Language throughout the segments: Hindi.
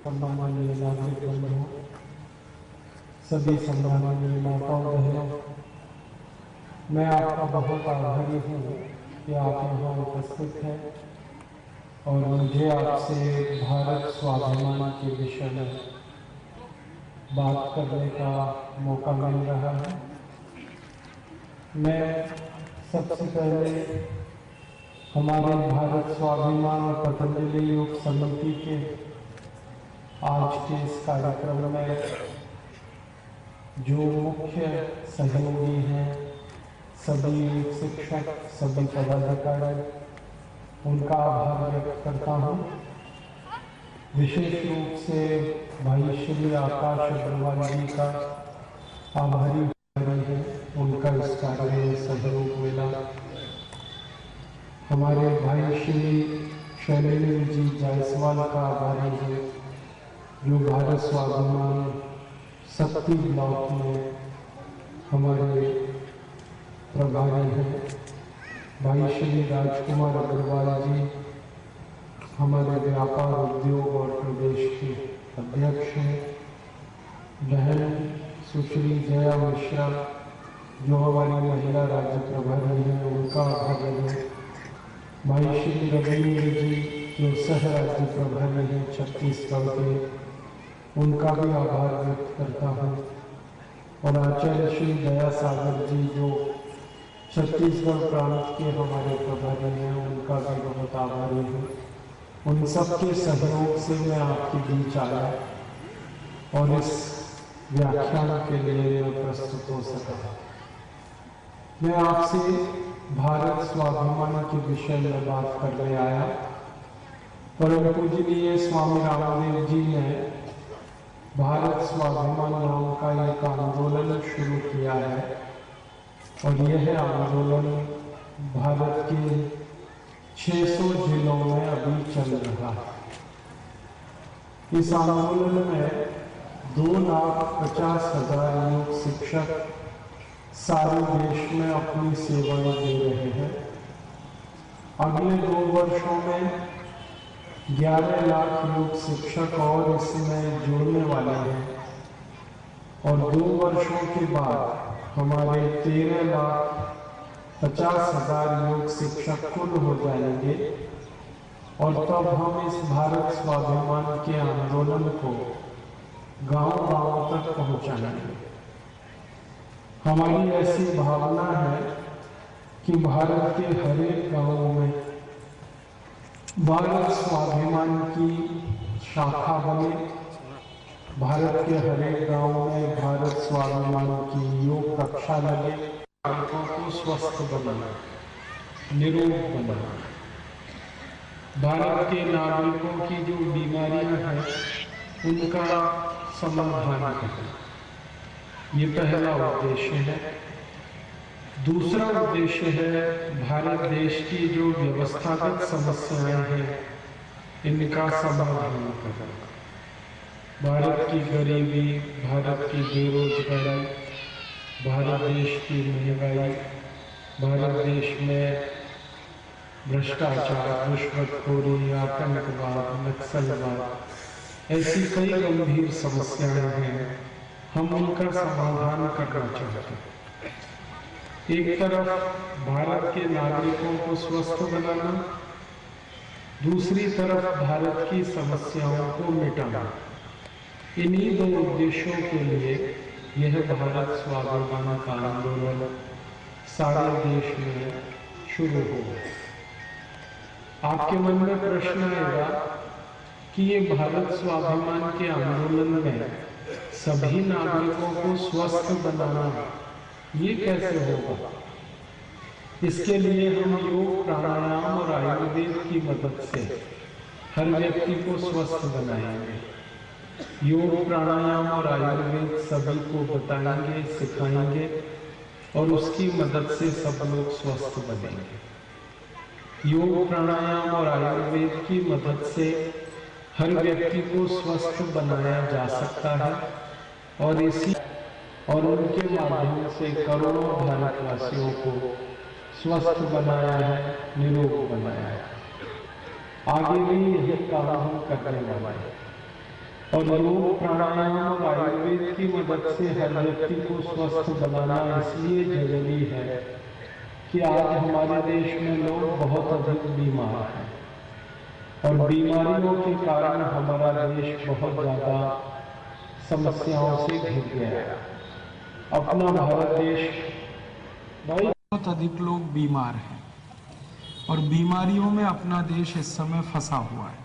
सम्माननीय नागरिक बंधुओं, सभी सम्माननीय माताओं बहनों, मैं आपका बहुत आभारी हूँ कि आप यहाँ उपस्थित हैं और मुझे आपसे भारत स्वाभिमान के विषय में बात करने का मौका मिल रहा है। मैं सबसे पहले हमारे भारत स्वाभिमान और पतंजलि योग समिति के आज के इस कार्यक्रम में जो मुख्य सहयोगी हैं, सभी शिक्षक, सभी पदाधिकारी, उनका आभार व्यक्त करता हूँ। विशेष रूप से भाई श्री आकाश अग्रवाल जी का आभारी है, उनका इस कार्य में सहयोग मिला। हमारे भाई श्री शैलेंद्र जी जायसवाल का आभारी है, जो भारत स्वाभिमान शक्ति ब्लॉक में हमारे प्रभारी हैं। भाई श्री राजकुमार अग्रवाल जी हमारे व्यापार उद्योग और प्रदेश के अध्यक्ष हैं। बहन सुश्री जया मिश्रा जो हमारी महिला राज्य प्रभारी हैं, उनका आभार है। भाई श्री रविंद्र जी जो सह राज्य प्रभारी हैं छत्तीसगढ़ के, उनका भी आभार व्यक्त करता हूँ। और आचार्य श्री दया सागर जी जो छत्तीसगढ़ प्रांत के हमारे प्रभारी हैं, उनका भी बहुत आभारी हूँ। उन सबके सहयोग से मैं आपके बीच आया और इस व्याख्यान के लिए मैं प्रस्तुत हो सका। मैं आपसे भारत स्वाभिमान के विषय में बात करने आया। परम पूजनीय स्वामी रामदेव जी ने भारत स्वाभिमान नाम का एक आंदोलन शुरू किया है और यह आंदोलन भारत के 600 जिलों में अभी चल रहा है। इस आंदोलन में 2,50,000 योग शिक्षक सारे देश में अपनी सेवाएं दे रहे हैं। अगले 2 वर्षों में 11 लाख योग शिक्षक और इसमें जुड़ने वाले हैं और 2 वर्षों के बाद हमारे 13,50,000 योग शिक्षक कुल हो जाएंगे और तब हम इस भारत स्वाभिमान के आंदोलन को गांव-गांव तक पहुंचाएंगे। हमारी ऐसी भावना है कि भारत के हर एक गांव में भारत स्वाभिमान की शाखा बने, भारत के हर एक गांव में भारत स्वाभिमान की योग कक्षा लगे, नागरिकों को स्वस्थ बनाना, निरोग बनाना, भारत के नागरिकों की जो बीमारियां हैं उनका समाधान करना, ये पहला उद्देश्य है। दूसरा उद्देश्य है भारत देश की जो व्यवस्थागत समस्याएं हैं इनका समाधान करना। भारत की गरीबी, भारत की बेरोजगारी, भारत देश की महंगाई, भारत देश में भ्रष्टाचार, रिश्वतखोरी, आतंकवाद, नक्सलवाद, ऐसी कई गंभीर समस्याएं हैं। हम उनका समाधान करना चाहते हैं। एक तरफ भारत के नागरिकों को स्वस्थ बनाना, दूसरी तरफ भारत की समस्याओं को मिटाना। इन्हीं 2 उद्देश्यों के लिए यह भारत स्वाभिमान का आंदोलन सारे देश में शुरू हो। आपके मन में प्रश्न आएगा कि ये भारत स्वाभिमान के आंदोलन में सभी नागरिकों को स्वस्थ बनाना ये कैसे होगा? इसके लिए हम योग, प्राणायाम और आयुर्वेद की मदद से हर व्यक्ति को स्वस्थ बनाएंगे। योग, प्राणायाम और आयुर्वेद सभी को बताएंगे, सिखाएंगे और उसकी मदद से सब लोग स्वस्थ बनेंगे। योग, प्राणायाम और आयुर्वेद की मदद से हर व्यक्ति को स्वस्थ बनाया जा सकता है और उनके माध्यम से करोड़ों भारतवासियों को स्वस्थ बनाया है, निरोग बनाया है। आगे भी यही काम हम करने वाले हैं। और योग, प्राणायाम और आयुर्वेद की मदद से हर व्यक्ति को स्वस्थ बनाना इसलिए जरूरी है कि आज हमारे देश में लोग बहुत अधिक बीमार हैं और बीमारियों के कारण हमारा देश बहुत ज़्यादा समस्याओं से घिर गया है। अपना भारत देश भाई बहुत अधिक लोग बीमार हैं और बीमारियों में अपना देश इस समय फंसा हुआ है।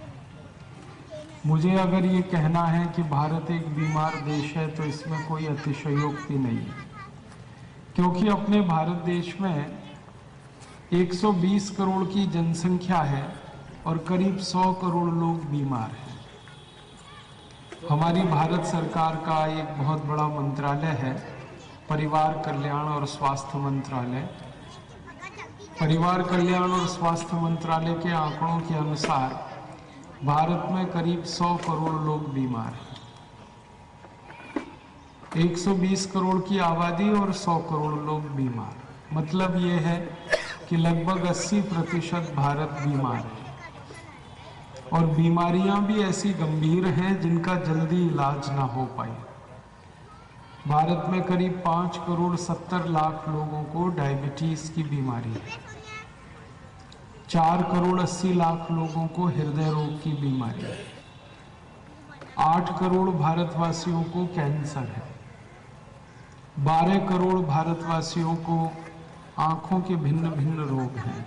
मुझे अगर ये कहना है कि भारत एक बीमार देश है तो इसमें कोई अतिशयोक्ति नहीं है, क्योंकि अपने भारत देश में 120 करोड़ की जनसंख्या है और करीब 100 करोड़ लोग बीमार हैं। हमारी भारत सरकार का एक बहुत बड़ा मंत्रालय है, परिवार कल्याण और स्वास्थ्य मंत्रालय। परिवार कल्याण और स्वास्थ्य मंत्रालय के आंकड़ों के अनुसार भारत में करीब 100 करोड़ लोग बीमार हैं। 120 करोड़ की आबादी और 100 करोड़ लोग बीमार, मतलब ये है कि लगभग 80% भारत बीमार है और बीमारियां भी ऐसी गंभीर हैं जिनका जल्दी इलाज ना हो पाए। भारत में करीब 5 करोड़ 70 लाख लोगों को डायबिटीज की बीमारी है, 4 करोड़ 80 लाख लोगों को हृदय रोग की बीमारी है, 8 करोड़ भारतवासियों को कैंसर है, 12 करोड़ भारतवासियों को आंखों के भिन्न भिन्न रोग हैं,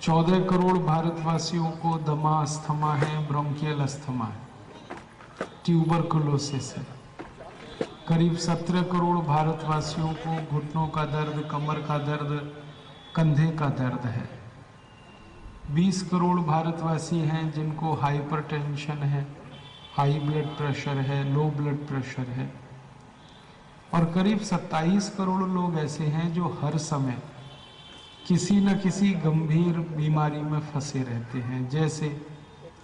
14 करोड़ भारतवासियों को दमा अस्थमा है, ब्रोंकियल अस्थमा है, ट्यूबरकुलोसिस है, करीब 17 करोड़ भारतवासियों को घुटनों का दर्द, कमर का दर्द, कंधे का दर्द है, 20 करोड़ भारतवासी हैं जिनको हाइपरटेंशन है, हाई ब्लड प्रेशर है, लो ब्लड प्रेशर है और करीब 27 करोड़ लोग ऐसे हैं जो हर समय किसी न किसी गंभीर बीमारी में फंसे रहते हैं, जैसे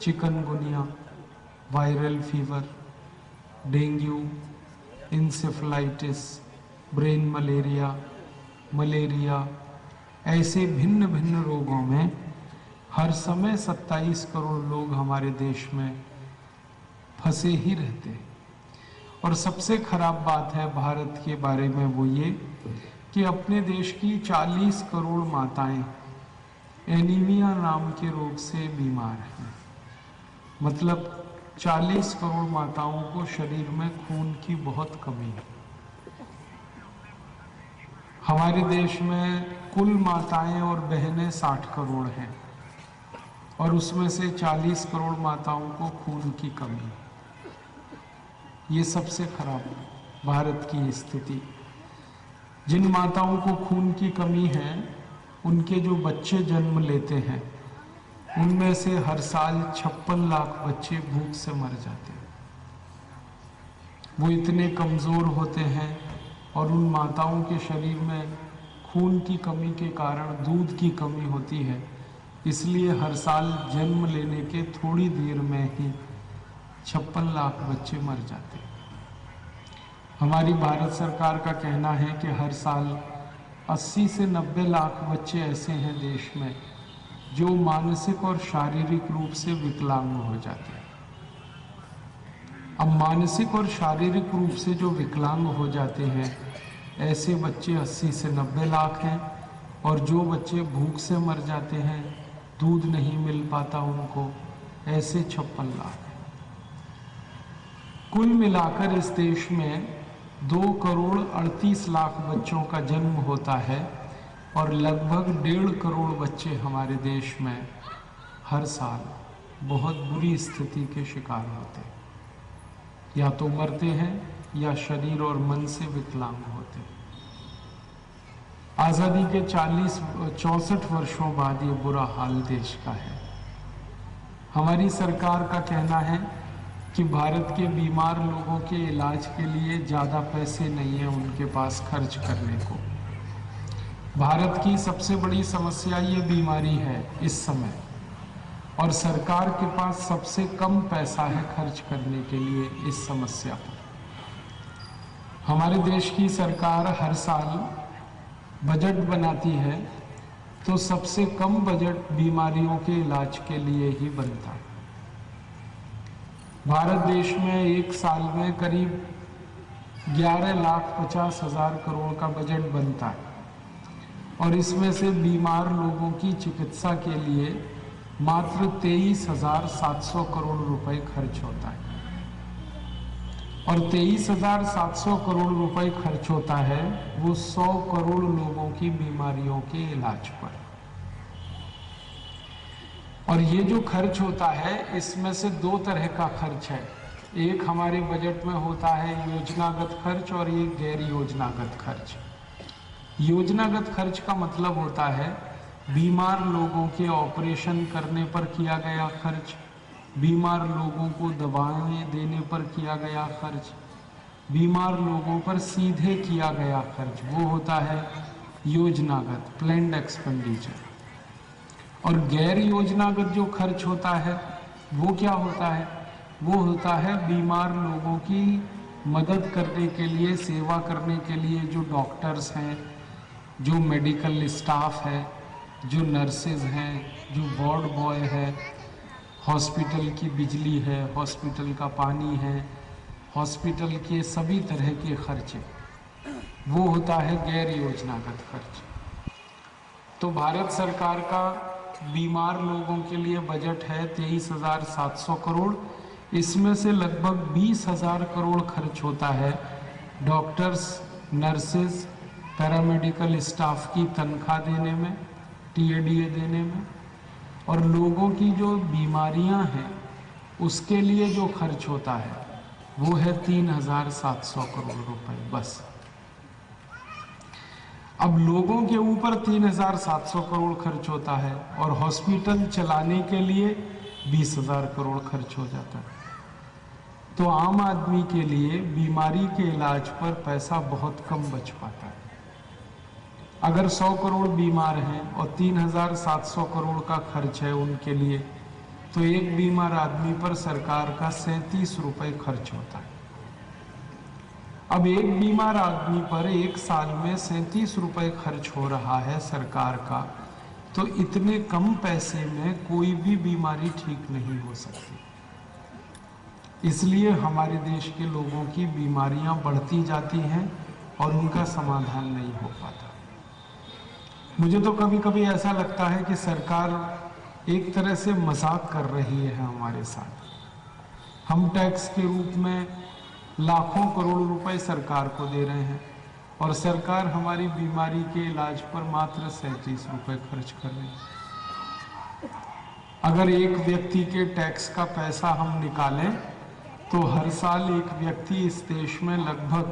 chikungunya, viral fever, dengue, encephalitis, brain malaria, malaria. ऐसे भिन्न भिन्न रोगों में हर समय 27 करोड़ लोग हमारे देश में फंसे ही रहते हैं। और सबसे खराब बात है भारत के बारे में वो ये कि अपने देश की 40 करोड़ माताएं एनीमिया नाम के रोग से बीमार हैं। मतलब 40 करोड़ माताओं को शरीर में खून की बहुत कमी है। हमारे देश में कुल माताएं और बहनें 60 करोड़ हैं और उसमें से 40 करोड़ माताओं को खून की कमी है। ये सबसे खराब भारत की स्थिति। जिन माताओं को खून की कमी है उनके जो बच्चे जन्म लेते हैं उनमें से हर साल 56 लाख बच्चे भूख से मर जाते हैं। वो इतने कमज़ोर होते हैं और उन माताओं के शरीर में खून की कमी के कारण दूध की कमी होती है, इसलिए हर साल जन्म लेने के थोड़ी देर में ही 56 लाख बच्चे मर जाते हैं। हमारी भारत सरकार का कहना है कि हर साल 80 से 90 लाख बच्चे ऐसे हैं देश में जो मानसिक और शारीरिक रूप से विकलांग हो जाते हैं। अब मानसिक और शारीरिक रूप से जो विकलांग हो जाते हैं ऐसे बच्चे 80 से 90 लाख हैं और जो बच्चे भूख से मर जाते हैं, दूध नहीं मिल पाता उनको, ऐसे 56 लाख हैं। कुल मिलाकर इस देश में 2 करोड़ 38 लाख बच्चों का जन्म होता है और लगभग 1.5 करोड़ बच्चे हमारे देश में हर साल बहुत बुरी स्थिति के शिकार होते हैं, या तो मरते हैं या शरीर और मन से विकलांग होते हैं। आज़ादी के 64 वर्षों बाद ये बुरा हाल देश का है। हमारी सरकार का कहना है कि भारत के बीमार लोगों के इलाज के लिए ज़्यादा पैसे नहीं हैं उनके पास खर्च करने को। भारत की सबसे बड़ी समस्या ये बीमारी है इस समय, और सरकार के पास सबसे कम पैसा है खर्च करने के लिए इस समस्या पर। हमारे देश की सरकार हर साल बजट बनाती है तो सबसे कम बजट बीमारियों के इलाज के लिए ही बनता है। भारत देश में एक साल में करीब 11,50,000 करोड़ का बजट बनता है और इसमें से बीमार लोगों की चिकित्सा के लिए मात्र 23,700 करोड़ रुपए खर्च होता है। और 23,700 करोड़ रुपए खर्च होता है वो 100 करोड़ लोगों की बीमारियों के इलाज पर। और ये जो खर्च होता है इसमें से दो तरह का खर्च है। एक हमारे बजट में होता है योजनागत खर्च और एक गैर योजनागत खर्च। योजनागत खर्च का मतलब होता है बीमार लोगों के ऑपरेशन करने पर किया गया खर्च, बीमार लोगों को दवाएं देने पर किया गया खर्च, बीमार लोगों पर सीधे किया गया खर्च, वो होता है योजनागत प्लैन्ड एक्सपेंडिचर। और गैर योजनागत जो खर्च होता है वो क्या होता है? वो होता है बीमार लोगों की मदद करने के लिए, सेवा करने के लिए जो डॉक्टर्स हैं, जो मेडिकल स्टाफ है, जो नर्सेज हैं, जो वार्ड बॉय है, हॉस्पिटल की बिजली है, हॉस्पिटल का पानी है, हॉस्पिटल के सभी तरह के खर्चे, वो होता है गैर योजनागत खर्च। तो भारत सरकार का बीमार लोगों के लिए बजट है 23,700 करोड़। इसमें से लगभग 20,000 करोड़ खर्च होता है डॉक्टर्स, नर्सेज, पैरामेडिकल स्टाफ की तनख्वाह देने में, टीएडीए देने में। और लोगों की जो बीमारियां हैं उसके लिए जो खर्च होता है वो है 3,700 करोड़ रुपए बस। अब लोगों के ऊपर 3,700 करोड़ खर्च होता है और हॉस्पिटल चलाने के लिए 20,000 करोड़ खर्च हो जाता है। तो आम आदमी के लिए बीमारी के इलाज पर पैसा बहुत कम बच पाता है। अगर 100 करोड़ बीमार हैं और 3,700 करोड़ का खर्च है उनके लिए, तो एक बीमार आदमी पर सरकार का 37 रुपए खर्च होता है। अब एक बीमार आदमी पर एक साल में 37 रुपए खर्च हो रहा है सरकार का, तो इतने कम पैसे में कोई भी बीमारी ठीक नहीं हो सकती। इसलिए हमारे देश के लोगों की बीमारियां बढ़ती जाती हैं और उनका समाधान नहीं हो पाता। मुझे तो कभी कभी ऐसा लगता है कि सरकार एक तरह से मजाक कर रही है हमारे साथ। हम टैक्स के रूप में लाखों करोड़ रुपए सरकार को दे रहे हैं और सरकार हमारी बीमारी के इलाज पर मात्र 37 रुपए खर्च कर रही है। अगर एक व्यक्ति के टैक्स का पैसा हम निकालें तो हर साल एक व्यक्ति इस देश में लगभग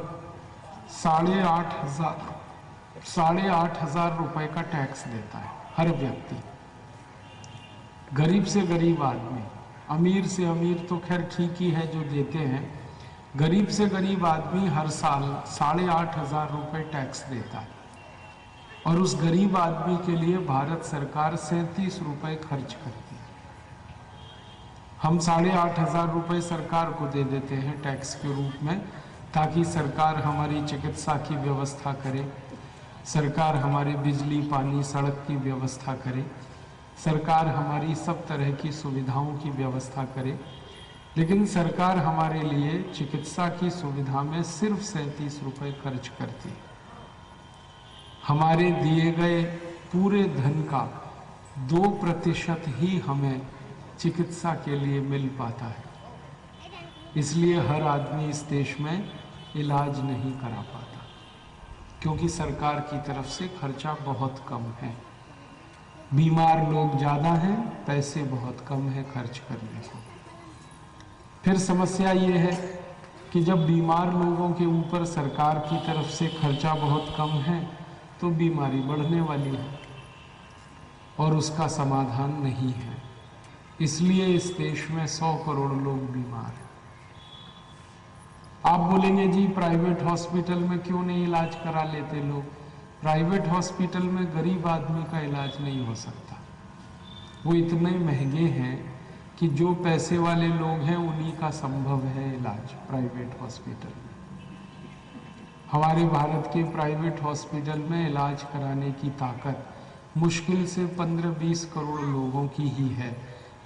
8,500 रुपए का टैक्स देता है, हर व्यक्ति। गरीब से गरीब आदमी, अमीर से अमीर तो खैर ठीक ही है जो देते हैं, गरीब से गरीब आदमी हर साल 8,500 रुपए टैक्स देता है। और उस गरीब आदमी के लिए भारत सरकार 37 रुपए खर्च करती है। हम 8,500 रुपए सरकार को दे देते हैं टैक्स के रूप में, ताकि सरकार हमारी चिकित्सा की व्यवस्था करे, सरकार हमारी बिजली, पानी, सड़क की व्यवस्था करे, सरकार हमारी सब तरह की सुविधाओं की व्यवस्था करे। लेकिन सरकार हमारे लिए चिकित्सा की सुविधा में सिर्फ 37 रुपए खर्च करती है। हमारे दिए गए पूरे धन का 2% ही हमें चिकित्सा के लिए मिल पाता है। इसलिए हर आदमी इस देश में इलाज नहीं करा पाता, क्योंकि सरकार की तरफ से खर्चा बहुत कम है। बीमार लोग ज़्यादा हैं, पैसे बहुत कम है खर्च करने को। फिर समस्या ये है कि जब बीमार लोगों के ऊपर सरकार की तरफ से खर्चा बहुत कम है तो बीमारी बढ़ने वाली है और उसका समाधान नहीं है। इसलिए इस देश में 100 करोड़ लोग बीमार हैं। आप बोलेंगे जी प्राइवेट हॉस्पिटल में क्यों नहीं इलाज करा लेते लोग? प्राइवेट हॉस्पिटल में गरीब आदमी का इलाज नहीं हो सकता, वो इतने महंगे हैं कि जो पैसे वाले लोग हैं उन्हीं का संभव है इलाज प्राइवेट हॉस्पिटल में। हमारे भारत के प्राइवेट हॉस्पिटल में इलाज कराने की ताकत मुश्किल से 15-20 करोड़ लोगों की ही है,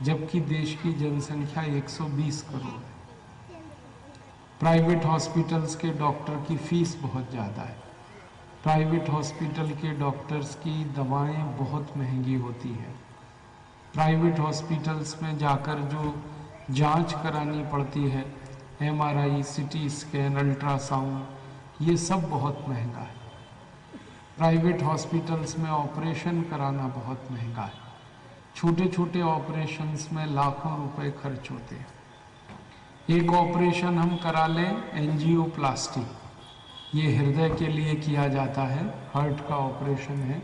जबकि देश की जनसंख्या 120 करोड़ है। प्राइवेट हॉस्पिटल्स के डॉक्टर की फीस बहुत ज़्यादा है। प्राइवेट हॉस्पिटल के डॉक्टर्स की दवाएं बहुत महंगी होती हैं। प्राइवेट हॉस्पिटल्स में जाकर जो जांच करानी पड़ती है, MRI, CT स्कैन, अल्ट्रासाउंड, ये सब बहुत महंगा है। प्राइवेट हॉस्पिटल्स में ऑपरेशन कराना बहुत महंगा है। छोटे छोटे ऑपरेशंस में लाखों रुपए खर्च होते हैं। एक ऑपरेशन हम करा लें, एंजियोप्लास्टी, ये हृदय के लिए किया जाता है, हार्ट का ऑपरेशन है,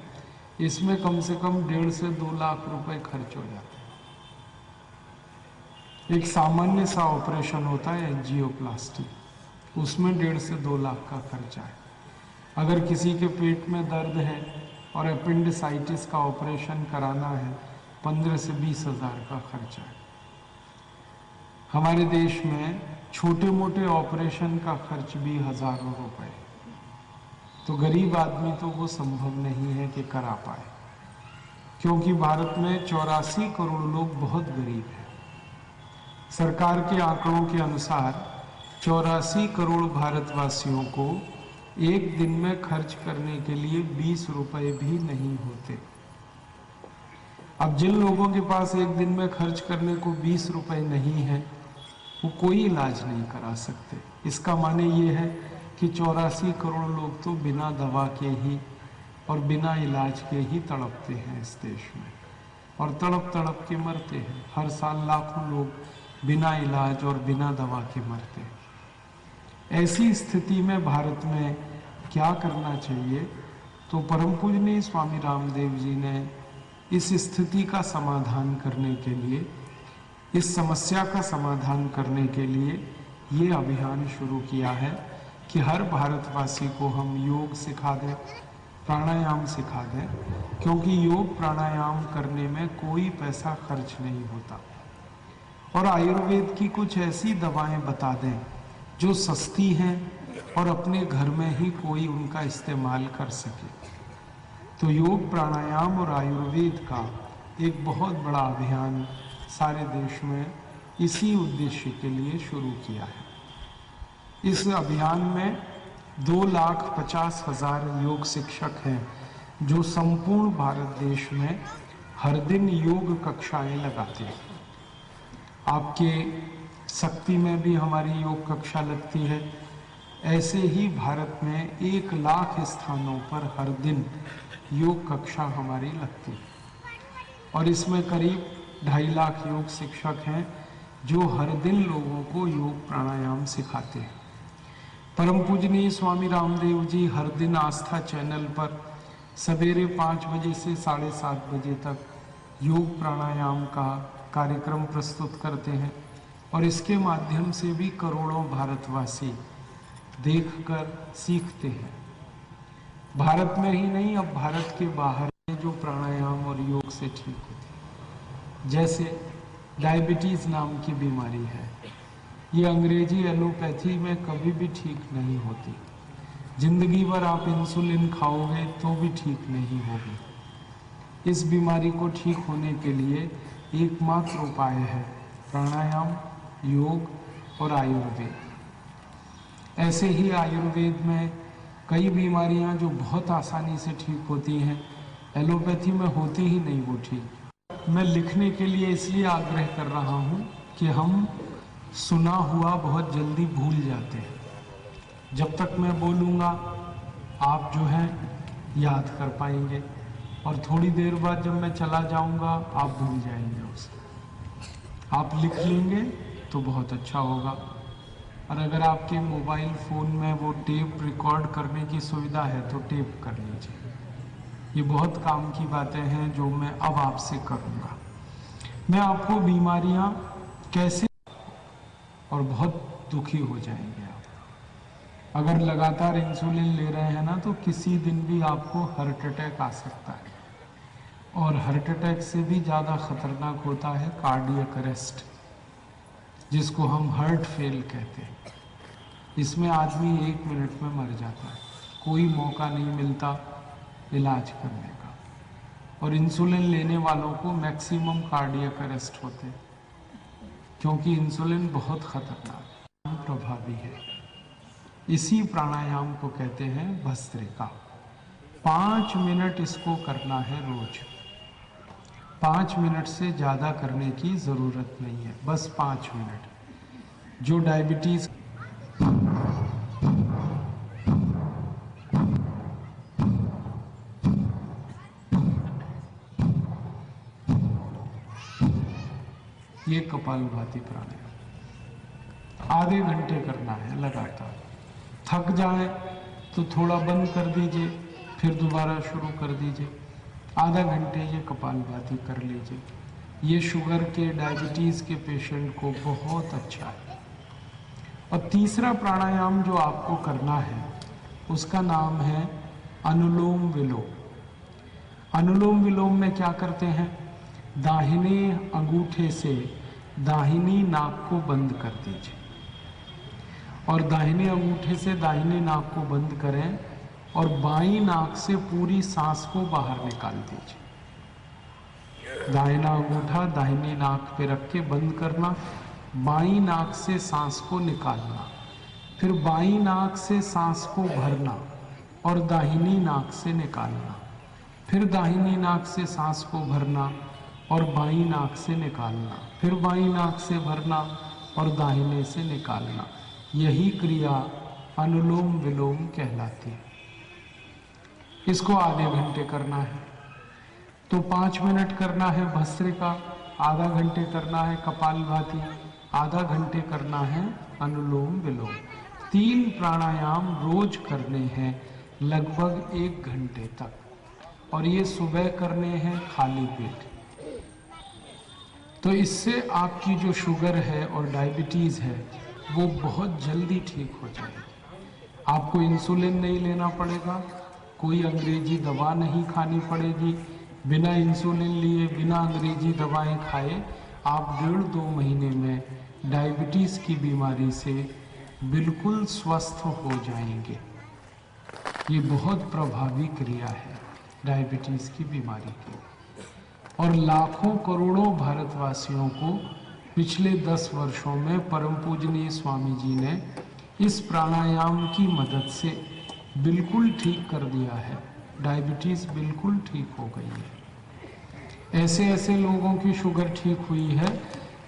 इसमें कम से कम 1.5 से 2 लाख रुपए खर्च हो जाते हैं। एक सामान्य सा ऑपरेशन होता है एंजियोप्लास्टी, उसमें 1.5 से 2 लाख का खर्चा है। अगर किसी के पेट में दर्द है और अपेंडिसाइटिस का ऑपरेशन कराना है, 15 से 20 हज़ार का खर्चा है। हमारे देश में छोटे मोटे ऑपरेशन का खर्च भी हजारों रुपए, तो गरीब आदमी तो वो संभव नहीं है कि करा पाए, क्योंकि भारत में 84 करोड़ लोग बहुत गरीब हैं। सरकार के आंकड़ों के अनुसार 84 करोड़ भारतवासियों को एक दिन में खर्च करने के लिए 20 रुपए भी नहीं होते। अब जिन लोगों के पास एक दिन में खर्च करने को 20 रुपए नहीं है, वो कोई इलाज नहीं करा सकते। इसका माने ये है कि 84 करोड़ लोग तो बिना दवा के ही और बिना इलाज के ही तड़पते हैं इस देश में, और तड़प तड़प के मरते हैं। हर साल लाखों लोग बिना इलाज और बिना दवा के मरते हैं। ऐसी स्थिति में भारत में क्या करना चाहिए? तो परम पूजनीय स्वामी रामदेव जी ने इस स्थिति का समाधान करने के लिए, इस समस्या का समाधान करने के लिए ये अभियान शुरू किया है कि हर भारतवासी को हम योग सिखा दें, प्राणायाम सिखा दें, क्योंकि योग प्राणायाम करने में कोई पैसा खर्च नहीं होता। और आयुर्वेद की कुछ ऐसी दवाएं बता दें जो सस्ती हैं और अपने घर में ही कोई उनका इस्तेमाल कर सके। तो योग प्राणायाम और आयुर्वेद का एक बहुत बड़ा अभियान सारे देश में इसी उद्देश्य के लिए शुरू किया है। इस अभियान में 2,50,000 योग शिक्षक हैं जो संपूर्ण भारत देश में हर दिन योग कक्षाएं लगाते हैं। आपके शक्ति में भी हमारी योग कक्षा लगती है। ऐसे ही भारत में 1 लाख स्थानों पर हर दिन योग कक्षा हमारी लगती है, और इसमें करीब 2.5 लाख योग शिक्षक हैं जो हर दिन लोगों को योग प्राणायाम सिखाते हैं। परम पूजनीय स्वामी रामदेव जी हर दिन आस्था चैनल पर सवेरे 5 बजे से 7:30 बजे तक योग प्राणायाम का कार्यक्रम प्रस्तुत करते हैं, और इसके माध्यम से भी करोड़ों भारतवासी देखकर सीखते हैं। भारत में ही नहीं, अब भारत के बाहर जो प्राणायाम और योग से ठीक होते हैं। जैसे डायबिटीज़ नाम की बीमारी है, ये अंग्रेजी एलोपैथी में कभी भी ठीक नहीं होती। जिंदगी भर आप इंसुलिन खाओगे तो भी ठीक नहीं होगी। इस बीमारी को ठीक होने के लिए एकमात्र उपाय है प्राणायाम, योग और आयुर्वेद। ऐसे ही आयुर्वेद में कई बीमारियां जो बहुत आसानी से ठीक होती हैं, एलोपैथी में होती ही नहीं वो ठीक। मैं लिखने के लिए इसलिए आग्रह कर रहा हूँ कि हम सुना हुआ बहुत जल्दी भूल जाते हैं। जब तक मैं बोलूँगा आप जो है याद कर पाएंगे, और थोड़ी देर बाद जब मैं चला जाऊँगा आप भूल जाएंगे उसे। आप लिख लेंगे तो बहुत अच्छा होगा। और अगर आपके मोबाइल फ़ोन में वो टेप रिकॉर्ड करने की सुविधा है तो टेप कर लीजिए। ये बहुत काम की बातें हैं जो मैं अब आपसे करूँगा। मैं आपको बीमारियाँ कैसे, और बहुत दुखी हो जाएंगे आप अगर लगातार इंसुलिन ले रहे हैं ना, तो किसी दिन भी आपको हार्ट अटैक आ सकता है, और हार्ट अटैक से भी ज़्यादा खतरनाक होता है कार्डियक अरेस्ट, जिसको हम हार्ट फेल कहते हैं। इसमें आदमी 1 मिनट में मर जाता है, कोई मौका नहीं मिलता इलाज करने का। और इंसुलिन लेने वालों को मैक्सिमम कार्डियक अरेस्ट होते हैं, क्योंकि इंसुलिन बहुत खतरनाक प्रभावी है। इसी प्राणायाम को कहते हैं भस्त्रिका। 5 मिनट इसको करना है रोज। 5 मिनट से ज़्यादा करने की ज़रूरत नहीं है, बस 5 मिनट। जो डायबिटीज़ ये कपालभाति प्राणायाम आधे घंटे करना है लगातार। थक जाए तो थोड़ा बंद कर दीजिए, फिर दोबारा शुरू कर दीजिए। आधा घंटे ये कपालभाति कर लीजिए। ये शुगर के, डायबिटीज़ के पेशेंट को बहुत अच्छा है। और तीसरा प्राणायाम जो आपको करना है उसका नाम है अनुलोम विलोम। अनुलोम विलोम में क्या करते हैं, दाहिने अंगूठे से दाहिनी नाक को बंद कर दीजिए और दाहिने अंगूठे से दाहिने नाक को बंद करें और बाईं नाक से पूरी सांस को बाहर निकाल दीजिए। दाहिना अंगूठा दाहिनी नाक पे रख के बंद करना, बाईं नाक से सांस को निकालना, फिर बाईं नाक से सांस को भरना और दाहिनी नाक से निकालना, फिर दाहिनी नाक से सांस को भरना और बाईं नाक से निकालना, फिर बाईं नाक से भरना और दाहिने से निकालना। यही क्रिया अनुलोम विलोम कहलाती है। इसको आधे घंटे करना है। तो 5 मिनट करना है भस्त्रिका, आधा घंटे करना है कपालभाति, आधा घंटे करना है अनुलोम विलोम। 3 प्राणायाम रोज करने हैं लगभग 1 घंटे तक, और ये सुबह करने हैं खाली पेट। तो इससे आपकी जो शुगर है और डायबिटीज़ है वो बहुत जल्दी ठीक हो जाएगी। आपको इंसुलिन नहीं लेना पड़ेगा, कोई अंग्रेजी दवा नहीं खानी पड़ेगी। बिना इंसुलिन लिए, बिना अंग्रेजी दवाएं खाए आप 1.5-2 महीने में डायबिटीज़ की बीमारी से बिल्कुल स्वस्थ हो जाएंगे। ये बहुत प्रभावी क्रिया है डायबिटीज़ की बीमारी की। और लाखों करोड़ों भारतवासियों को पिछले 10 वर्षों में परम पूजनीय स्वामी जी ने इस प्राणायाम की मदद से बिल्कुल ठीक कर दिया है। डायबिटीज़ बिल्कुल ठीक हो गई है। ऐसे ऐसे लोगों की शुगर ठीक हुई है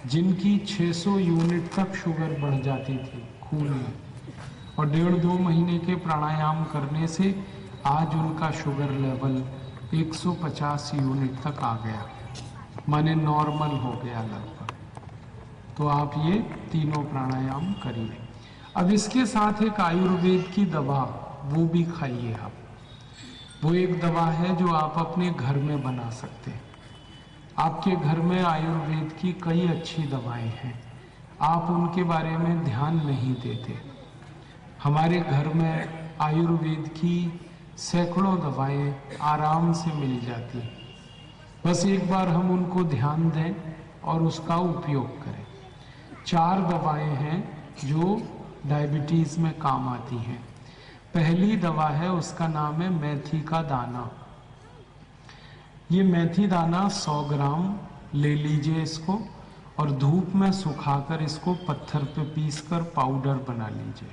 जिनकी 600 यूनिट तक शुगर बढ़ जाती थी खून में, और 1.5-2 महीने के प्राणायाम करने से आज उनका शुगर लेवल 150 यूनिट तक आ गया, माने नॉर्मल हो गया लगभग। तो आप ये तीनों प्राणायाम करिए। अब इसके साथ एक आयुर्वेद की दवा वो भी खाइए आप। वो एक दवा है जो आप अपने घर में बना सकते हैं। आपके घर में आयुर्वेद की कई अच्छी दवाएं हैं, आप उनके बारे में ध्यान नहीं देते। हमारे घर में आयुर्वेद की सैकड़ों दवाएं आराम से मिल जाती हैं। बस एक बार हम उनको ध्यान दें और उसका उपयोग करें। 4 दवाएं हैं जो डायबिटीज़ में काम आती हैं। पहली दवा है, उसका नाम है मेथी का दाना। ये मेथी दाना 100 ग्राम ले लीजिए इसको, और धूप में सुखाकर इसको पत्थर पे पीसकर पाउडर बना लीजिए।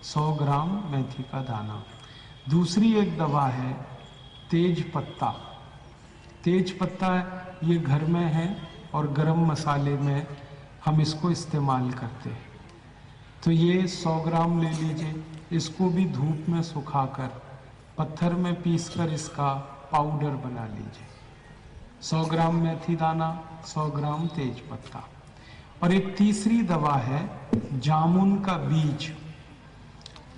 100 ग्राम मेथी का दाना। दूसरी एक दवा है तेज पत्ता। तेज पत्ता ये घर में है और गरम मसाले में हम इसको इस्तेमाल करते हैं। तो ये 100 ग्राम ले लीजिए, इसको भी धूप में सुखाकर पत्थर में पीसकर इसका पाउडर बना लीजिए। 100 ग्राम मेथी दाना, 100 ग्राम तेज पत्ता। और एक तीसरी दवा है जामुन का बीज।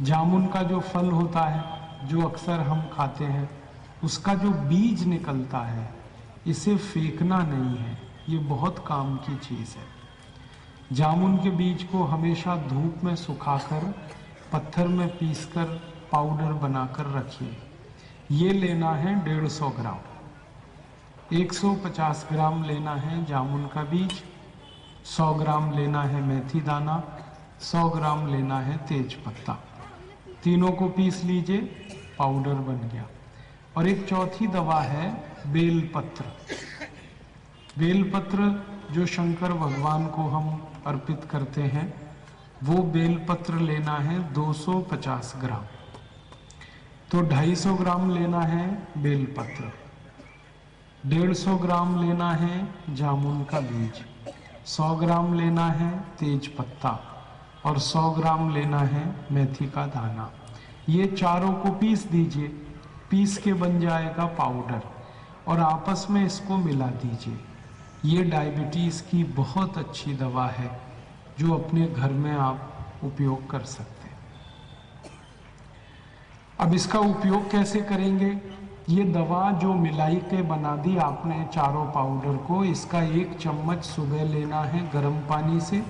जामुन का जो फल होता है जो अक्सर हम खाते हैं, उसका जो बीज निकलता है, इसे फेंकना नहीं है, ये बहुत काम की चीज़ है। जामुन के बीज को हमेशा धूप में सुखाकर पत्थर में पीसकर पाउडर बनाकर रखिए। ये लेना है 150 ग्राम। 150 ग्राम लेना है जामुन का बीज, 100 ग्राम लेना है मेथी दाना, 100 ग्राम लेना है तेज पत्ता। तीनों को पीस लीजिए, पाउडर बन गया। और एक चौथी दवा है बेलपत्र। बेलपत्र जो शंकर भगवान को हम अर्पित करते हैं, वो बेलपत्र लेना है 250 ग्राम। तो 250 ग्राम लेना है बेलपत्र, 150 ग्राम लेना है जामुन का बीज, 100 ग्राम लेना है तेज पत्ता और 100 ग्राम लेना है मेथी का दाना। ये चारों को पीस दीजिए, पीस के बन जाएगा पाउडर और आपस में इसको मिला दीजिए। ये डायबिटीज़ की बहुत अच्छी दवा है जो अपने घर में आप उपयोग कर सकते हैं। अब इसका उपयोग कैसे करेंगे? ये दवा जो मिलाई के बना दी आपने चारों पाउडर को, इसका 1 चम्मच सुबह लेना है गर्म पानी से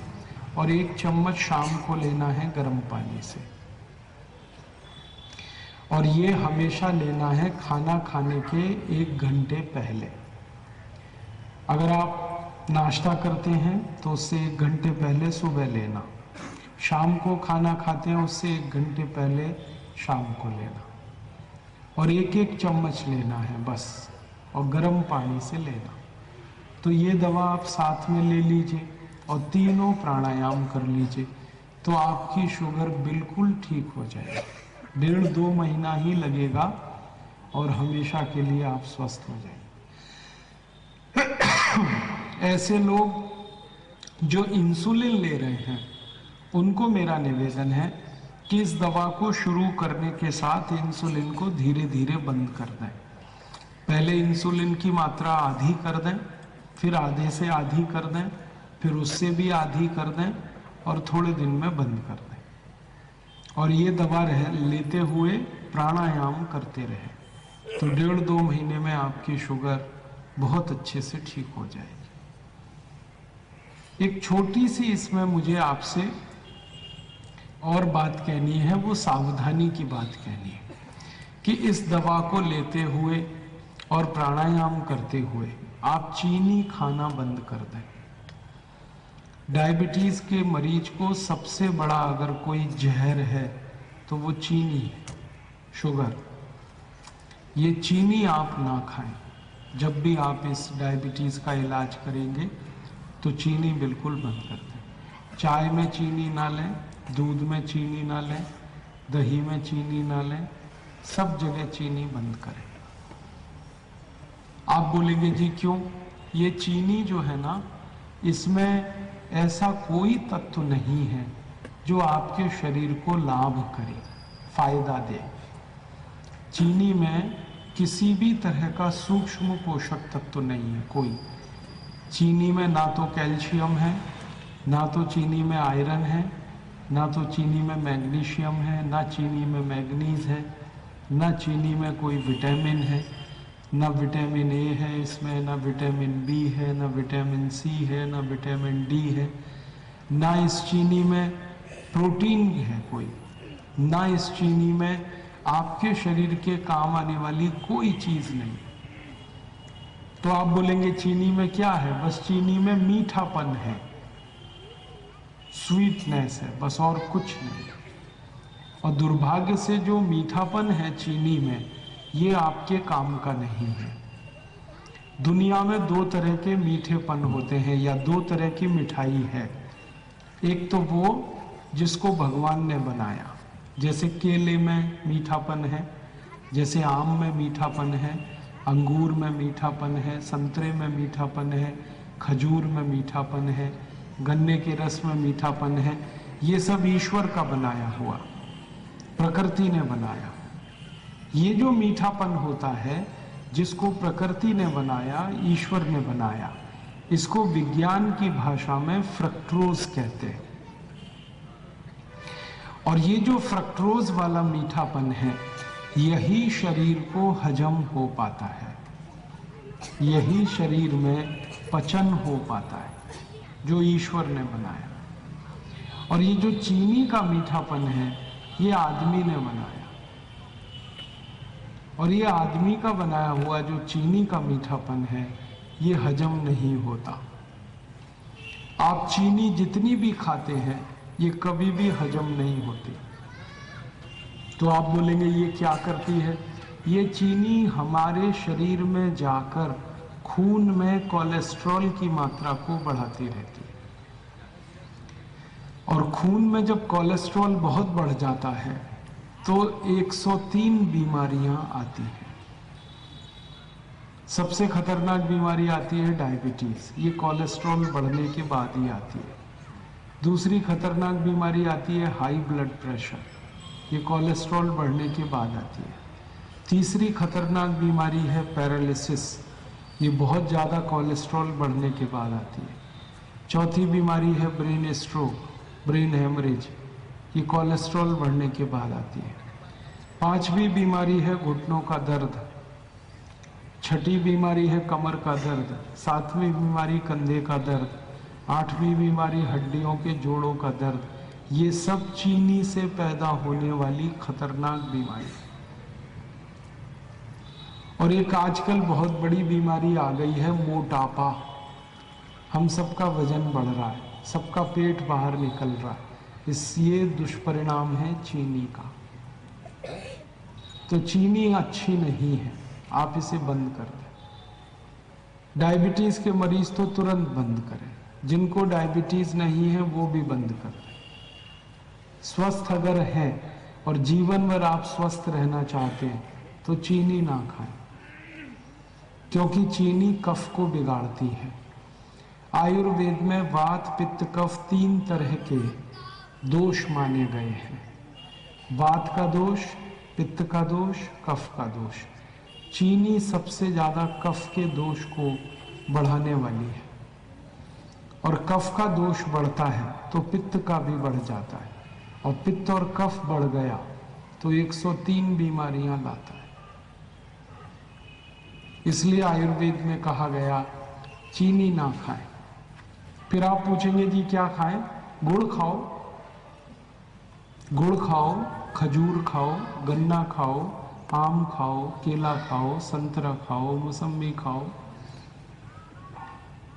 और 1 चम्मच शाम को लेना है गर्म पानी से। और ये हमेशा लेना है खाना खाने के 1 घंटे पहले। अगर आप नाश्ता करते हैं तो उससे 1 घंटे पहले सुबह लेना, शाम को खाना खाते हैं उससे 1 घंटे पहले शाम को लेना और 1-1 चम्मच लेना है बस, और गर्म पानी से लेना। तो ये दवा आप साथ में ले लीजिए और तीनों प्राणायाम कर लीजिए तो आपकी शुगर बिल्कुल ठीक हो जाएगी। 1.5-2 महीना ही लगेगा और हमेशा के लिए आप स्वस्थ हो जाएंगे। ऐसे लोग जो इंसुलिन ले रहे हैं उनको मेरा निवेदन है कि इस दवा को शुरू करने के साथ इंसुलिन को धीरे धीरे बंद कर दें। पहले इंसुलिन की मात्रा आधी कर दें, फिर आधे से आधी कर दें, फिर उससे भी आधी कर दें और थोड़े दिन में बंद कर दें। और ये दवा लेते हुए प्राणायाम करते रहे तो 1.5-2 महीने में आपकी शुगर बहुत अच्छे से ठीक हो जाएगी। एक छोटी सी इसमें मुझे आपसे और बात कहनी है, वो सावधानी की बात कहनी है कि इस दवा को लेते हुए और प्राणायाम करते हुए आप चीनी खाना बंद कर दें। डायबिटीज के मरीज को सबसे बड़ा अगर कोई जहर है तो वो चीनी है, शुगर। ये चीनी आप ना खाएं। जब भी आप इस डायबिटीज का इलाज करेंगे तो चीनी बिल्कुल बंद कर दें। चाय में चीनी ना लें, दूध में चीनी ना लें, दही में चीनी ना लें, सब जगह चीनी बंद करें। आप बोलेंगे जी क्यों? ये चीनी जो है ना, इसमें ऐसा कोई तत्व नहीं है जो आपके शरीर को लाभ करे, फायदा दे। चीनी में किसी भी तरह का सूक्ष्म पोषक तत्व नहीं है कोई। चीनी में ना तो कैल्शियम है, ना तो चीनी में आयरन है, ना तो चीनी में मैग्नीशियम है, ना चीनी में मैग्नीज है, ना चीनी में कोई विटामिन है, ना विटामिन ए है इसमें, ना विटामिन बी है, ना विटामिन सी है, ना विटामिन डी है, ना इस चीनी में प्रोटीन है कोई, ना इस चीनी में आपके शरीर के काम आने वाली कोई चीज नहीं। तो आप बोलेंगे चीनी में क्या है? बस चीनी में मीठापन है, स्वीटनेस है, बस और कुछ नहीं। और दुर्भाग्य से जो मीठापन है चीनी में, ये आपके काम का नहीं है। दुनिया में 2 तरह के मीठेपन होते हैं या 2 तरह की मिठाई है। एक तो वो जिसको भगवान ने बनाया, जैसे केले में मीठापन है, जैसे आम में मीठापन है, अंगूर में मीठापन है, संतरे में मीठापन है, खजूर में मीठापन है, गन्ने के रस में मीठापन है। ये सब ईश्वर का बनाया हुआ, प्रकृति ने बनाया। ये जो मीठापन होता है जिसको प्रकृति ने बनाया, ईश्वर ने बनाया, इसको विज्ञान की भाषा में फ्रक्टोज कहते हैं। और ये जो फ्रक्टोज वाला मीठापन है, यही शरीर को हजम हो पाता है, यही शरीर में पचन हो पाता है, जो ईश्वर ने बनाया। और ये जो चीनी का मीठापन है, ये आदमी ने बनाया। और ये आदमी का बनाया हुआ जो चीनी का मीठापन है, ये हजम नहीं होता। आप चीनी जितनी भी खाते हैं, ये कभी भी हजम नहीं होती। तो आप बोलेंगे ये क्या करती है? ये चीनी हमारे शरीर में जाकर खून में कोलेस्ट्रॉल की मात्रा को बढ़ाती रहती है। और खून में जब कोलेस्ट्रॉल बहुत बढ़ जाता है तो 103 बीमारियां आती हैं। सबसे खतरनाक बीमारी आती है डायबिटीज, ये कोलेस्ट्रॉल बढ़ने के बाद ही आती है। दूसरी खतरनाक बीमारी आती है हाई ब्लड प्रेशर, ये कोलेस्ट्रॉल बढ़ने के बाद आती है। तीसरी खतरनाक बीमारी है पैरालिसिस, ये बहुत ज़्यादा कोलेस्ट्रॉल बढ़ने के बाद आती है। चौथी बीमारी है ब्रेन स्ट्रोक, ब्रेन हेमरेज, ये कोलेस्ट्रॉल बढ़ने के बाद आती है। पांचवी बीमारी है घुटनों का दर्द। छठी बीमारी है कमर का दर्द। सातवीं बीमारी कंधे का दर्द। आठवीं बीमारी हड्डियों के जोड़ों का दर्द। ये सब चीनी से पैदा होने वाली खतरनाक बीमारी। और एक आजकल बहुत बड़ी बीमारी आ गई है मोटापा। हम सबका वजन बढ़ रहा है, सबका पेट बाहर निकल रहा है, ये दुष्परिणाम है चीनी का। तो चीनी अच्छी नहीं है, आप इसे बंद कर दें। डायबिटीज के मरीज तो तुरंत बंद करें, जिनको डायबिटीज नहीं है वो भी बंद कर दें। स्वस्थ अगर है और जीवन भर आप स्वस्थ रहना चाहते हैं तो चीनी ना खाएं, क्योंकि चीनी कफ को बिगाड़ती है। आयुर्वेद में वात पित्त कफ 3 तरह के दोष माने गए हैं। वात का दोष, पित्त का दोष, कफ का दोष। चीनी सबसे ज्यादा कफ के दोष को बढ़ाने वाली है, और कफ का दोष बढ़ता है तो पित्त का भी बढ़ जाता है, और पित्त और कफ बढ़ गया तो 103 बीमारियां लाता है। इसलिए आयुर्वेद में कहा गया चीनी ना खाएं। फिर आप पूछेंगे जी क्या खाएं? गुड़ खाओ, गुड़ खाओ, खजूर खाओ, गन्ना खाओ, आम खाओ, केला खाओ, संतरा खाओ, मौसम्बी खाओ,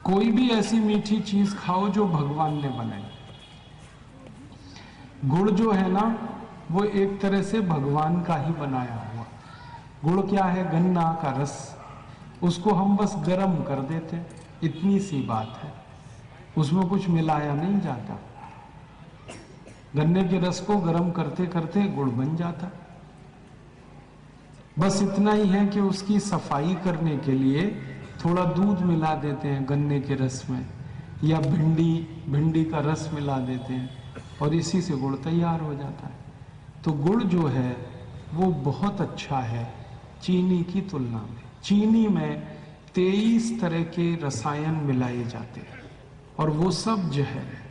कोई भी ऐसी मीठी चीज खाओ जो भगवान ने बनाई। गुड़ जो है ना वो एक तरह से भगवान का ही बनाया हुआ। गुड़ क्या है? गन्ना का रस, उसको हम बस गर्म कर देते, इतनी सी बात है, उसमें कुछ मिलाया नहीं जाता। गन्ने के रस को गर्म करते करते गुड़ बन जाता। बस इतना ही है कि उसकी सफाई करने के लिए थोड़ा दूध मिला देते हैं गन्ने के रस में, या भिंडी का रस मिला देते हैं, और इसी से गुड़ तैयार हो जाता है। तो गुड़ जो है वो बहुत अच्छा है चीनी की तुलना में। चीनी में 23 तरह के रसायन मिलाए जाते हैं, और वो सब जहर है।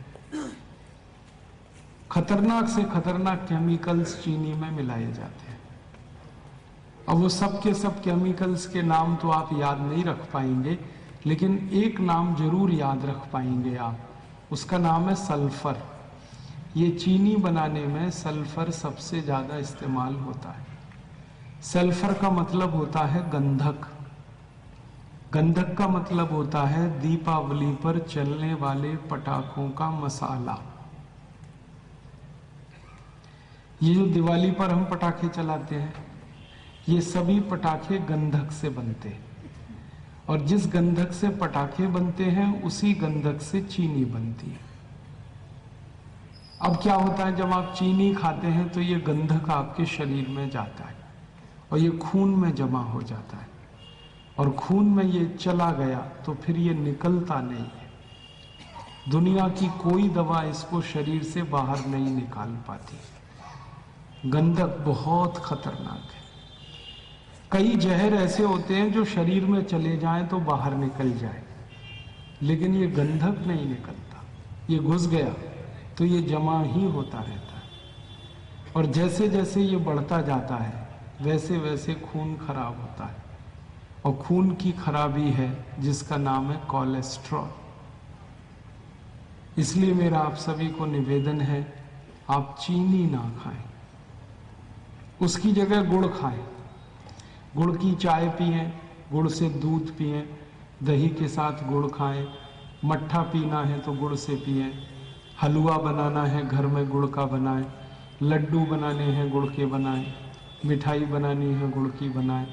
खतरनाक से खतरनाक केमिकल्स चीनी में मिलाए जाते हैं। अब वो सब के सब केमिकल्स के नाम तो आप याद नहीं रख पाएंगे, लेकिन एक नाम जरूर याद रख पाएंगे आप, उसका नाम है सल्फर। ये चीनी बनाने में सल्फर सबसे ज्यादा इस्तेमाल होता है। सल्फर का मतलब होता है गंधक। गंधक का मतलब होता है दीपावली पर चलने वाले पटाखों का मसाला। ये जो दिवाली पर हम पटाखे चलाते हैं, ये सभी पटाखे गंधक से बनते हैं, और जिस गंधक से पटाखे बनते हैं उसी गंधक से चीनी बनती है। अब क्या होता है, जब आप चीनी खाते हैं तो ये गंधक आपके शरीर में जाता है और ये खून में जमा हो जाता है, और खून में ये चला गया तो फिर ये निकलता नहीं है। दुनिया की कोई दवा इसको शरीर से बाहर नहीं निकाल पाती। गंधक बहुत खतरनाक है। कई जहर ऐसे होते हैं जो शरीर में चले जाएं तो बाहर निकल जाए, लेकिन ये गंधक नहीं निकलता। ये घुस गया तो ये जमा ही होता रहता है, और जैसे जैसे ये बढ़ता जाता है वैसे वैसे खून खराब होता है, और खून की खराबी है जिसका नाम है कोलेस्ट्रॉल। इसलिए मेरा आप सभी को निवेदन है, आप चीनी ना खाएं, उसकी जगह गुड़ खाएं। गुड़ की चाय पिएं, गुड़ से दूध पिएं, दही के साथ गुड़ खाएं, मट्ठा पीना है तो गुड़ से पिएं, हलवा बनाना है घर में गुड़ का बनाएं, लड्डू बनाने हैं गुड़ के बनाएं, मिठाई बनानी है गुड़ की बनाएं,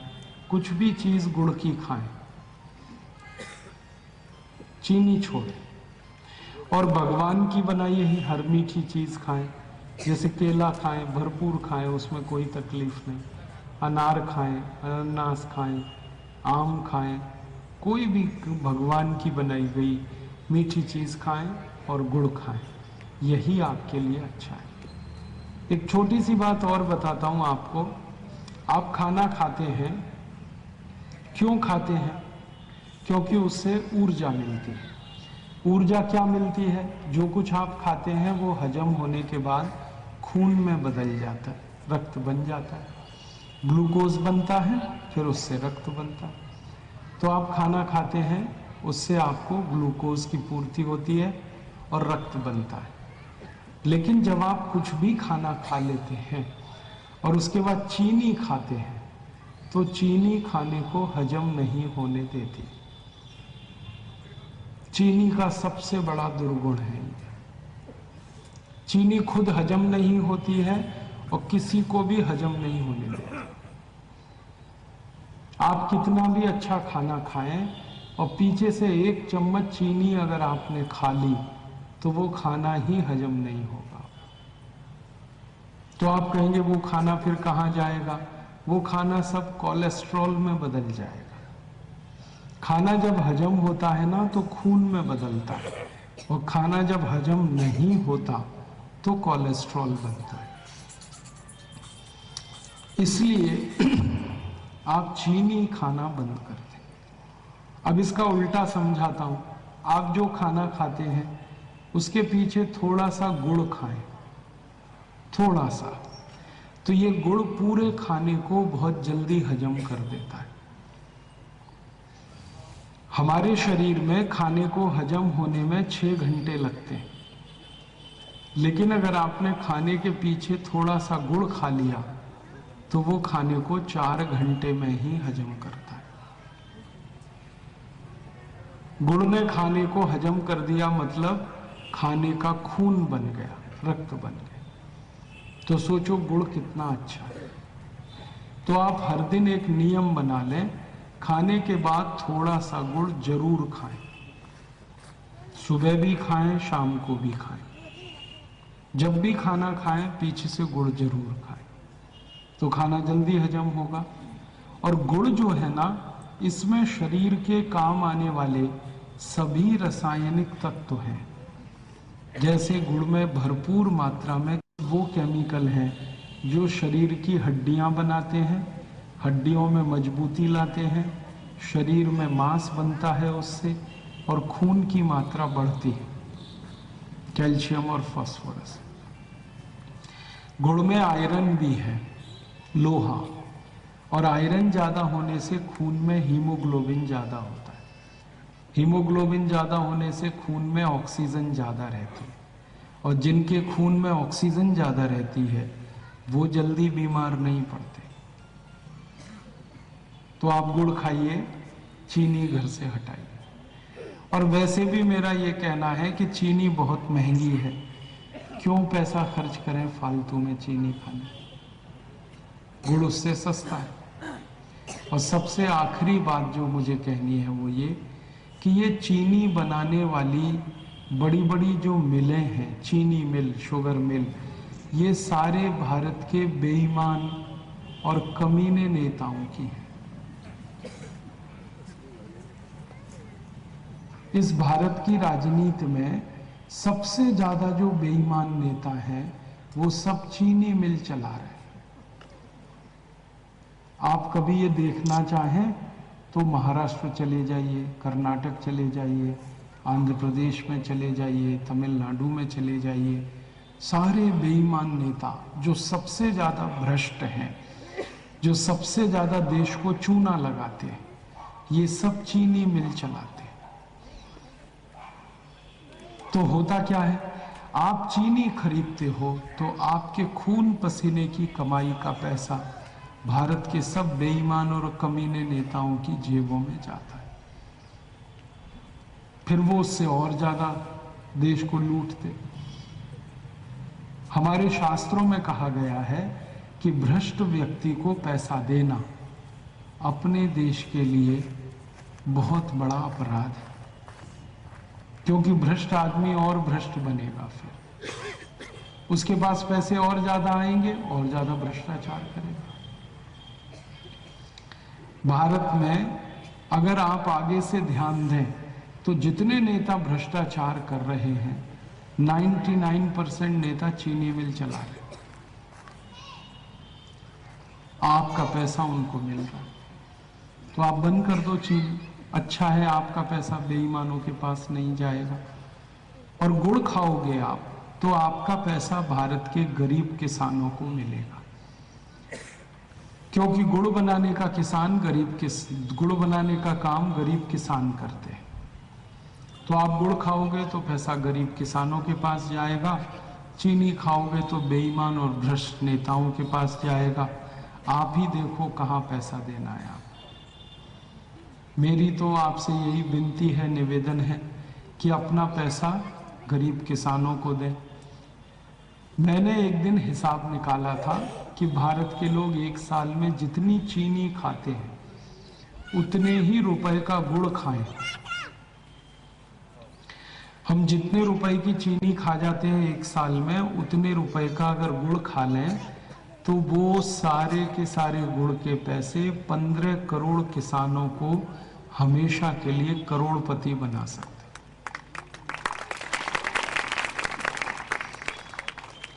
कुछ भी चीज गुड़ की खाएं, चीनी छोड़ें। और भगवान की बनाई हुई हर मीठी चीज खाएं, जैसे केला खाएं, भरपूर खाएं, उसमें कोई तकलीफ नहीं। अनार खाएं, अनानास खाएं, आम खाएं, कोई भी भगवान की बनाई गई मीठी चीज खाएं और गुड़ खाएं, यही आपके लिए अच्छा है। एक छोटी सी बात और बताता हूं आपको। आप खाना खाते हैं, क्यों खाते हैं? क्योंकि उससे ऊर्जा मिलती है। ऊर्जा क्या मिलती है? जो कुछ आप खाते हैं वो हजम होने के बाद खून में बदल जाता है, रक्त बन जाता है, ग्लूकोज बनता है, फिर उससे रक्त बनता है। तो आप खाना खाते हैं, उससे आपको ग्लूकोज की पूर्ति होती है और रक्त बनता है। लेकिन जब आप कुछ भी खाना खा लेते हैं और उसके बाद चीनी खाते हैं, तो चीनी खाने को हजम नहीं होने देती। चीनी का सबसे बड़ा दुर्गुण है। चीनी खुद हजम नहीं होती है और किसी को भी हजम नहीं होने देती। आप कितना भी अच्छा खाना खाएं और पीछे से एक चम्मच चीनी अगर आपने खा ली तो वो खाना ही हजम नहीं होगा। तो आप कहेंगे वो खाना फिर कहाँ जाएगा? वो खाना सब कोलेस्ट्रॉल में बदल जाएगा। खाना जब हजम होता है ना तो खून में बदलता है, और खाना जब हजम नहीं होता तो कोलेस्ट्रॉल बनता है। इसलिए आप चीनी खाना बंद कर दें। अब इसका उल्टा समझाता हूं। आप जो खाना खाते हैं उसके पीछे थोड़ा सा गुड़ खाएं, थोड़ा सा, तो ये गुड़ पूरे खाने को बहुत जल्दी हजम कर देता है। हमारे शरीर में खाने को हजम होने में 6 घंटे लगते हैं, लेकिन अगर आपने खाने के पीछे थोड़ा सा गुड़ खा लिया तो वो खाने को 4 घंटे में ही हजम करता है। गुड़ ने खाने को हजम कर दिया, मतलब खाने का खून बन गया, रक्त बन गया। तो सोचो गुड़ कितना अच्छा है। तो आप हर दिन एक नियम बना लें, खाने के बाद थोड़ा सा गुड़ जरूर खाएं। सुबह भी खाएं, शाम को भी खाएं। जब भी खाना खाएं पीछे से गुड़ जरूर खाएं, तो खाना जल्दी हजम होगा। और गुड़ जो है ना, इसमें शरीर के काम आने वाले सभी रासायनिक तत्व हैं। जैसे गुड़ में भरपूर मात्रा में वो केमिकल हैं जो शरीर की हड्डियां बनाते हैं, हड्डियों में मजबूती लाते हैं, शरीर में मांस बनता है उससे, और खून की मात्रा बढ़ती है, कैल्शियम और फास्फोरस। गुड़ में आयरन भी है, लोहा, और आयरन ज्यादा होने से खून में हीमोग्लोबिन ज्यादा होता है। हीमोग्लोबिन ज्यादा होने से खून में ऑक्सीजन ज्यादा रहती है, और जिनके खून में ऑक्सीजन ज्यादा रहती है वो जल्दी बीमार नहीं पड़ते। तो आप गुड़ खाइए, चीनी घर से हटाइए। और वैसे भी मेरा ये कहना है कि चीनी बहुत महंगी है, क्यों पैसा खर्च करें फालतू में चीनी खाने? गुड़ उससे सस्ता है। और सबसे आखिरी बात जो मुझे कहनी है वो ये कि ये चीनी बनाने वाली बड़ी बड़ी जो मिलें हैं, चीनी मिल, शुगर मिल, ये सारे भारत के बेईमान और कमीने नेताओं की हैं। इस भारत की राजनीति में सबसे ज्यादा जो बेईमान नेता हैं वो सब चीनी मिल चला रहे हैं। आप कभी ये देखना चाहें तो महाराष्ट्र चले जाइए, कर्नाटक चले जाइए, आंध्र प्रदेश में चले जाइए, तमिलनाडु में चले जाइए, सारे बेईमान नेता जो सबसे ज्यादा भ्रष्ट हैं, जो सबसे ज्यादा देश को चूना लगाते हैं, ये सब चीनी मिल चलाते हैं। तो होता क्या है, आप चीनी खरीदते हो तो आपके खून पसीने की कमाई का पैसा भारत के सब बेईमान और कमीने नेताओं की जेबों में जाता है। फिर वो उससे और ज्यादा देश को लूटते। हमारे शास्त्रों में कहा गया है कि भ्रष्ट व्यक्ति को पैसा देना अपने देश के लिए बहुत बड़ा अपराध है। क्योंकि भ्रष्ट आदमी और भ्रष्ट बनेगा, फिर उसके पास पैसे और ज्यादा आएंगे और ज्यादा भ्रष्टाचार करेगा। भारत में अगर आप आगे से ध्यान दें तो जितने नेता भ्रष्टाचार कर रहे हैं 99% नेता चीनी मिल चला रहे, आपका पैसा उनको मिल रहा है, तो आप बंद कर दो चीनी। अच्छा है, आपका पैसा बेईमानों के पास नहीं जाएगा। और गुड़ खाओगे आप तो आपका पैसा भारत के गरीब किसानों को मिलेगा, क्योंकि गुड़ बनाने का गुड़ बनाने का काम गरीब किसान करते हैं। तो आप गुड़ खाओगे तो पैसा गरीब किसानों के पास जाएगा, चीनी खाओगे तो बेईमान और भ्रष्ट नेताओं के पास जाएगा। आप ही देखो कहाँ पैसा देना है आप। मेरी तो आपसे यही विनती है, निवेदन है कि अपना पैसा गरीब किसानों को दें। मैंने एक दिन हिसाब निकाला था कि भारत के लोग एक साल में जितनी चीनी खाते हैं उतने ही रुपए का गुड़ खाएं। हम जितने रुपए की चीनी खा जाते हैं एक साल में, उतने रुपए का अगर गुड़ खा लें तो वो सारे के सारे गुड़ के पैसे 15 करोड़ किसानों को हमेशा के लिए करोड़पति बना सकते।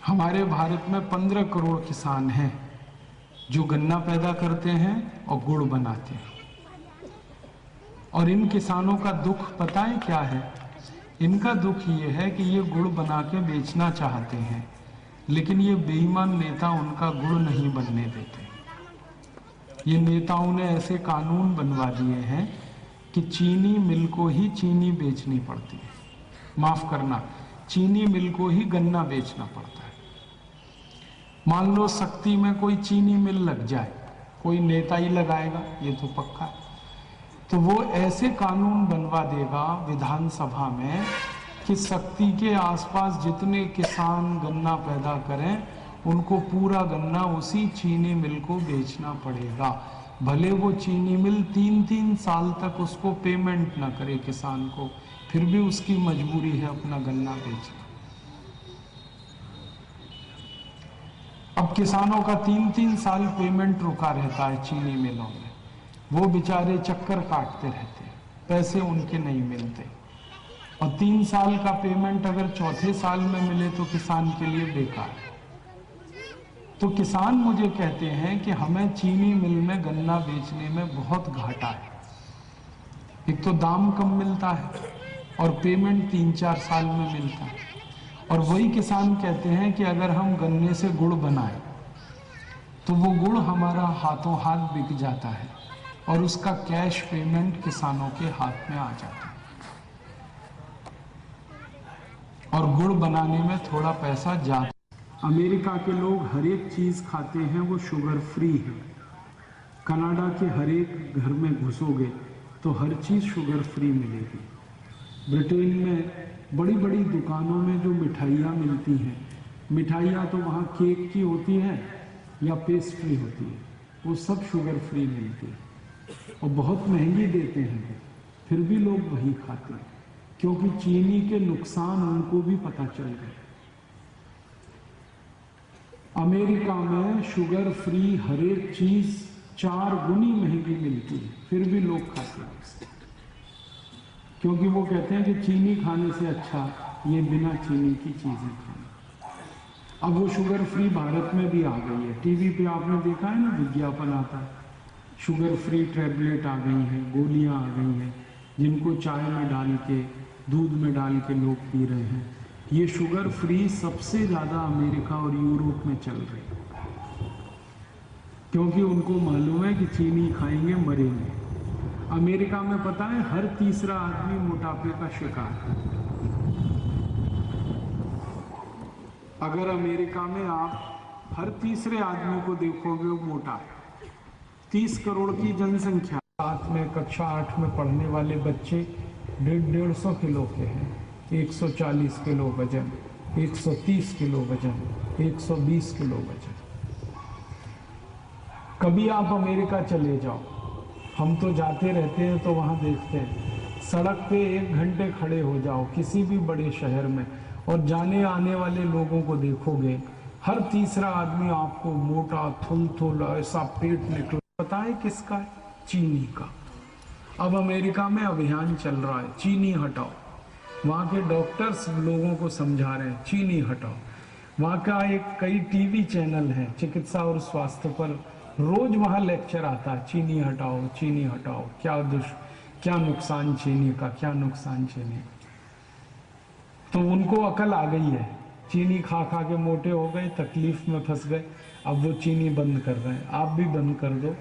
हमारे भारत में 15 करोड़ किसान हैं जो गन्ना पैदा करते हैं और गुड़ बनाते हैं। और इन किसानों का दुख पता है क्या है? इनका दुख ये है कि ये गुड़ बना के बेचना चाहते हैं, लेकिन ये बेईमान नेता उनका गुड़ नहीं बनने देते। ये नेताओं ने ऐसे कानून बनवा दिए हैं कि चीनी मिल को ही चीनी बेचनी पड़ती है, माफ करना, चीनी मिल को ही गन्ना बेचना पड़ता है। मान लो शक्ति में कोई चीनी मिल लग जाए, कोई नेता ही लगाएगा, ये तो पक्का है। तो वो ऐसे कानून बनवा देगा विधानसभा में कि शक्ति के आसपास जितने किसान गन्ना पैदा करें उनको पूरा गन्ना उसी चीनी मिल को बेचना पड़ेगा, भले वो चीनी मिल 3-3 साल तक उसको पेमेंट ना करे किसान को, फिर भी उसकी मजबूरी है अपना गन्ना बेचना। अब किसानों का 3-3 साल पेमेंट रुका रहता है चीनी मिलों में, वो बेचारे चक्कर काटते रहते, पैसे उनके नहीं मिलते। और 3 साल का पेमेंट अगर चौथे साल में मिले तो किसान के लिए बेकार है। तो किसान मुझे कहते हैं कि हमें चीनी मिल में गन्ना बेचने में बहुत घाटा है। एक तो दाम कम मिलता है और पेमेंट 3-4 साल में मिलता है। और वही किसान कहते हैं कि अगर हम गन्ने से गुड़ बनाएं तो वो गुड़ हमारा हाथों हाथ बिक जाता है और उसका कैश पेमेंट किसानों के हाथ में आ जाता है। और गुड़ बनाने में थोड़ा पैसा ज्यादा। अमेरिका के लोग हर एक चीज खाते हैं वो शुगर फ्री है। कनाडा के हर एक घर में घुसोगे तो हर चीज शुगर फ्री मिलेगी। ब्रिटेन में बड़ी बड़ी दुकानों में जो मिठाइयाँ मिलती हैं, मिठाइयाँ तो वहाँ केक की होती हैं या पेस्ट्री होती है, वो सब शुगर फ्री मिलती है और बहुत महंगी देते हैं, फिर भी लोग वही खाते हैं क्योंकि चीनी के नुकसान उनको भी पता चल गए। अमेरिका में शुगर फ्री हर एक चीज 4 गुनी महंगी मिलती है, फिर भी लोग खाते हैं उसे, क्योंकि वो कहते हैं कि चीनी खाने से अच्छा ये बिना चीनी की चीजें खाना। अब वो शुगर फ्री भारत में भी आ गई है। टीवी पे आपने देखा है ना, विज्ञापन आता है, शुगर फ्री टैबलेट आ गई हैं, गोलियां आ गई हैं जिनको चाय में डाल के, दूध में डाल के लोग पी रहे हैं। ये शुगर फ्री सबसे ज्यादा अमेरिका और यूरोप में चल रही है, क्योंकि उनको मालूम है कि चीनी खाएंगे मरेंगे। अमेरिका में पता है हर तीसरा आदमी मोटापे का शिकार है। अगर अमेरिका में आप हर तीसरे आदमी को देखोगे वो मोटा है। 30 करोड़ की जनसंख्या, साथ में कक्षा 8 में पढ़ने वाले बच्चे 150 किलो के हैं, 140 किलो वजन, 130 किलो वजन, 120 किलो वजन। कभी आप अमेरिका चले जाओ, हम तो जाते रहते हैं तो वहाँ देखते हैं सड़क पे 1 घंटे खड़े हो जाओ किसी भी बड़े शहर में, और जाने आने वाले लोगों को देखोगे, हर तीसरा आदमी आपको मोटा थुल ऐसा पेट निकला, पता है किसका है? चीनी का। अब अमेरिका में अभियान चल रहा है, चीनी हटाओ। वहाँ के डॉक्टर्स लोगों को समझा रहे हैं चीनी हटाओ। वहाँ का कई टीवी चैनल हैं चिकित्सा और स्वास्थ्य पर, रोज वहाँ लेक्चर आता है, चीनी हटाओ चीनी हटाओ, क्या नुकसान चीनी का, क्या नुकसान चीनी। तो उनको अकल आ गई है, चीनी खा खा के मोटे हो गए, तकलीफ में फंस गए, अब वो चीनी बंद कर रहे हैं। आप भी बंद कर दो,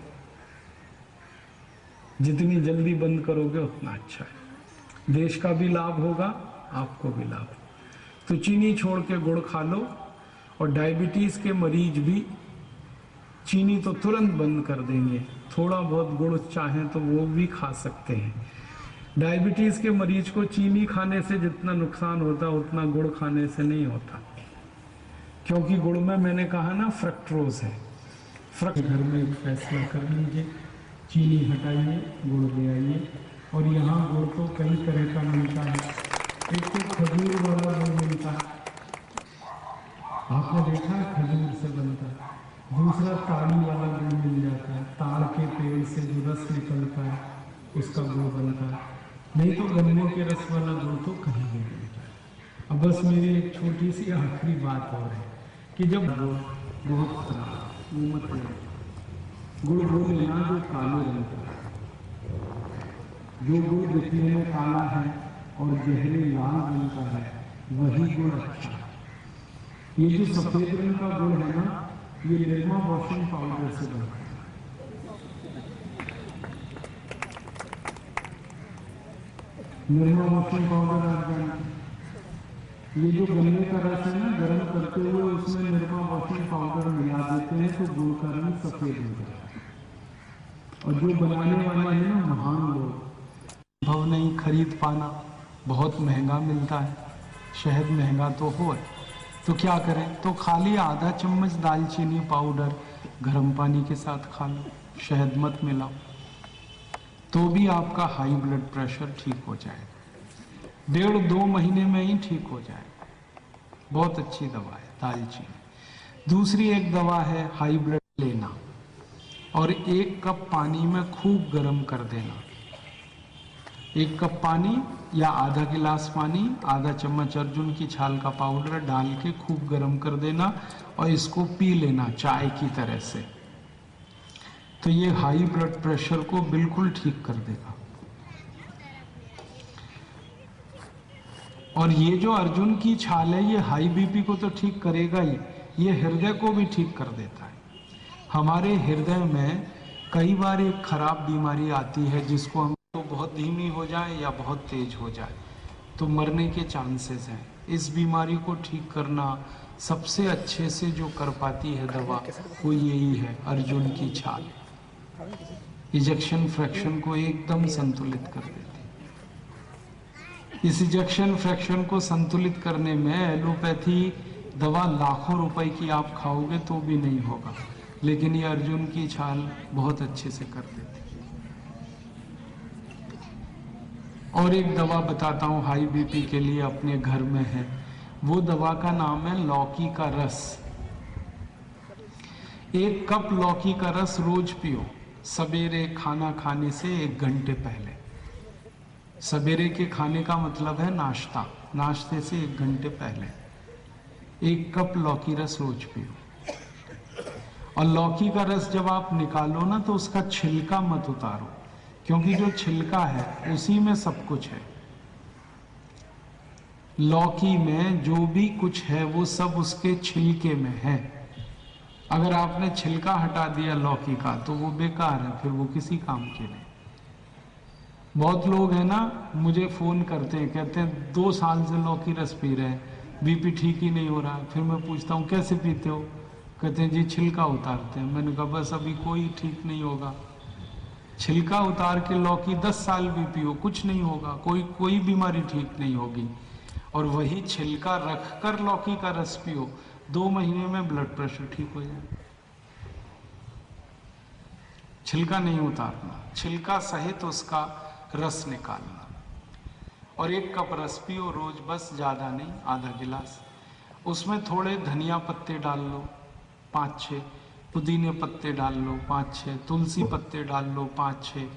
जितनी जल्दी बंद करोगे उतना अच्छा है, देश का भी लाभ होगा, आपको भी लाभ। तो चीनी छोड़ के गुड़ खा लो, और डायबिटीज के मरीज भी चीनी तो तुरंत बंद कर देंगे, थोड़ा बहुत गुड़ चाहें तो वो भी खा सकते हैं। डायबिटीज के मरीज को चीनी खाने से जितना नुकसान होता है उतना गुड़ खाने से नहीं होता, क्योंकि गुड़ में मैंने कहा ना फ्रक्टोज है। घर में एक फैसला कर लीजिए, चीनी हटाइए, गुड़ ले आइए। और यहाँ गुड़ तो कई तरह का मिलता है, एक तो खजूर वाला गुड़ मिलता है, आपने देखा है खजूर से बनता है। दूसरा ताड़ी वाला गुड़ मिल जाता है, ताड़ के पेड़ से जो रस निकलता है उसका गुड़ बनता है। नहीं तो गन्ने के रस वाला गुड़ तो कहीं नहीं मिलता है। अब बस मेरी एक छोटी सी आखिरी बात और है कि जब बहुत खराब मत गुड़ वो लेना जो काले रंग का है, जो गुड़ दिखने में काला है और गहरे लाल रंग का है वही गुड़ अच्छा है। ये जो सफेद रंग का गुड़ है ना, ये निरमा वॉशिंग पाउडर से बनता है। निरमा वॉशिंग पाउडर आप जानते हैं, ये जो गन्ने का रस है ना, गर्म करते हुए उसमें निरमा वॉशिंग पाउडर मिला देते हैं तो गुड़ का रंग सफेद हो जाता है। और जो बनाने वाले हैं ना महान लोग, संभव नहीं खरीद पाना, बहुत महंगा मिलता है, शहद महंगा तो हो, तो क्या करें, तो खाली आधा चम्मच दालचीनी पाउडर गर्म पानी के साथ खा लो, शहद मत मिलाओ, तो भी आपका हाई ब्लड प्रेशर ठीक हो जाएगा। 1.5-2 महीने में ही ठीक हो जाएगा। बहुत अच्छी दवा है दालचीनी। दूसरी एक दवा है हाई ब्लड लेना, और 1 कप पानी में खूब गर्म कर देना। 1 कप पानी या आधा गिलास पानी, आधा चम्मच अर्जुन की छाल का पाउडर डाल के खूब गर्म कर देना, और इसको पी लेना चाय की तरह से। तो ये हाई ब्लड प्रेशर को बिल्कुल ठीक कर देगा। और ये जो अर्जुन की छाल है, ये हाई बीपी को तो ठीक करेगा ही, ये हृदय को भी ठीक कर देता है। हमारे हृदय में कई बार एक खराब बीमारी आती है जिसको हम तो बहुत धीमी हो जाए या बहुत तेज हो जाए तो मरने के चांसेस हैं। इस बीमारी को ठीक करना सबसे अच्छे से जो कर पाती है दवा, वो यही है अर्जुन की छाल। इजेक्शन फ्रैक्शन को एकदम संतुलित कर देती है। इस इजेक्शन फ्रैक्शन को संतुलित करने में एलोपैथी दवा लाखों रुपए की आप खाओगे तो भी नहीं होगा, लेकिन ये अर्जुन की छाल बहुत अच्छे से कर देती है। और एक दवा बताता हूँ हाई बीपी के लिए, अपने घर में है, वो दवा का नाम है लौकी का रस। 1 कप लौकी का रस रोज पियो, सवेरे खाना खाने से 1 घंटे पहले। सवेरे के खाने का मतलब है नाश्ता, नाश्ते से 1 घंटे पहले 1 कप लौकी रस रोज पियो। और लौकी का रस जब आप निकालो ना तो उसका छिलका मत उतारो, क्योंकि जो छिलका है उसी में सब कुछ है। लौकी में जो भी कुछ है वो सब उसके छिलके में है। अगर आपने छिलका हटा दिया लौकी का तो वो बेकार है, फिर वो किसी काम के नहीं। बहुत लोग हैं ना, मुझे फोन करते हैं, कहते हैं 2 साल से लौकी रस पी रहे हैं, बीपी ठीक ही नहीं हो रहा। फिर मैं पूछता हूँ कैसे पीते हो, कहते हैं जी छिलका उतारते हैं। मैंने कहा बस अभी कोई ठीक नहीं होगा। छिलका उतार के लौकी 10 साल भी पियो, कुछ नहीं होगा, कोई बीमारी ठीक नहीं होगी। और वही छिलका रख कर लौकी का रस पियो, 2 महीने में ब्लड प्रेशर ठीक हो जाए। छिलका नहीं उतारना, छिलका सहित उसका रस निकालना। और 1 कप रस पियो रोज, बस, ज़्यादा नहीं, आधा गिलास। उसमें थोड़े धनिया पत्ते डाल लो 5-6, पुदीने पत्ते डाल लो 5-6, तुलसी पत्ते डाल लो 5-6,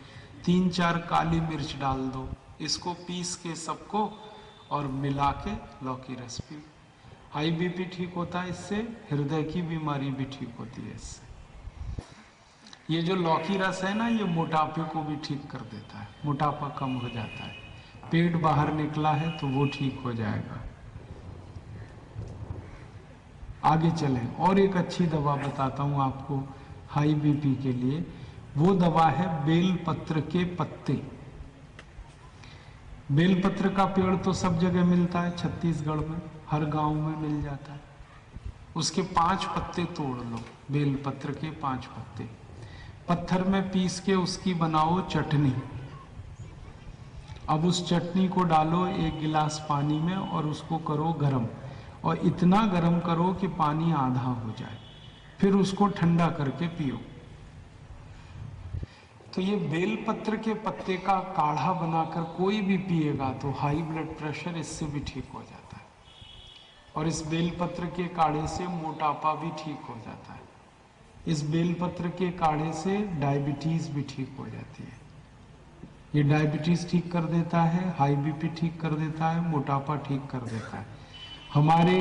3-4 काली मिर्च डाल दो। इसको पीस के सबको और मिला के लौकी रस पियो। हाई बीपी ठीक होता है इससे, हृदय की बीमारी भी ठीक होती है इससे। ये जो लौकी रस है ना, ये मोटापे को भी ठीक कर देता है, मोटापा कम हो जाता है। पेट बाहर निकला है तो वो ठीक हो जाएगा। आगे चलें, और एक अच्छी दवा बताता हूँ आपको हाई बीपी के लिए। वो दवा है बेलपत्र के पत्ते। बेलपत्र का पेड़ तो सब जगह मिलता है, छत्तीसगढ़ में हर गांव में मिल जाता है। उसके 5 पत्ते तोड़ लो, बेलपत्र के 5 पत्ते, पत्थर में पीस के उसकी बनाओ चटनी। अब उस चटनी को डालो 1 गिलास पानी में और उसको करो गरम, और इतना गरम करो कि पानी आधा हो जाए, फिर उसको ठंडा करके पियो। तो ये बेलपत्र के पत्ते का काढ़ा बनाकर कोई भी पिएगा तो हाई ब्लड प्रेशर इससे भी ठीक हो जाता है, और इस बेलपत्र के काढ़े से मोटापा भी ठीक हो जाता है। इस बेलपत्र के काढ़े से डायबिटीज भी ठीक हो जाती है। ये डायबिटीज ठीक कर देता है, हाई बीपी ठीक कर देता है, मोटापा ठीक कर देता है। हमारे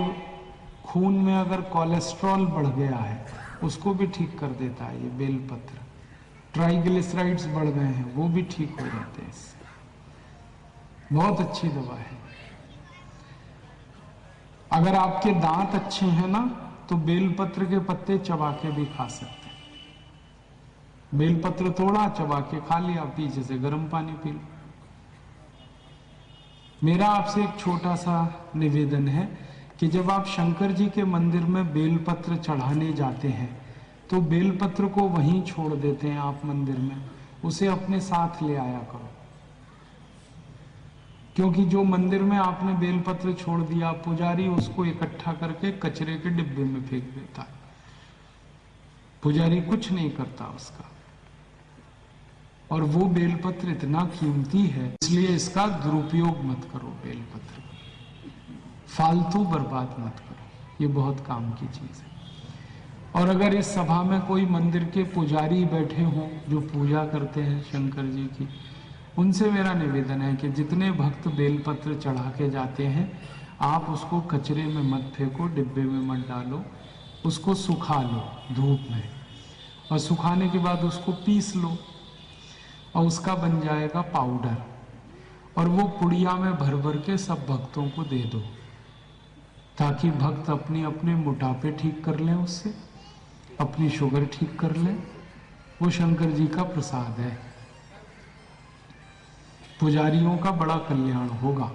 खून में अगर कोलेस्ट्रॉल बढ़ गया है उसको भी ठीक कर देता है ये बेलपत्र। ट्राइग्लिसराइड्स बढ़ गए हैं वो भी ठीक हो जाते हैं इससे। बहुत अच्छी दवा है। अगर आपके दांत अच्छे हैं ना तो बेलपत्र के पत्ते चबा के भी खा सकते हैं। बेलपत्र तोड़ा, चबा के खा लिया, पीछे से गर्म पानी पी लो। मेरा आपसे एक छोटा सा निवेदन है कि जब आप शंकर जी के मंदिर में बेलपत्र चढ़ाने जाते हैं तो बेलपत्र को वहीं छोड़ देते हैं आप मंदिर में, उसे अपने साथ ले आया करो। क्योंकि जो मंदिर में आपने बेलपत्र छोड़ दिया, पुजारी उसको इकट्ठा करके कचरे के डिब्बे में फेंक देता है। पुजारी कुछ नहीं करता उसका, और वो बेलपत्र इतना कीमती है, इसलिए इसका दुरुपयोग मत करो। बेलपत्र फालतू बर्बाद मत करो, ये बहुत काम की चीज है। और अगर इस सभा में कोई मंदिर के पुजारी बैठे हों जो पूजा करते हैं शंकर जी की, उनसे मेरा निवेदन है कि जितने भक्त बेलपत्र चढ़ा के जाते हैं आप उसको कचरे में मत फेंको, डिब्बे में मत डालो, उसको सुखा लो धूप में, और सुखाने के बाद उसको पीस लो और उसका बन जाएगा पाउडर, और वो पुड़िया में भर भर के सब भक्तों को दे दो, ताकि भक्त अपने अपने मोटापे ठीक कर लें, उससे अपनी शुगर ठीक कर लें। वो शंकर जी का प्रसाद है। पुजारियों का बड़ा कल्याण होगा,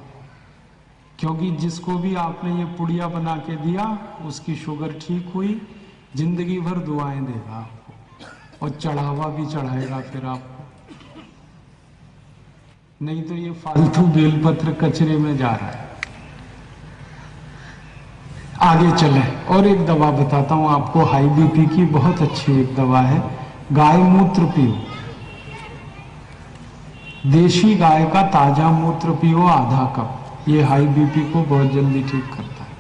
क्योंकि जिसको भी आपने ये पुड़िया बना के दिया उसकी शुगर ठीक हुई, जिंदगी भर दुआएं देगा आपको, और चढ़ावा भी चढ़ाएगा फिर आपको। नहीं तो ये फालतू बेलपत्र कचरे में जा रहा है। आगे चले, और एक दवा बताता हूं आपको हाई बीपी की, बहुत अच्छी एक दवा है। गाय मूत्र पियो, देशी गाय का ताजा मूत्र पियो आधा कप, ये हाई बीपी को बहुत जल्दी ठीक करता है।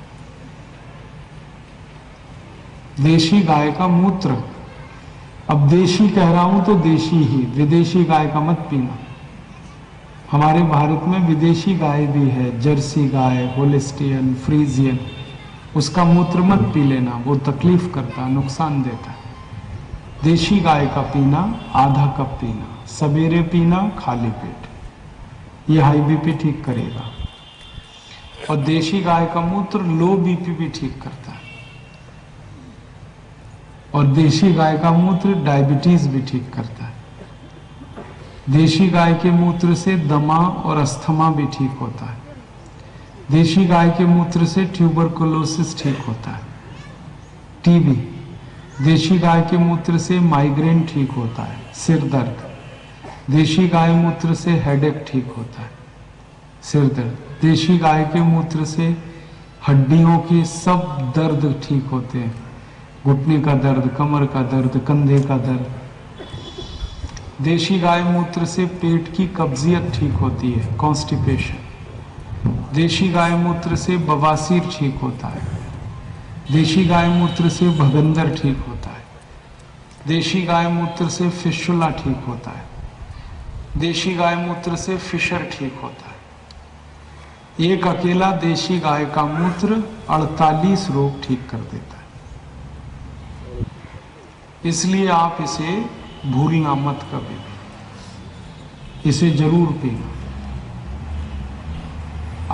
देशी गाय का मूत्र, अब देशी कह रहा हूं तो देशी ही, विदेशी गाय का मत पीना। हमारे भारत में विदेशी गाय भी है, जर्सी गाय, होलिस्टियन, फ्रीजियन, उसका मूत्र मत पी लेना, वो तकलीफ करता, नुकसान देता है। देशी गाय का पीना, आधा कप पीना, सवेरे पीना खाली पेट, ये हाई बीपी ठीक करेगा। और देशी गाय का मूत्र लो बीपी भी ठीक करता है, और देशी गाय का मूत्र डायबिटीज भी ठीक करता है। देशी गाय के मूत्र से दमा और अस्थमा भी ठीक होता है। देशी गाय के मूत्र से ट्यूबरकुलोसिस ठीक होता है, टीबी। देशी गाय के मूत्र से माइग्रेन ठीक होता है, सिर दर्द। देशी गाय मूत्र से हेडेक ठीक होता है, सिर दर्द। देशी गाय के मूत्र से हड्डियों के सब दर्द ठीक होते हैं, घुटने का दर्द, कमर का दर्द, कंधे का दर्द। देशी गाय मूत्र से पेट की कब्जियत ठीक होती है, कॉन्स्टिपेशन। देशी गाय मूत्र से बवासीर ठीक होता है, देशी गाय मूत्र से भगंदर ठीक होता है, देशी गाय मूत्र से फिशुला ठीक होता है, देशी गाय मूत्र से फिशर ठीक होता है। एक अकेला देशी गाय का मूत्र 48 रोग ठीक कर देता है। इसलिए आप इसे भूलना मत कभी भी, इसे जरूर पीना।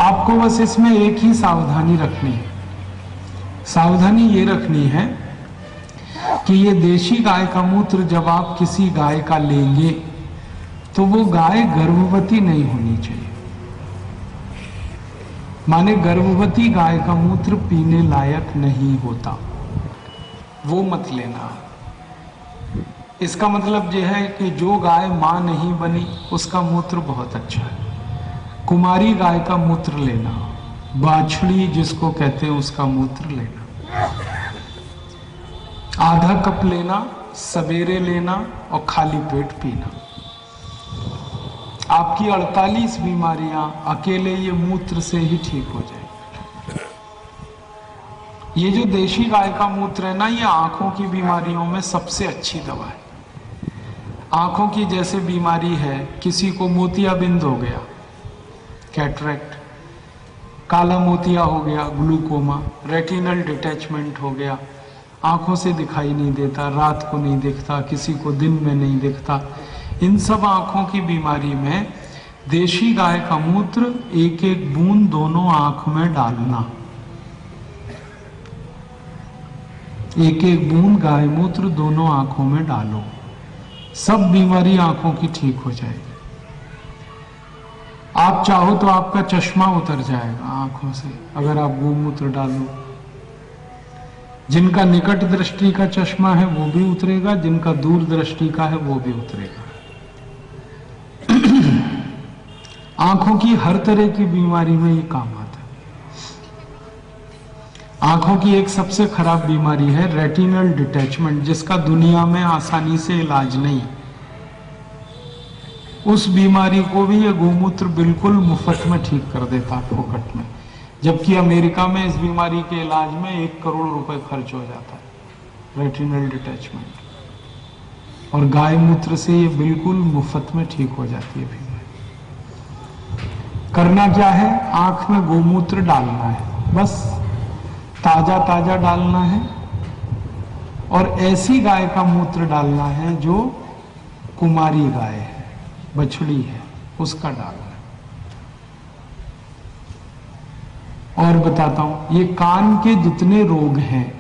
आपको बस इसमें एक ही सावधानी रखनी है, सावधानी ये रखनी है कि ये देशी गाय का मूत्र जब आप किसी गाय का लेंगे तो वो गाय गर्भवती नहीं होनी चाहिए। माने गर्भवती गाय का मूत्र पीने लायक नहीं होता, वो मत लेना। इसका मतलब यह है कि जो गाय मां नहीं बनी उसका मूत्र बहुत अच्छा है। कुमारी गाय का मूत्र लेना, बाछड़ी जिसको कहते हैं उसका मूत्र लेना, आधा कप लेना, सवेरे लेना और खाली पेट पीना। आपकी 48 बीमारियां अकेले ये मूत्र से ही ठीक हो जाएगी। ये जो देशी गाय का मूत्र है ना, ये आंखों की बीमारियों में सबसे अच्छी दवा है। आंखों की जैसे बीमारी है, किसी को मोतियाबिंद हो गया, कैटरेक्ट, काला मोतिया हो गया, ग्लूकोमा, रेटिनल डिटैचमेंट हो गया, आंखों से दिखाई नहीं देता, रात को नहीं दिखता, किसी को दिन में नहीं दिखता, इन सब आंखों की बीमारी में देशी गाय का मूत्र एक एक बूंद दोनों आंख में डालना। एक एक बूंद गाय मूत्र दोनों आंखों में डालो, सब बीमारी आंखों की ठीक हो जाएगी। आप चाहो तो आपका चश्मा उतर जाएगा आंखों से अगर आप गोमूत्र डालो। जिनका निकट दृष्टि का चश्मा है वो भी उतरेगा, जिनका दूर दृष्टि का है वो भी उतरेगा। आंखों की हर तरह की बीमारी में ये काम आता है। आंखों की एक सबसे खराब बीमारी है रेटिनल डिटैचमेंट, जिसका दुनिया में आसानी से इलाज नहीं। उस बीमारी को भी ये गोमूत्र बिल्कुल मुफ्त में ठीक कर देता है, फोकट में। जबकि अमेरिका में इस बीमारी के इलाज में 1 करोड़ रुपए खर्च हो जाता है, रेटिनल डिटैचमेंट। और गाय मूत्र से ये बिल्कुल मुफ्त में ठीक हो जाती है बीमारी। करना क्या है, आंख में गोमूत्र डालना है, बस ताजा ताजा डालना है। और ऐसी गाय का मूत्र डालना है जो कुमारी गाय है, बछड़ी है, उसका डालना है। और बताता हूं, ये कान के जितने रोग हैं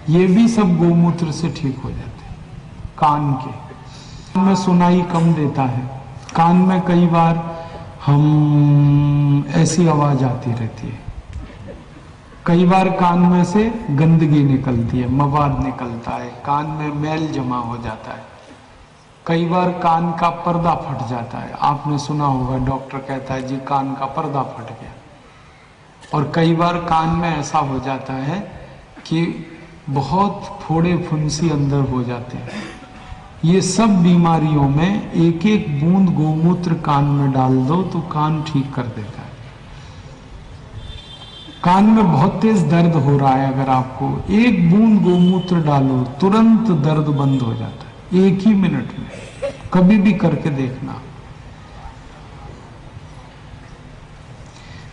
ये भी सब गोमूत्र से ठीक हो जाते हैं। कान में सुनाई कम देता है, कान में कई बार हम ऐसी आवाज आती रहती है, कई बार कान में से गंदगी निकलती है, मवाद निकलता है, कान में मैल जमा हो जाता है, कई बार कान का पर्दा फट जाता है। आपने सुना होगा डॉक्टर कहता है जी कान का पर्दा फट गया। और कई बार कान में ऐसा हो जाता है कि बहुत फोड़े फुंसी अंदर हो जाते हैं। ये सब बीमारियों में एक एक बूंद गोमूत्र कान में डाल दो तो कान ठीक कर देता है। कान में बहुत तेज दर्द हो रहा है, अगर आपको एक बूंद गोमूत्र डालो तुरंत दर्द बंद हो जाता है, 1 ही मिनट में। कभी भी करके देखना।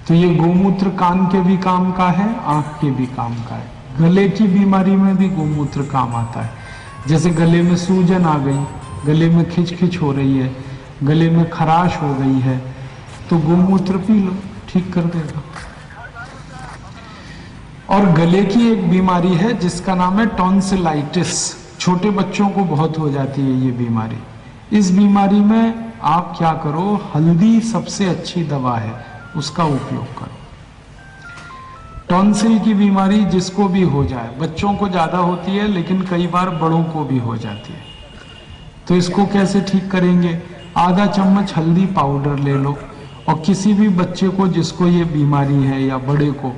तो ये गोमूत्र कान के भी काम का है, आंख के भी काम का है। गले की बीमारी में भी गोमूत्र काम आता है। जैसे गले में सूजन आ गई, गले में खिंच हो रही है, गले में खराश हो गई है, तो गोमूत्र पी लो, ठीक कर देगा। और गले की एक बीमारी है जिसका नाम है टॉन्सिलाइटिस। छोटे बच्चों को बहुत हो जाती है ये बीमारी। इस बीमारी में आप क्या करो, हल्दी सबसे अच्छी दवा है, उसका उपयोग करो। टॉन्सिल की बीमारी जिसको भी हो जाए, बच्चों को ज्यादा होती है लेकिन कई बार बड़ों को भी हो जाती है। तो इसको कैसे ठीक करेंगे, आधा चम्मच हल्दी पाउडर ले लो और किसी भी बच्चे को जिसको ये बीमारी है या बड़े को,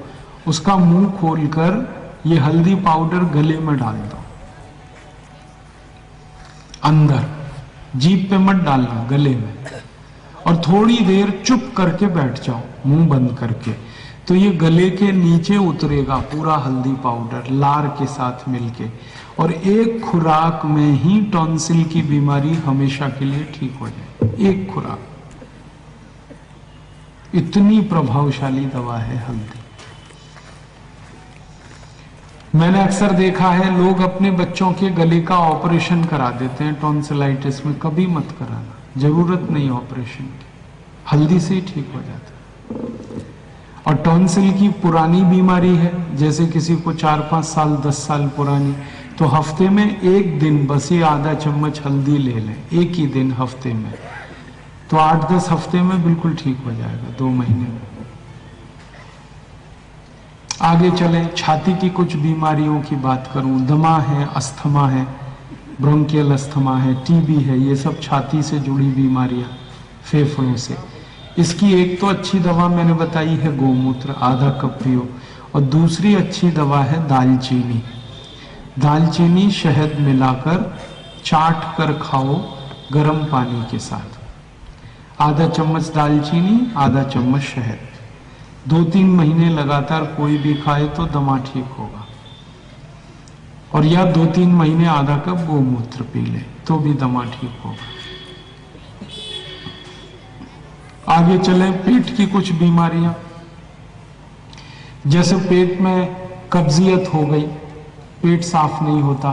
उसका मुंह खोलकर ये हल्दी पाउडर गले में डाल दो, अंदर, जीभ पे मत डालना, गले में। और थोड़ी देर चुप करके बैठ जाओ, मुंह बंद करके। तो ये गले के नीचे उतरेगा पूरा हल्दी पाउडर लार के साथ मिलके, और एक खुराक में ही टॉन्सिल की बीमारी हमेशा के लिए ठीक हो जाए। एक खुराक, इतनी प्रभावशाली दवा है हल्दी। मैंने अक्सर देखा है लोग अपने बच्चों के गले का ऑपरेशन करा देते हैं टॉन्सिलाइटिस में। कभी मत कराना, जरूरत नहीं ऑपरेशन की, हल्दी से ही ठीक हो जाता है। और टॉन्सिल की पुरानी बीमारी है, जैसे किसी को 4-5 साल 10 साल पुरानी, तो हफ्ते में एक दिन बस ये आधा चम्मच हल्दी ले लें, एक ही दिन हफ्ते में, तो 8-10 हफ्ते में बिल्कुल ठीक हो जाएगा, 2 महीने में। आगे चलें, छाती की कुछ बीमारियों की बात करूं, दमा है, अस्थमा है, ब्रोंकियल अस्थमा है, टीबी है, ये सब छाती से जुड़ी बीमारियां, फेफड़ों से। इसकी एक तो अच्छी दवा मैंने बताई है गोमूत्र, आधा कप पियो, और दूसरी अच्छी दवा है दालचीनी। दालचीनी शहद मिलाकर चाट कर खाओ गर्म पानी के साथ। आधा चम्मच दालचीनी, आधा चम्मच शहद, 2-3 महीने लगातार कोई भी खाए तो दमा ठीक होगा। और या 2-3 महीने आधा कप गोमूत्र पी ले तो भी दमा ठीक होगा। आगे चलें, पेट की कुछ बीमारियां, जैसे पेट में कब्जियत हो गई, पेट साफ नहीं होता,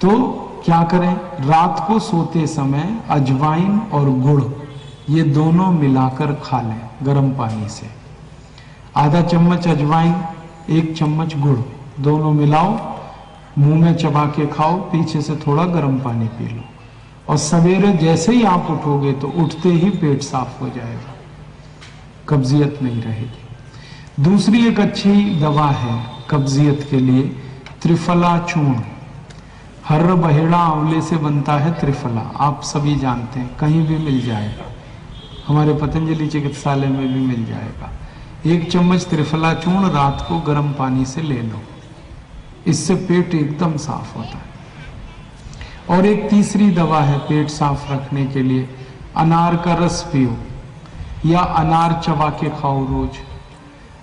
तो क्या करें? रात को सोते समय अजवाइन और गुड़ ये दोनों मिलाकर खा लें गर्म पानी से। आधा चम्मच अजवाइन, 1 चम्मच गुड़, दोनों मिलाओ, मुंह में चबा के खाओ, पीछे से थोड़ा गर्म पानी पी लो, और सवेरे जैसे ही आप उठोगे तो उठते ही पेट साफ हो जाएगा, कब्जियत नहीं रहेगी। दूसरी एक अच्छी दवा है कब्जियत के लिए, त्रिफला चूर्ण। हर्र बहेड़ा आंवले से बनता है त्रिफला, आप सभी जानते हैं, कहीं भी मिल जाएगा, हमारे पतंजलि चिकित्सालय में भी मिल जाएगा। 1 चम्मच त्रिफला चूर्ण रात को गर्म पानी से ले लो, इससे पेट एकदम साफ होता है। और एक तीसरी दवा है पेट साफ रखने के लिए, अनार का रस पियो या अनार चबा के खाओ रोज।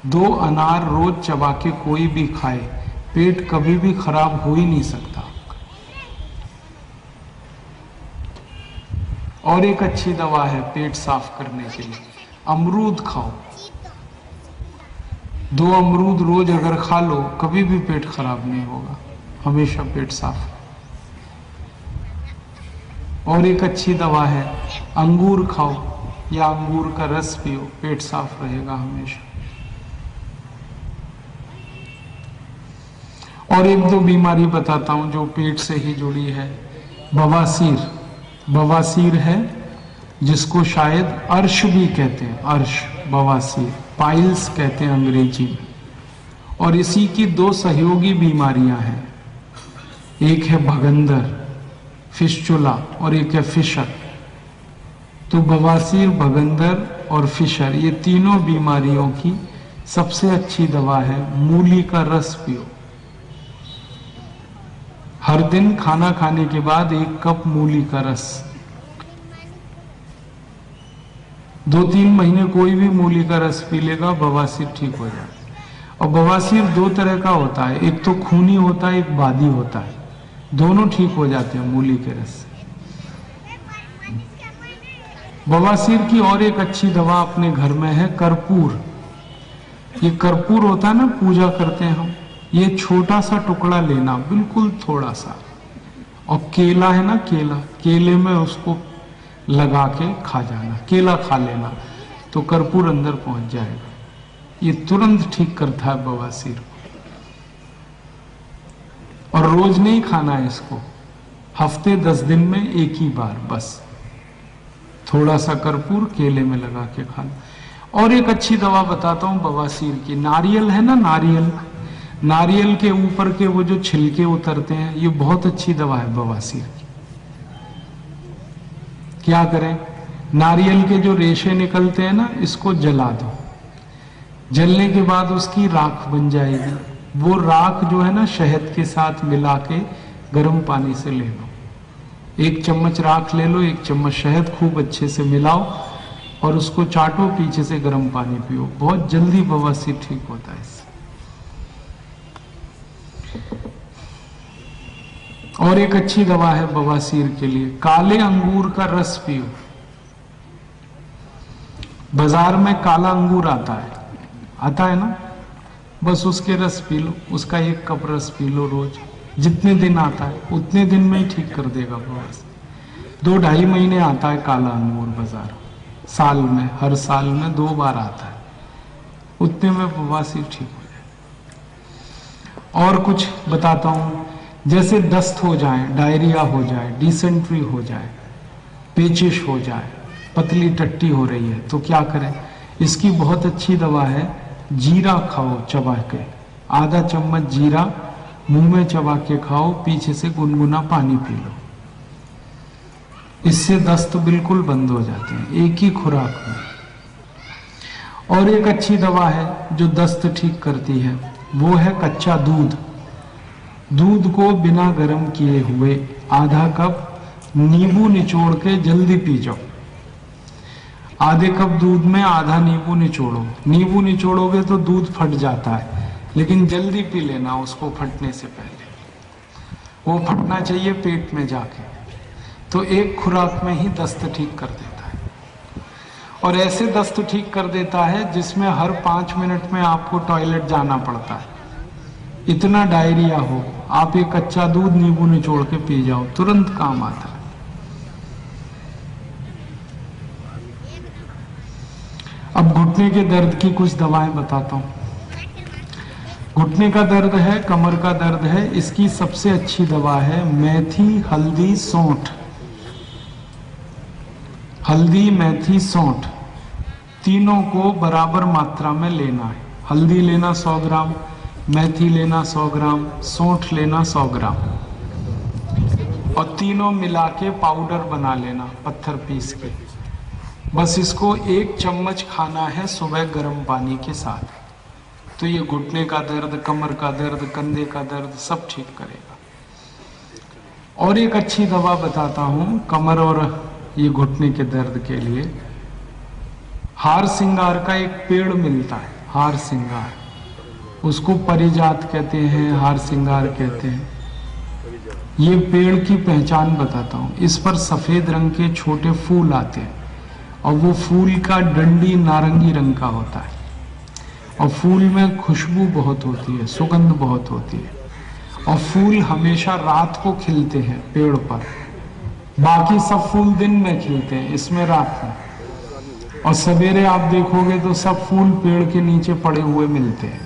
2 अनार रोज चबा के कोई भी खाए, पेट कभी भी खराब हो ही नहीं सकता। और एक अच्छी दवा है पेट साफ करने के लिए, अमरूद खाओ। 2 अमरूद रोज अगर खा लो कभी भी पेट खराब नहीं होगा, हमेशा पेट साफ। और एक अच्छी दवा है अंगूर खाओ या अंगूर का रस पियो, पेट साफ रहेगा हमेशा। और 1-2 बीमारी बताता हूं जो पेट से ही जुड़ी है। बवासीर, बवासीर है जिसको शायद अर्श भी कहते हैं, अर्श, बवासीर, पाइल्स कहते हैं अंग्रेजी में। और इसी की 2 सहयोगी बीमारियां हैं, एक है भगंदर, फिस्चुला, और एक है फिशर। तो बवासीर, भगंदर और फिशर, ये तीनों बीमारियों की सबसे अच्छी दवा है मूली का रस पियो। हर दिन खाना खाने के बाद 1 कप मूली का रस, 2-3 महीने कोई भी मूली का रस पी लेगा, बवासीर ठीक हो जाए। और बवासीर 2 तरह का होता है, एक तो खूनी होता है, एक बादी होता है, दोनों ठीक हो जाते हैं मूली के रस से। बवासीर की और एक अच्छी दवा अपने घर में है कर्पूर। ये कर्पूर होता है ना, पूजा करते हैं हम, ये छोटा सा टुकड़ा लेना, बिल्कुल थोड़ा सा, और केला है ना, केला, केले में उसको लगा के खा जाना, केला खा लेना, तो कर्पूर अंदर पहुंच जाएगा। ये तुरंत ठीक करता है बवासीर को। और रोज नहीं खाना है इसको, हफ्ते 10 दिन में 1 ही बार बस, थोड़ा सा कर्पूर केले में लगा के खाना। और एक अच्छी दवा बताता हूं बवासीर की, नारियल है ना, नारियल, नारियल के ऊपर के वो जो छिलके उतरते हैं, ये बहुत अच्छी दवा है बवासीर की। क्या करें? नारियल के जो रेशे निकलते हैं ना, इसको जला दो, जलने के बाद उसकी राख बन जाएगी। वो राख जो है ना, शहद के साथ मिला के गर्म पानी से ले लो, 1 चम्मच राख ले लो, 1 चम्मच शहद, खूब अच्छे से मिलाओ, और उसको चाटो, पीछे से गर्म पानी पियो, बहुत जल्दी बवासीर ठीक होता है इससे। और एक अच्छी दवा है बवासीर के लिए, काले अंगूर का रस पियो। बाजार में काला अंगूर आता है ना, बस उसके रस पी लो, उसका 1 कप रस पी लो रोज। जितने दिन आता है उतने दिन में ही ठीक कर देगा बवासीर। 2-2.5 महीने आता है काला अंगूर बाजार, साल में, हर साल में 2 बार आता है, उतने में बवासीर ठीक हो जाए। और कुछ बताता हूं, जैसे दस्त हो जाए, डायरिया हो जाए, डिसेंट्री हो जाए, पेचिश हो जाए, पतली टट्टी हो रही है, तो क्या करें? इसकी बहुत अच्छी दवा है, जीरा खाओ चबा के, आधा चम्मच जीरा मुंह में चबा के खाओ, पीछे से गुनगुना पानी पी लो, इससे दस्त बिल्कुल बंद हो जाते हैं, एक ही खुराक में। और एक अच्छी दवा है जो दस्त ठीक करती है, वो है कच्चा दूध। दूध को बिना गर्म किए हुए आधा कप नींबू निचोड़ के जल्दी पी जाओ। आधे कप दूध में आधा नींबू निचोड़ो। नींबू निचोड़ोगे तो दूध फट जाता है, लेकिन जल्दी पी लेना उसको फटने से पहले, वो फटना चाहिए पेट में जाके, तो एक खुराक में ही दस्त ठीक कर देता है। और ऐसे दस्त ठीक कर देता है जिसमें हर 5 मिनट में आपको टॉयलेट जाना पड़ता है, इतना डायरिया हो, आप एक कच्चा दूध नींबू निचोड़ के पी जाओ, तुरंत काम आता है। अब घुटने के दर्द की कुछ दवाएं बताता हूं। घुटने का दर्द है, कमर का दर्द है, इसकी सबसे अच्छी दवा है मेथी, हल्दी, सौंठ। हल्दी, मेथी, सौंठ तीनों को बराबर मात्रा में लेना है। हल्दी लेना 100 ग्राम, मेथी लेना 100 ग्राम, सौंठ लेना 100 ग्राम, और तीनों मिला के पाउडर बना लेना पत्थर पीस के। बस इसको 1 चम्मच खाना है सुबह गर्म पानी के साथ, तो ये घुटने का दर्द, कमर का दर्द, कंधे का दर्द सब ठीक करेगा। और एक अच्छी दवा बताता हूं कमर और ये घुटने के दर्द के लिए। हार सिंगार का एक पेड़ मिलता है, हार सिंगार, उसको परिजात कहते हैं, हार सिंगार कहते हैं। ये पेड़ की पहचान बताता हूँ, इस पर सफेद रंग के छोटे फूल आते हैं, और वो फूल का डंडी नारंगी रंग का होता है, और फूल में खुशबू बहुत होती है, सुगंध बहुत होती है, और फूल हमेशा रात को खिलते हैं पेड़ पर। बाकी सब फूल दिन में खिलते हैं, इसमें रात में। और सवेरे आप देखोगे तो सब फूल पेड़ के नीचे पड़े हुए मिलते हैं।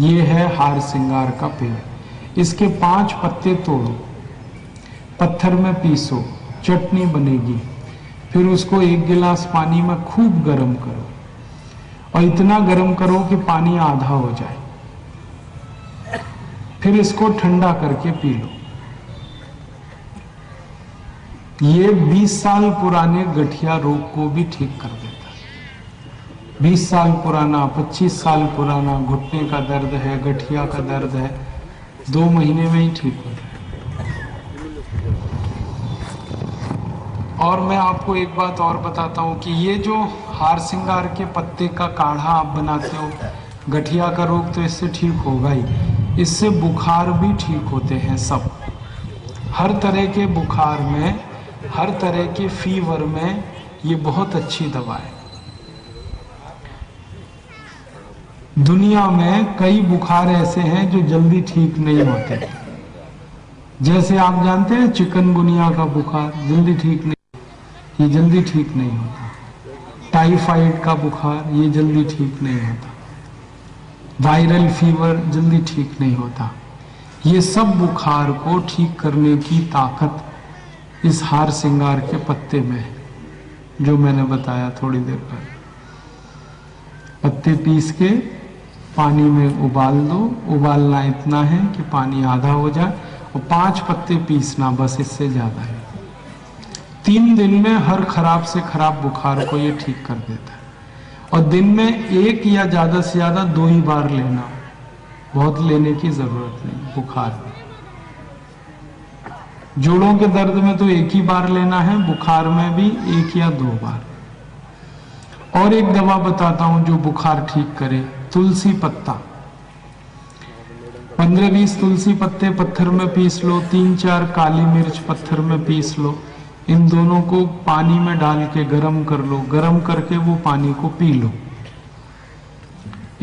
ये है हार सिंगार का पेड़। इसके 5 पत्ते तोड़ो, पत्थर में पीसो, चटनी बनेगी। फिर उसको 1 गिलास पानी में खूब गर्म करो, और इतना गर्म करो कि पानी आधा हो जाए। फिर इसको ठंडा करके पी लो। ये 20 साल पुराने गठिया रोग को भी ठीक कर देता है। 20 साल पुराना, 25 साल पुराना घुटने का दर्द है, गठिया का दर्द है, 2 महीने में ही ठीक हो जाए। और मैं आपको एक बात और बताता हूँ कि ये जो हार सिंगार के पत्ते का काढ़ा आप बनाते हो, गठिया का रोग तो इससे ठीक होगा ही, इससे बुखार भी ठीक होते हैं सब। हर तरह के बुखार में, हर तरह के फीवर में ये बहुत अच्छी दवा है। दुनिया में कई बुखार ऐसे हैं जो जल्दी ठीक नहीं होते। जैसे आप जानते हैं चिकनगुनिया का बुखार जल्दी ठीक नहीं, ये जल्दी ठीक नहीं होता। टाइफाइड का बुखार ये जल्दी ठीक नहीं होता। वायरल फीवर जल्दी ठीक नहीं होता। ये सब बुखार को ठीक करने की ताकत इस हार सिंगार के पत्ते में है, जो मैंने बताया थोड़ी देर पहले। पत्ते पीस के पानी में उबाल दो, उबालना इतना है कि पानी आधा हो जाए, और 5 पत्ते पीसना, बस इससे ज्यादा है। 3 दिन में हर खराब से खराब बुखार को ये ठीक कर देता है। और दिन में 1 या ज्यादा से ज्यादा 2 ही बार लेना, बहुत लेने की जरूरत नहीं। बुखार में, जोड़ों के दर्द में तो 1 ही बार लेना है, बुखार में भी 1 या 2 बार। और एक दवा बताता हूं जो बुखार ठीक करे, तुलसी पत्ता। 15-20 तुलसी पत्ते पत्थर में पीस लो, 3-4 काली मिर्च पत्थर में पीस लो, इन दोनों को पानी में डाल के गरम कर लो, गरम करके वो पानी को पी लो,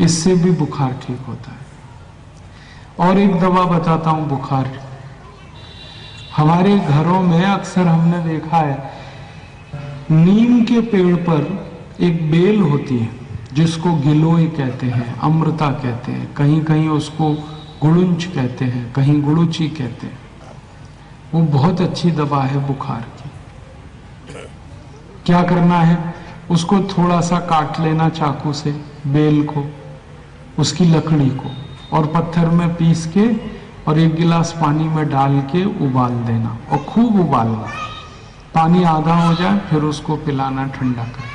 इससे भी बुखार ठीक होता है। और एक दवा बताता हूं बुखार, हमारे घरों में अक्सर हमने देखा है, नीम के पेड़ पर एक बेल होती है जिसको गिलोय कहते हैं, अमृता कहते हैं, कहीं कहीं उसको गुड़ुंच कहते हैं, कहीं गुड़ुची कहते हैं। वो बहुत अच्छी दवा है बुखार की। क्या करना है, उसको थोड़ा सा काट लेना चाकू से, बेल को, उसकी लकड़ी को, और पत्थर में पीस के और 1 गिलास पानी में डाल के उबाल देना, और खूब उबालना, पानी आधा हो जाए फिर उसको पिलाना ठंडा कर।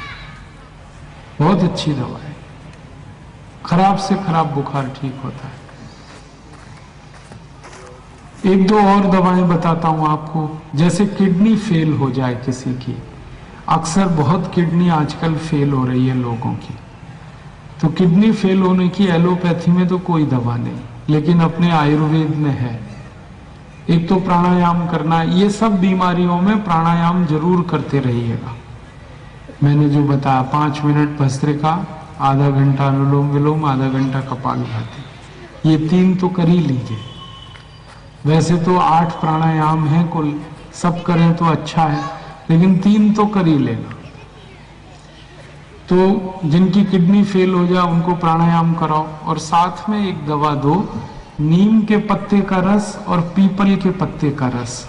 बहुत अच्छी दवा है, खराब से खराब बुखार ठीक होता है। एक दो और दवाएं बताता हूं आपको, जैसे किडनी फेल हो जाए किसी की, अक्सर बहुत किडनी आजकल फेल हो रही है लोगों की, तो किडनी फेल होने की एलोपैथी में तो कोई दवा नहीं, लेकिन अपने आयुर्वेद में है। एक तो प्राणायाम करना, ये सब बीमारियों में प्राणायाम जरूर करते रहिएगा। मैंने जो बताया 5 मिनट भस्त्रिका, आधा घंटा अनुलोम विलोम, आधा घंटा कपालभाति, ये 3 तो कर ही लीजिए। वैसे तो 8 प्राणायाम हैं कुल, सब करें तो अच्छा है, लेकिन 3 तो कर ही लेना। तो जिनकी किडनी फेल हो जाए उनको प्राणायाम कराओ, और साथ में एक दवा दो, नीम के पत्ते का रस और पीपल के पत्ते का रस।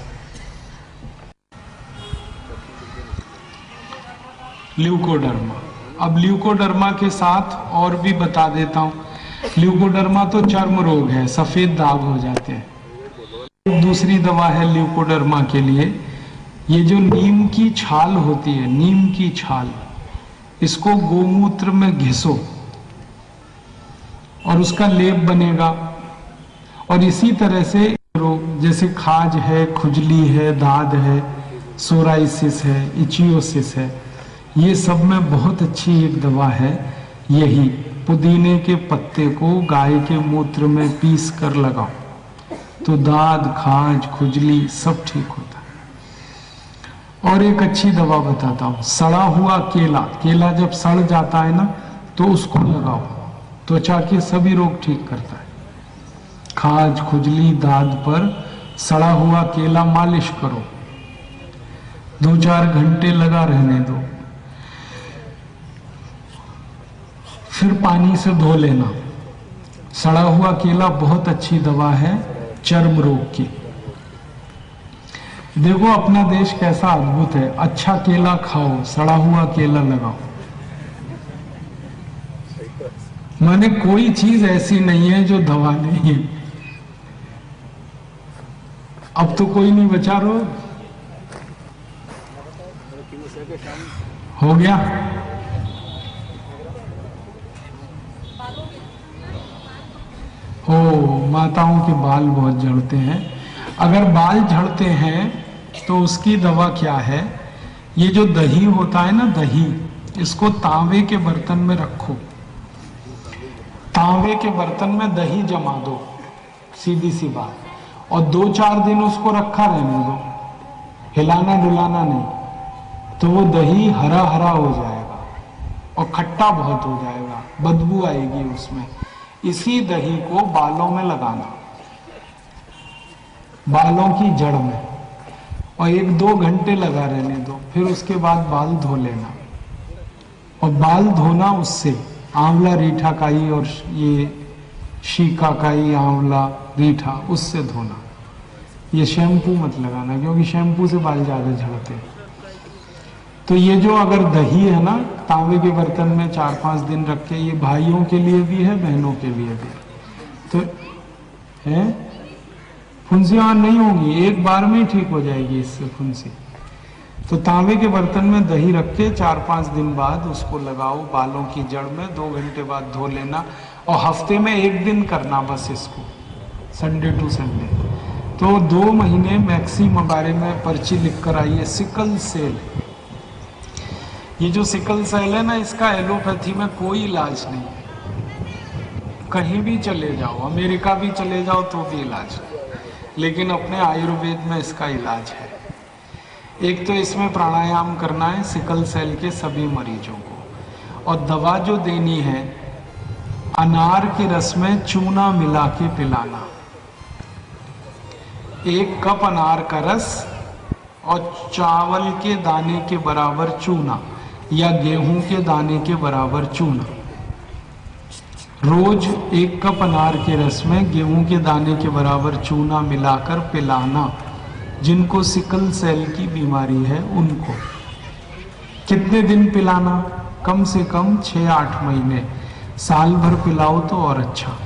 ल्यूकोडर्मा। अब ल्यूकोडर्मा के साथ और भी बता देता हूं, ल्यूकोडर्मा तो चर्म रोग है, सफेद दाग हो जाते हैं। दूसरी दवा है ल्यूकोडर्मा के लिए, ये जो नीम की छाल होती है, नीम की छाल, इसको गोमूत्र में घिसो और उसका लेप बनेगा। और इसी तरह से रोग जैसे खाज है, खुजली है, दाद है, सोराइसिस है, इचियोसिस है, ये सब में बहुत अच्छी एक दवा है यही, पुदीने के पत्ते को गाय के मूत्र में पीस कर लगाओ तो दाद, खाज, खुजली सब ठीक होता है। और एक अच्छी दवा बताता हूं, सड़ा हुआ केला, केला जब सड़ जाता है ना तो उसको लगाओ, त्वचा के सभी रोग ठीक करता है। खाज, खुजली, दाद पर सड़ा हुआ केला मालिश करो, 2-4 घंटे लगा रहने दो, फिर पानी से धो लेना। सड़ा हुआ केला बहुत अच्छी दवा है चर्म रोग की। देखो अपना देश कैसा अद्भुत है, अच्छा केला खाओ, सड़ा हुआ केला लगाओ। माने कोई चीज ऐसी नहीं है जो दवा नहीं है। अब तो कोई नहीं बचा, रो हो गया। ओ, माताओं के बाल बहुत झड़ते हैं। अगर बाल झड़ते हैं तो उसकी दवा क्या है, ये जो दही होता है ना, दही, इसको तांबे के बर्तन में रखो, तांबे के बर्तन में दही जमा दो, सीधी सी बात, और 2-4 दिन उसको रखा रहने दो, हिलाना डुलाना नहीं, तो वो दही हरा हरा हो जाएगा और खट्टा बहुत हो जाएगा, बदबू आएगी उसमें। इसी दही को बालों में लगाना, बालों की जड़ में, और 1-2 घंटे लगा रहने दो, फिर उसके बाद बाल धो लेना। और बाल धोना उससे आंवला रीठाकाई और ये शीकाकाई, आंवला रीठा, उससे धोना। ये शैम्पू मत लगाना, क्योंकि शैम्पू से बाल ज्यादा झड़ते हैं। तो ये जो अगर दही है ना, तांबे के बर्तन में 4-5 दिन रख के, ये भाइयों के लिए भी है, बहनों के लिए भी। तो है, फुंसियां नहीं होगी, एक बार में ही ठीक हो जाएगी इससे फुंसी। तो तांबे के बर्तन में दही रख के 4-5 दिन बाद उसको लगाओ बालों की जड़ में, 2 घंटे बाद धो लेना, और हफ्ते में 1 दिन करना बस इसको, संडे टू संडे। तो 2 महीने मैक्सिमम बारे में पर्ची लिख कर आइए, सिकल सेल, ये जो सिकल सेल है ना, इसका एलोपैथी में कोई इलाज नहीं है। कहीं भी चले जाओ, अमेरिका भी चले जाओ तो भी इलाज नहीं, लेकिन अपने आयुर्वेद में इसका इलाज है। एक तो इसमें प्राणायाम करना है सिकल सेल के सभी मरीजों को, और दवा जो देनी है अनार के रस में चूना मिला के पिलाना। 1 कप अनार का रस और चावल के दाने के बराबर चूना या गेहूं के दाने के बराबर चूना, रोज 1 कप अनार के रस में गेहूं के दाने के बराबर चूना मिलाकर पिलाना जिनको सिकल सेल की बीमारी है उनको। कितने दिन पिलाना? कम से कम 6-8 महीने, साल भर पिलाओ तो और अच्छा।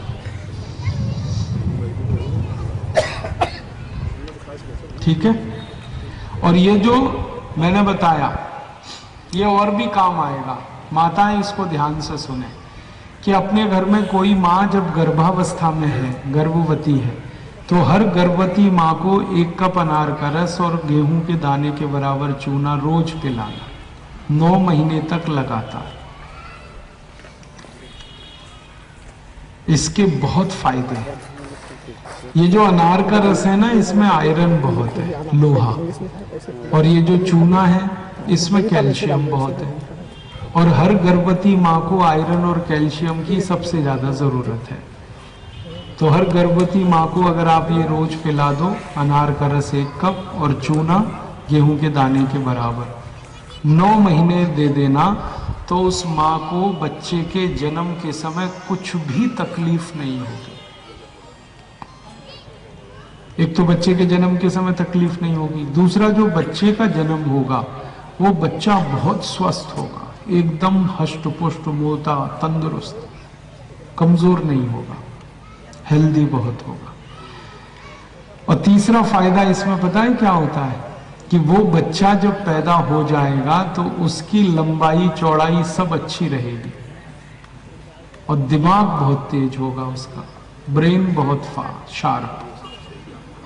ठीक है। और ये जो मैंने बताया ये और भी काम आएगा। माताएं इसको ध्यान से सुने कि अपने घर में कोई माँ जब गर्भावस्था में है, गर्भवती है, तो हर गर्भवती माँ को 1 कप अनार का रस और गेहूं के दाने के बराबर चूना रोज पिलाना, 9 महीने तक लगातार। इसके बहुत फायदे हैं। ये जो अनार का रस है ना, इसमें आयरन बहुत है, लोहा, और ये जो चूना है इसमें कैल्शियम बहुत है, और हर गर्भवती माँ को आयरन और कैल्शियम की सबसे ज्यादा जरूरत है। तो हर गर्भवती माँ को अगर आप ये रोज पिला दो, अनार का रस 1 कप और चूना गेहूं के दाने के बराबर, 9 महीने दे देना, तो उस माँ को बच्चे के जन्म के समय कुछ भी तकलीफ नहीं होगी। एक तो बच्चे के जन्म के समय तकलीफ नहीं होगी, दूसरा जो बच्चे का जन्म होगा वो बच्चा बहुत स्वस्थ होगा, एकदम हष्ट पुष्ट, मोटा, तंदुरुस्त, कमजोर नहीं होगा, हेल्दी बहुत होगा। और तीसरा फायदा इसमें पता है क्या होता है कि वो बच्चा जब पैदा हो जाएगा तो उसकी लंबाई चौड़ाई सब अच्छी रहेगी, और दिमाग बहुत तेज होगा उसका, ब्रेन बहुत शार्प,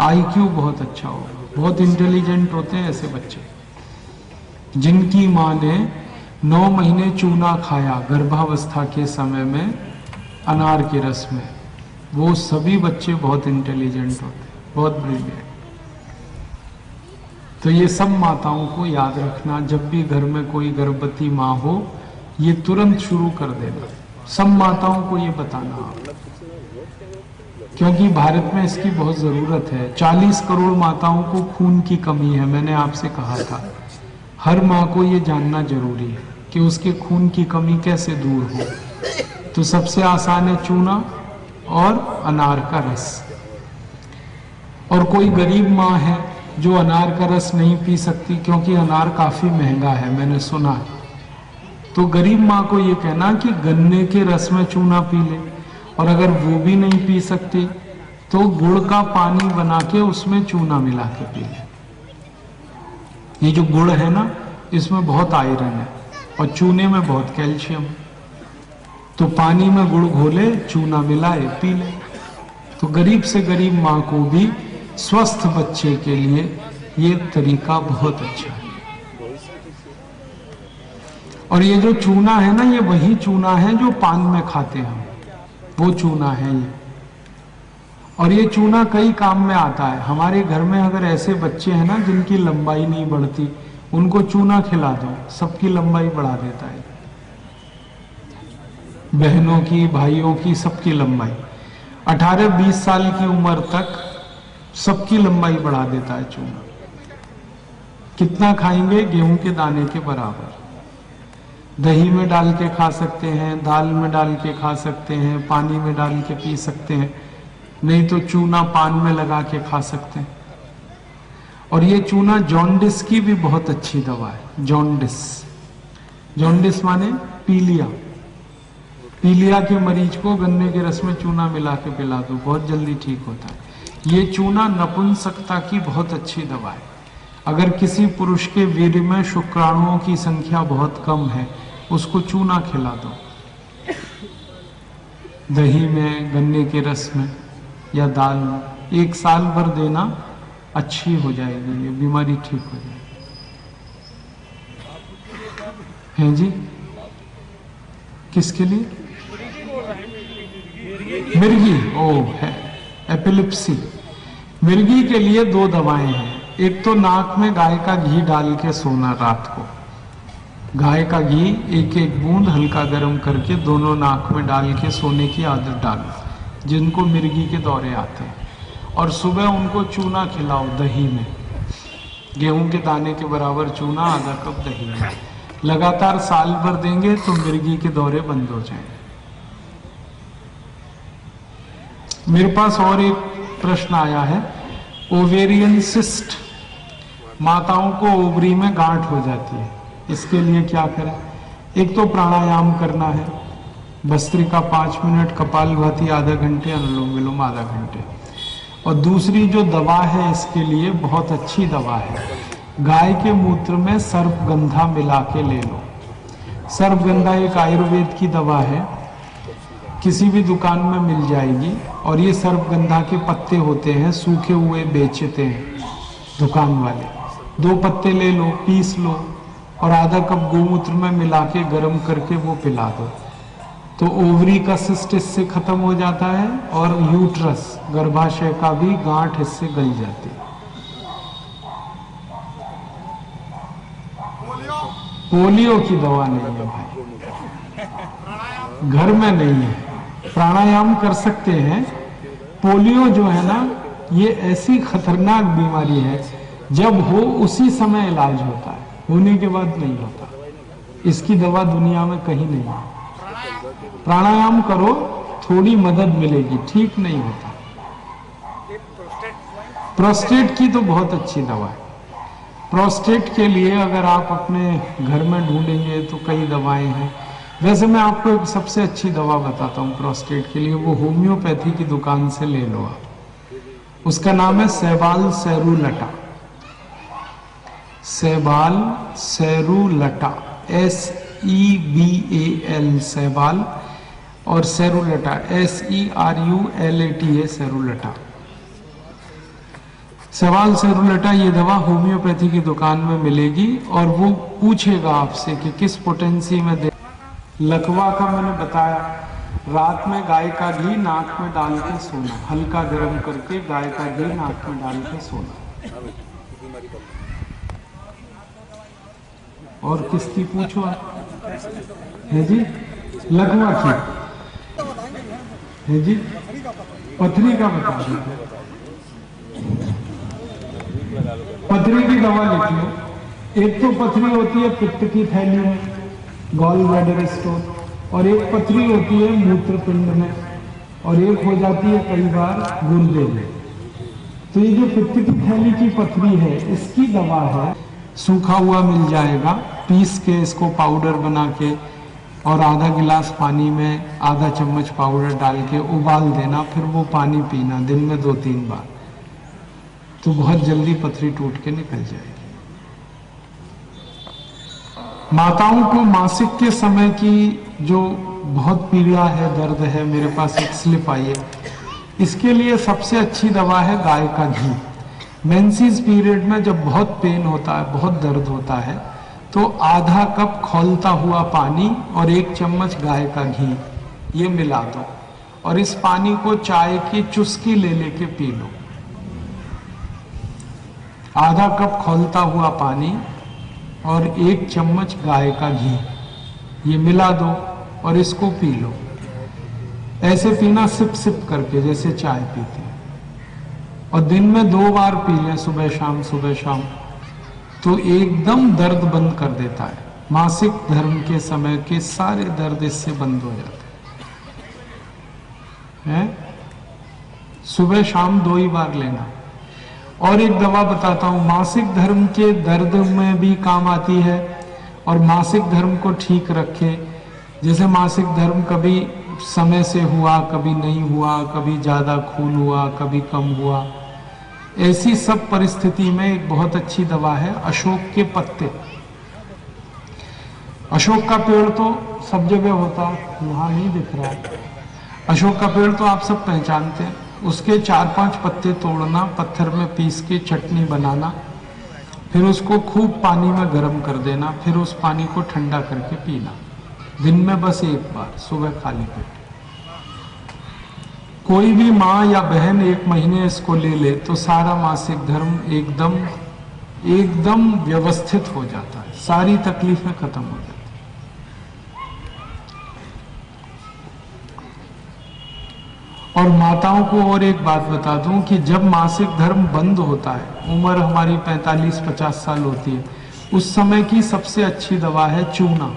IQ बहुत अच्छा होगा। बहुत इंटेलिजेंट होते हैं ऐसे बच्चे जिनकी माँ ने 9 महीने चूना खाया गर्भावस्था के समय में अनार के रस में, वो सभी बच्चे बहुत इंटेलिजेंट होते हैं, बहुत ब्रिलियंट। तो ये सब माताओं को याद रखना, जब भी घर में कोई गर्भवती माँ हो ये तुरंत शुरू कर देना। सब माताओं को ये बताना आप, क्योंकि भारत में इसकी बहुत जरूरत है। 40 करोड़ माताओं को खून की कमी है, मैंने आपसे कहा था। हर माँ को ये जानना जरूरी है कि उसके खून की कमी कैसे दूर हो। तो सबसे आसान है चूना और अनार का रस। और कोई गरीब माँ है जो अनार का रस नहीं पी सकती, क्योंकि अनार काफी महंगा है, मैंने सुना है, तो गरीब माँ को ये कहना कि गन्ने के रस में चूना पी ले। और अगर वो भी नहीं पी सकती तो गुड़ का पानी बना के उसमें चूना मिला के पी ले। ये जो गुड़ है ना, इसमें बहुत आयरन है और चूने में बहुत कैल्शियम, तो पानी में गुड़ घोले, चूना मिलाए, पी ले। तो गरीब से गरीब माँ को भी स्वस्थ बच्चे के लिए ये तरीका बहुत अच्छा है। और ये जो चूना है ना, ये वही चूना है जो पान में खाते हैं, वो चूना है ये। और ये चूना कई काम में आता है। हमारे घर में अगर ऐसे बच्चे हैं ना जिनकी लंबाई नहीं बढ़ती, उनको चूना खिला दो, सबकी लंबाई बढ़ा देता है। बहनों की, भाइयों की, सबकी लंबाई 18-20 साल की उम्र तक सबकी लंबाई बढ़ा देता है चूना। कितना खाएंगे? गेहूं के दाने के बराबर। दही में डाल के खा सकते हैं, दाल में डाल के खा सकते हैं, पानी में डाल के पी सकते हैं, नहीं तो चूना पान में लगा के खा सकते हैं। और ये चूना जॉन्डिस की भी बहुत अच्छी दवा है। जॉन्डिस, जॉन्डिस माने पीलिया। पीलिया के मरीज को गन्ने के रस में चूना मिला के पिला दो, बहुत जल्दी ठीक होता है। ये चूना नपुंसकता की बहुत अच्छी दवा है। अगर किसी पुरुष के वीर्य में शुक्राणुओं की संख्या बहुत कम है, उसको चूना खिला दो, दही में, गन्ने के रस में या दाल में। 1 साल भर देना, अच्छी हो जाएगी, ये बीमारी ठीक हो जाएगी। हैं जी? किसके लिए? मिर्गी, ओ है एपिलिप्सी। मिर्गी के लिए 2 दवाएं हैं। एक तो नाक में गाय का घी डाल के सोना रात को, गाय का घी 1-1 बूंद हल्का गर्म करके दोनों नाक में डाल के सोने की आदत डालो जिनको मिर्गी के दौरे आते हैं। और सुबह उनको चूना खिलाओ दही में, गेहूं के दाने के बराबर चूना, आधा कप दही में। लगातार साल भर देंगे तो मिर्गी के दौरे बंद हो जाएंगे। मेरे पास और एक प्रश्न आया है, ओवेरियन सिस्ट, माताओं को ओवरी में गांठ हो जाती है, इसके लिए क्या करें? एक तो प्राणायाम करना है, भस्त्रिका 5 मिनट, कपालभाति आधा घंटे, अनुलोम विलोम आधा घंटे। और दूसरी जो दवा है इसके लिए बहुत अच्छी दवा है, गाय के मूत्र में सर्पगंधा मिला के ले लो। सर्पगंधा एक आयुर्वेद की दवा है, किसी भी दुकान में मिल जाएगी। और ये सर्पगंधा के पत्ते होते हैं, सूखे हुए बेचते हैं दुकान वाले। 2 पत्ते ले लो, पीस लो और आधा कप गोमूत्र में मिला के गर्म करके वो पिला दो, तो ओवरी का सिस्ट इससे खत्म हो जाता है और यूट्रस, गर्भाशय का भी गांठ इससे गल जाती है। पोलियो की दवा नहीं है भाई, घर में नहीं है। प्राणायाम कर सकते हैं। पोलियो जो है ना, ये ऐसी खतरनाक बीमारी है, जब हो उसी समय इलाज होता है, होने के बाद नहीं होता। इसकी दवा दुनिया में कहीं नहीं है। प्राणायाम करो, थोड़ी मदद मिलेगी, ठीक नहीं होता। प्रोस्टेट की तो बहुत अच्छी दवा है। प्रोस्टेट के लिए अगर आप अपने घर में ढूंढेंगे तो कई दवाएं हैं। वैसे मैं आपको एक सबसे अच्छी दवा बताता हूँ प्रोस्टेट के लिए, वो होम्योपैथी की दुकान से ले लो आप। उसका नाम है सैबाल सेरुलटा। सैबाल सेरुलटा, SEBAL सैबाल, और सेरुलटा SERULATA सेरुलटा। सैबाल सेरुलटा ये दवा होम्योपैथी की दुकान में मिलेगी। और वो पूछेगा आपसे कि किस पोटेंसी में दे। लकवा का मैंने बताया, रात में गाय का घी नाक में डाल के सोना, हल्का गर्म करके गाय का घी नाक में डाल के सोना। और किसकी पूछो है जी? लकवा की है जी? पथरी का बता दीजिए। पथरी की दवा लिख लो। एक तो पथरी होती है पित्त की थैली में, गॉल ब्लैडर स्टोन, और एक पथरी होती है मूत्रपिंड में, और एक हो जाती है कई बार गुर्दे में। तो ये जो पित्त की थैली की पथरी है, इसकी दवा है, सूखा हुआ मिल जाएगा, पीस के इसको पाउडर बना के और आधा गिलास पानी में आधा चम्मच पाउडर डाल के उबाल देना, फिर वो पानी पीना दिन में 2-3 बार, तो बहुत जल्दी पथरी टूट के निकल जाएगी। माताओं को मासिक के समय की जो बहुत पीड़ा है, दर्द है, मेरे पास एक स्लिप आई है, इसके लिए सबसे अच्छी दवा है गाय का घी। मेंसेस पीरियड में जब बहुत पेन होता है, बहुत दर्द होता है, तो आधा कप खौलता हुआ पानी और 1 चम्मच गाय का घी ये मिला दो, और इस पानी को चाय की चुस्की ले लेके पी लो। आधा कप खौलता हुआ पानी और 1 चम्मच गाय का घी ये मिला दो और इसको पी लो। ऐसे पीना सिप सिप करके, जैसे चाय पीते हैं, और दिन में 2 बार पी लें, सुबह शाम सुबह शाम, तो एकदम दर्द बंद कर देता है। मासिक धर्म के समय के सारे दर्द इससे बंद हो जाते हैं। सुबह शाम 2 ही बार लेना। और एक दवा बताता हूं, मासिक धर्म के दर्द में भी काम आती है और मासिक धर्म को ठीक रखे। जैसे मासिक धर्म कभी समय से हुआ, कभी नहीं हुआ, कभी ज्यादा खून हुआ, कभी कम हुआ, ऐसी सब परिस्थिति में एक बहुत अच्छी दवा है अशोक के पत्ते। अशोक का पेड़ तो सब जगह होता है, यहाँ नहीं दिख रहा है। अशोक का पेड़ तो आप सब पहचानते हैं। उसके 4-5 पत्ते तोड़ना, पत्थर में पीस के चटनी बनाना, फिर उसको खूब पानी में गर्म कर देना, फिर उस पानी को ठंडा करके पीना, दिन में बस एक बार, सुबह खाली पेट। कोई भी माँ या बहन 1 महीने इसको ले ले तो सारा मासिक धर्म एकदम व्यवस्थित हो जाता है, सारी तकलीफें खत्म हो जाती हैं। और माताओं को और एक बात बता दूं कि जब मासिक धर्म बंद होता है, उम्र हमारी 45-50 साल होती है, उस समय की सबसे अच्छी दवा है चूना।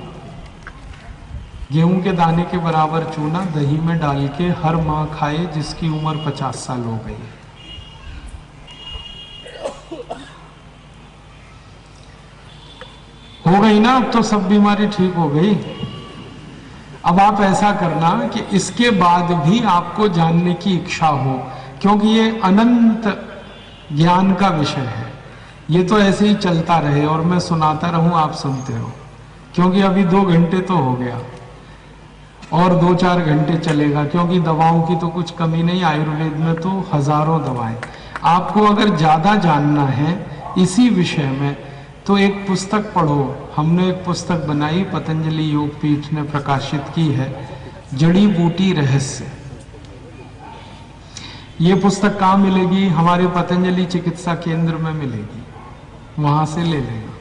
गेहूं के दाने के बराबर चूना दही में डाल के हर माँ खाए जिसकी उम्र 50 साल हो गई है। हो गई ना, अब तो सब बीमारी ठीक हो गई। अब आप ऐसा करना कि इसके बाद भी आपको जानने की इच्छा हो, क्योंकि ये अनंत ज्ञान का विषय है। ये तो ऐसे ही चलता रहे और मैं सुनाता रहूं, आप सुनते रहो, क्योंकि अभी 2 घंटे तो हो गया और 2-4 घंटे चलेगा, क्योंकि दवाओं की तो कुछ कमी नहीं। आयुर्वेद में तो हजारों दवाएं। आपको अगर ज्यादा जानना है इसी विषय में तो एक पुस्तक पढ़ो। हमने एक पुस्तक बनाई, पतंजलि योग पीठ ने प्रकाशित की है, जड़ी बूटी रहस्य। ये पुस्तक कहाँ मिलेगी? हमारे पतंजलि चिकित्सा केंद्र में मिलेगी, वहां से ले लेना।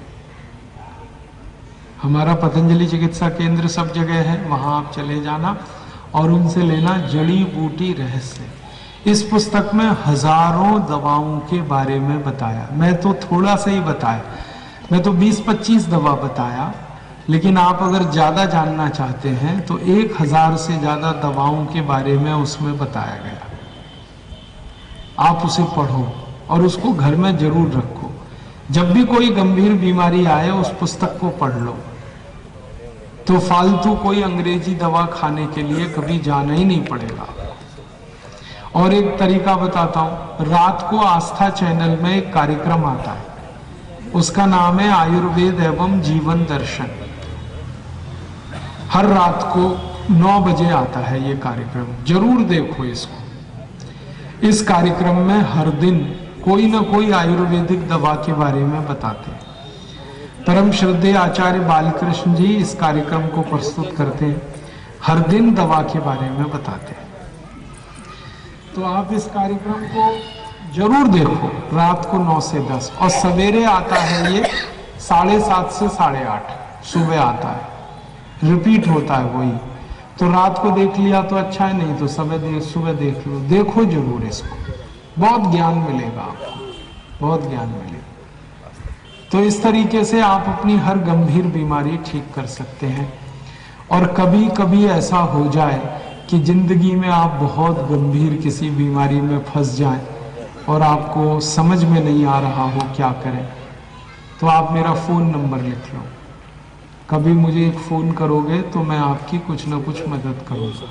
हमारा पतंजलि चिकित्सा केंद्र सब जगह है, वहां आप चले जाना और उनसे लेना जड़ी बूटी रहस्य। इस पुस्तक में हजारों दवाओं के बारे में बताया। मैं तो थोड़ा सा ही बताया, मैं तो 20-25 दवा बताया, लेकिन आप अगर ज्यादा जानना चाहते हैं तो 1000 से ज्यादा दवाओं के बारे में उसमें बताया गया। आप उसे पढ़ो और उसको घर में जरूर रखो। जब भी कोई गंभीर बीमारी आए उस पुस्तक को पढ़ लो, तो फालतू कोई अंग्रेजी दवा खाने के लिए कभी जाना ही नहीं पड़ेगा। और एक तरीका बताता हूं, रात को आस्था चैनल में एक कार्यक्रम आता है, उसका नाम है आयुर्वेद एवं जीवन दर्शन। हर रात को 9 बजे आता है ये कार्यक्रम, जरूर देखो इसको। इस कार्यक्रम में हर दिन कोई ना कोई आयुर्वेदिक दवा के बारे में बताते हैं। परम श्रद्धेय आचार्य बालकृष्ण जी इस कार्यक्रम को प्रस्तुत करते हैं, हर दिन दवा के बारे में बताते हैं। तो आप इस कार्यक्रम को जरूर देखो, रात को 9 से 10, और सवेरे आता है ये 7:30 से 8:30 सुबह आता है, रिपीट होता है वही। तो रात को देख लिया तो अच्छा है, नहीं तो सुबह देख लो, देखो जरूर इसको, बहुत ज्ञान मिलेगा आपको, बहुत ज्ञान मिलेगा। तो इस तरीके से आप अपनी हर गंभीर बीमारी ठीक कर सकते हैं। और कभी कभी ऐसा हो जाए कि जिंदगी में आप बहुत गंभीर किसी बीमारी में फंस जाएं और आपको समझ में नहीं आ रहा हो क्या करें, तो आप मेरा फोन नंबर लिख लो। कभी मुझे एक फोन करोगे तो मैं आपकी कुछ ना कुछ मदद करूंगा,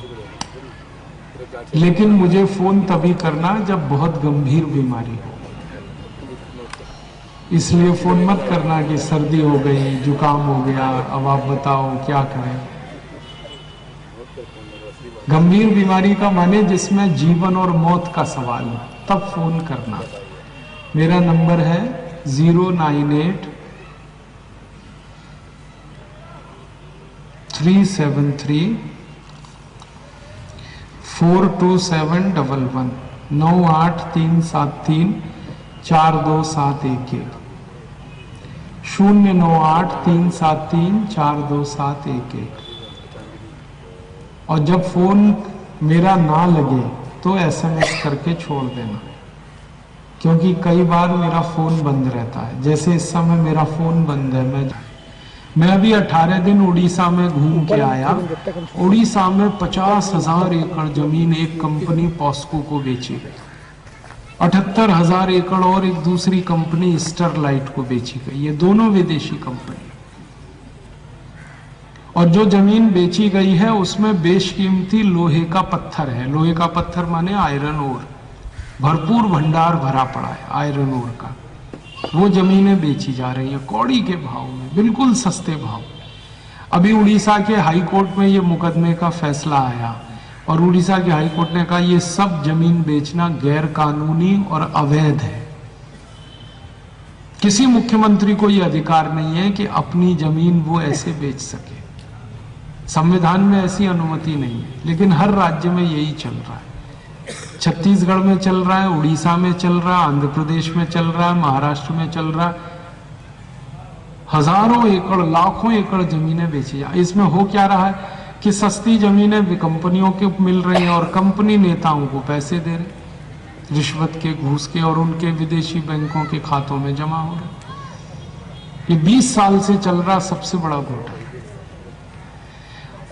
लेकिन मुझे फोन तभी करना जब बहुत गंभीर बीमारी हो। इसलिए फोन मत करना कि सर्दी हो गई, जुकाम हो गया, अब आप बताओ क्या करें। गंभीर बीमारी का माने जिसमें जीवन और मौत का सवाल हो, तब फोन करना। मेरा नंबर है 098 373 42711 98373 42711 09837342711। और जब फोन मेरा ना लगे तो SMS करके छोड़ देना, क्योंकि कई बार मेरा फोन बंद रहता है। जैसे इस समय मेरा फोन बंद है। मैं अभी 18 दिन उड़ीसा में घूम के आया। उड़ीसा में 50,000 एकड़ जमीन एक कंपनी पॉस्को को बेची गई, 78,000 एकड़ और एक दूसरी कंपनी स्टरलाइट को बेची गई। ये दोनों विदेशी कंपनी। और जो जमीन बेची गई है उसमें बेशकीमती लोहे का पत्थर है। लोहे का पत्थर माने आयरन ओर, भरपूर भंडार भरा पड़ा है आयरन ओर का। वो जमीनें बेची जा रही हैं कौड़ी के भाव में, बिल्कुल सस्ते भाव। अभी उड़ीसा के हाई कोर्ट में ये मुकदमे का फैसला आया और उड़ीसा के हाई कोर्ट ने कहा ये सब जमीन बेचना गैर कानूनी और अवैध है। किसी मुख्यमंत्री को यह अधिकार नहीं है कि अपनी जमीन वो ऐसे बेच सके, संविधान में ऐसी अनुमति नहीं है, लेकिन हर राज्य में यही चल रहा है। छत्तीसगढ़ में चल रहा है, उड़ीसा में चल रहा है, आंध्र प्रदेश में चल रहा है, महाराष्ट्र में चल रहा है। हजारों एकड़, लाखों एकड़ जमीनें बेची जा। इसमें हो क्या रहा है कि सस्ती जमीनें कंपनियों को मिल रही हैं और कंपनी नेताओं को पैसे दे रहे, रिश्वत के, घूस के, और उनके विदेशी बैंकों के खातों में जमा हो रहे। ये 20 साल से चल रहा सबसे बड़ा घोटाला,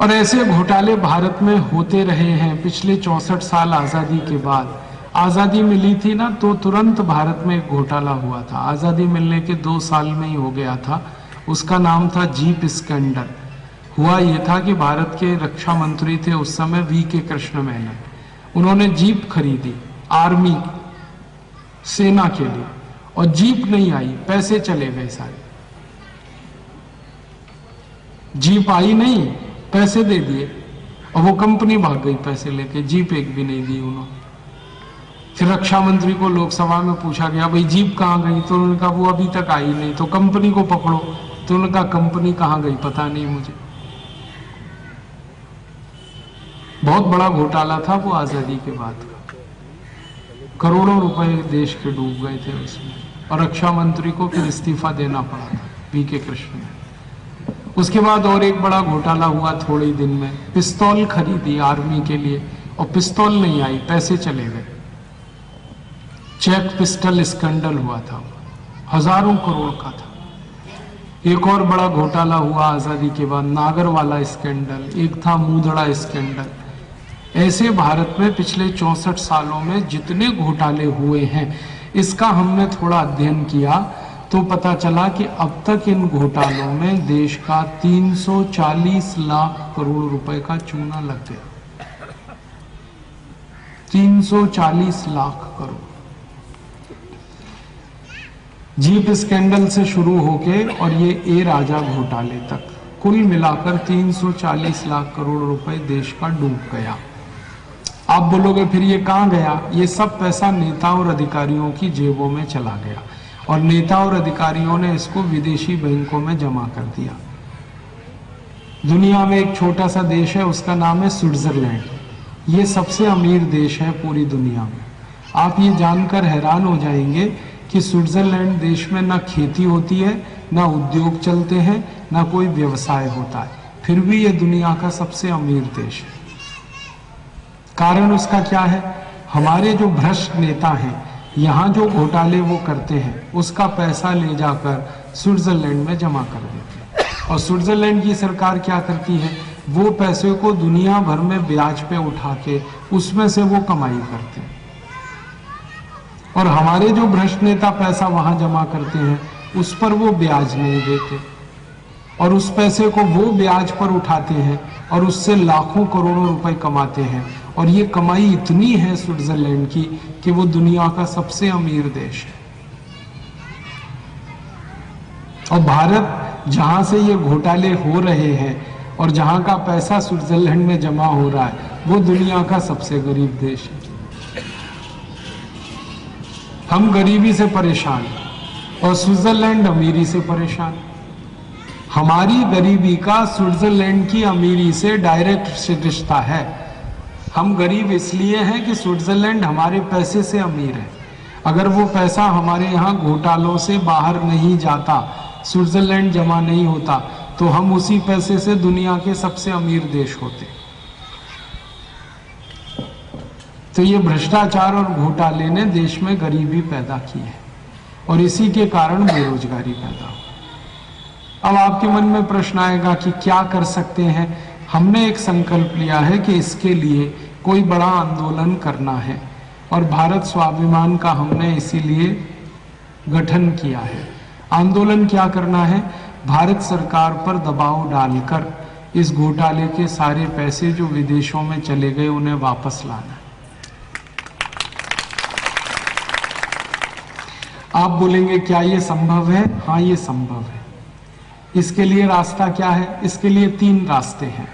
और ऐसे घोटाले भारत में होते रहे हैं पिछले 64 साल। आजादी के बाद, आजादी मिली थी ना तो तुरंत भारत में एक घोटाला हुआ था। आजादी मिलने के 2 साल में ही हो गया था। उसका नाम था जीप स्कैंडल। हुआ यह था कि भारत के रक्षा मंत्री थे उस समय वी.के. कृष्ण मेनन। उन्होंने जीप खरीदी आर्मी, सेना के लिए, और जीप नहीं आई, पैसे चले गए सारे। जीप आई नहीं, पैसे दे दिए, और वो कंपनी भाग गई पैसे लेके, जीप एक भी नहीं दी उन्होंने। फिर रक्षा मंत्री को लोकसभा में पूछा गया, भाई जीप कहाँ गई? तो उन्होंने कहा वो अभी तक आई नहीं। तो कंपनी को पकड़ो। तो उन्होंने कहा कंपनी कहाँ गई पता नहीं मुझे। बहुत बड़ा घोटाला था वो आजादी के बाद का। करोड़ों रुपए देश के डूब गए थे उसमें, और रक्षा मंत्री को फिर इस्तीफा देना पड़ा था, वी.के. कृष्ण ने। उसके बाद और एक बड़ा घोटाला हुआ थोड़े ही दिन में। पिस्तौल खरीदी आर्मी के लिए, और पिस्तौल नहीं आई, पैसे चले गए। चेक पिस्टल स्कैंडल हुआ था, हजारों करोड़ का था। एक और बड़ा घोटाला हुआ आजादी के बाद, नागरवाला स्कैंडल। एक था मूदड़ा स्कैंडल। ऐसे भारत में पिछले 64 सालों में जितने घोटाले हुए हैं, इसका हमने थोड़ा अध्ययन किया तो पता चला कि अब तक इन घोटालों में देश का 340 लाख करोड़ रुपए का चूना लग गया। 340 लाख करोड़। जीप स्कैंडल से शुरू होके और ये ए राजा घोटाले तक कुल मिलाकर 340 लाख करोड़ रुपए देश का डूब गया। आप बोलोगे फिर ये कहां गया? ये सब पैसा नेता और अधिकारियों की जेबों में चला गया, और नेता और अधिकारियों ने इसको विदेशी बैंकों में जमा कर दिया। दुनिया में एक छोटा सा देश है, उसका नाम है स्विट्जरलैंड। ये सबसे अमीर देश है पूरी दुनिया में। आप ये जानकर हैरान हो जाएंगे कि स्विट्जरलैंड देश में ना खेती होती है, ना उद्योग चलते हैं, ना कोई व्यवसाय होता है, फिर भी ये दुनिया का सबसे अमीर देश है। कारण उसका क्या है? हमारे जो भ्रष्ट नेता हैं, यहाँ जो घोटाले वो करते हैं, उसका पैसा ले जाकर स्विट्जरलैंड में जमा कर देते हैं। और स्विट्जरलैंड की सरकार क्या करती है? वो पैसे को दुनिया भर में ब्याज पे उठा के उसमें से वो कमाई करते हैं। और हमारे जो भ्रष्ट नेता पैसा वहां जमा करते हैं, उस पर वो ब्याज नहीं देते, और उस पैसे को वो ब्याज पर उठाते हैं और उससे लाखों करोड़ों रुपए कमाते हैं। और ये कमाई इतनी है स्विट्जरलैंड की कि वो दुनिया का सबसे अमीर देश है। और भारत जहां से ये घोटाले हो रहे हैं और जहां का पैसा स्विट्जरलैंड में जमा हो रहा है, वो दुनिया का सबसे गरीब देश है। हम गरीबी से परेशान और स्विट्जरलैंड अमीरी से परेशान। हमारी गरीबी का स्विट्जरलैंड की अमीरी से डायरेक्ट रिश्ता है। हम गरीब इसलिए हैं कि स्विट्जरलैंड हमारे पैसे से अमीर है। अगर वो पैसा हमारे यहाँ घोटालों से बाहर नहीं जाता, स्विट्जरलैंड जमा नहीं होता, तो हम उसी पैसे से दुनिया के सबसे अमीर देश होते। तो ये भ्रष्टाचार और घोटाले ने देश में गरीबी पैदा की है, और इसी के कारण बेरोजगारी पैदा हो। अब आपके मन में प्रश्न आएगा कि क्या कर सकते हैं? हमने एक संकल्प लिया है कि इसके लिए कोई बड़ा आंदोलन करना है, और भारत स्वाभिमान का हमने इसीलिए गठन किया है। आंदोलन क्या करना है? भारत सरकार पर दबाव डालकर इस घोटाले के सारे पैसे जो विदेशों में चले गए उन्हें वापस लाना है। आप बोलेंगे क्या ये संभव है? हाँ, ये संभव है। इसके लिए रास्ता क्या है? इसके लिए 3 रास्ते हैं।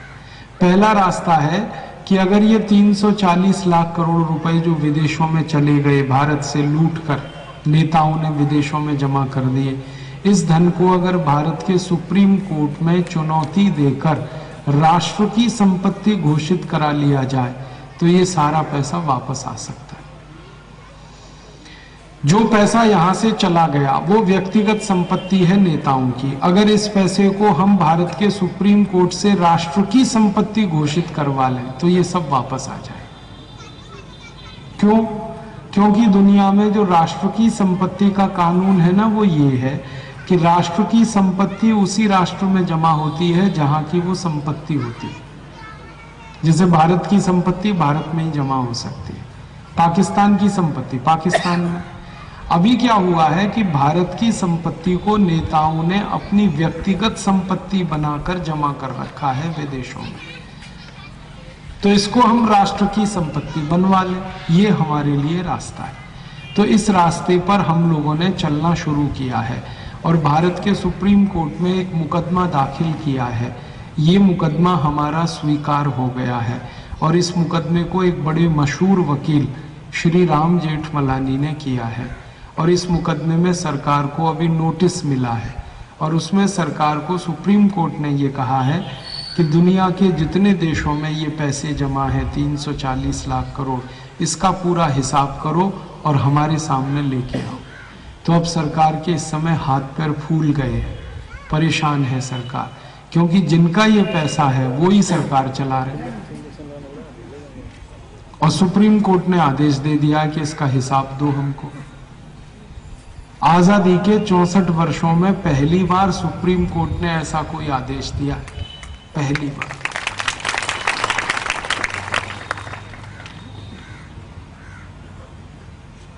पहला रास्ता है कि अगर ये 340 लाख करोड़ रुपए जो विदेशों में चले गए भारत से लूट कर नेताओं ने विदेशों में जमा कर दिए। इस धन को अगर भारत के सुप्रीम कोर्ट में चुनौती देकर राष्ट्र की संपत्ति घोषित करा लिया जाए तो ये सारा पैसा वापस आ सकता है। जो पैसा यहां से चला गया वो व्यक्तिगत संपत्ति है नेताओं की। अगर इस पैसे को हम भारत के सुप्रीम कोर्ट से राष्ट्र की संपत्ति घोषित करवा लें तो ये सब वापस आ जाए। क्यों? क्योंकि दुनिया में जो राष्ट्र की संपत्ति का कानून है ना, वो ये है कि राष्ट्र की संपत्ति उसी राष्ट्र में जमा होती है जहां की वो संपत्ति होती है। जैसे भारत की संपत्ति भारत में ही जमा हो सकती है, पाकिस्तान की संपत्ति पाकिस्तान में। अभी क्या हुआ है कि भारत की संपत्ति को नेताओं ने अपनी व्यक्तिगत संपत्ति बनाकर जमा कर रखा है विदेशों में, तो इसको हम राष्ट्र की संपत्ति बनवा लें, ये हमारे लिए रास्ता है। तो इस रास्ते पर हम लोगों ने चलना शुरू किया है और भारत के सुप्रीम कोर्ट में एक मुकदमा दाखिल किया है। ये मुकदमा हमारा स्वीकार हो गया है और इस मुकदमे को एक बड़े मशहूर वकील श्री राम जेठमलानी ने किया है और इस मुकदमे में सरकार को अभी नोटिस मिला है और उसमें सरकार को सुप्रीम कोर्ट ने ये कहा है कि दुनिया के जितने देशों में ये पैसे जमा है 340 लाख करोड़, इसका पूरा हिसाब करो और हमारे सामने लेके आओ। तो अब सरकार के इस समय हाथ पैर फूल गए हैं, परेशान है सरकार, क्योंकि जिनका ये पैसा है वो ही सरकार चला रहे और सुप्रीम कोर्ट ने आदेश दे दिया कि इसका हिसाब दो हमको। आजादी के 64 वर्षों में पहली बार सुप्रीम कोर्ट ने ऐसा कोई आदेश दिया, पहली बार।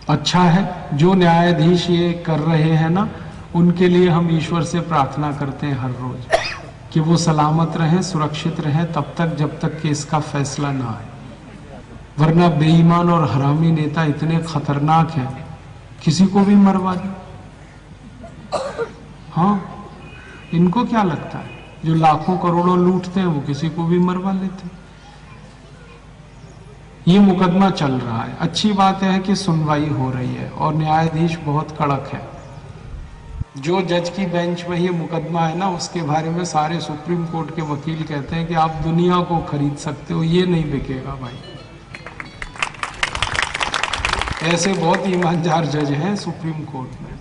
अच्छा है जो न्यायाधीश ये कर रहे हैं ना, उनके लिए हम ईश्वर से प्रार्थना करते हैं हर रोज कि वो सलामत रहें, सुरक्षित रहें तब तक जब तक कि इसका फैसला ना आए। वरना बेईमान और हरामी नेता इतने खतरनाक हैं, किसी को भी मरवा दे। हाँ, इनको क्या लगता है, जो लाखों करोड़ों लूटते हैं वो किसी को भी मरवा लेते हैं। ये मुकदमा चल रहा है। अच्छी बात है कि सुनवाई हो रही है और न्यायाधीश बहुत कड़क है। जो जज की बेंच में ये मुकदमा है ना, उसके बारे में सारे सुप्रीम कोर्ट के वकील कहते हैं कि आप दुनिया को खरीद सकते हो, ये नहीं बिकेगा भाई। ऐसे बहुत ईमानदार जज हैं सुप्रीम कोर्ट में,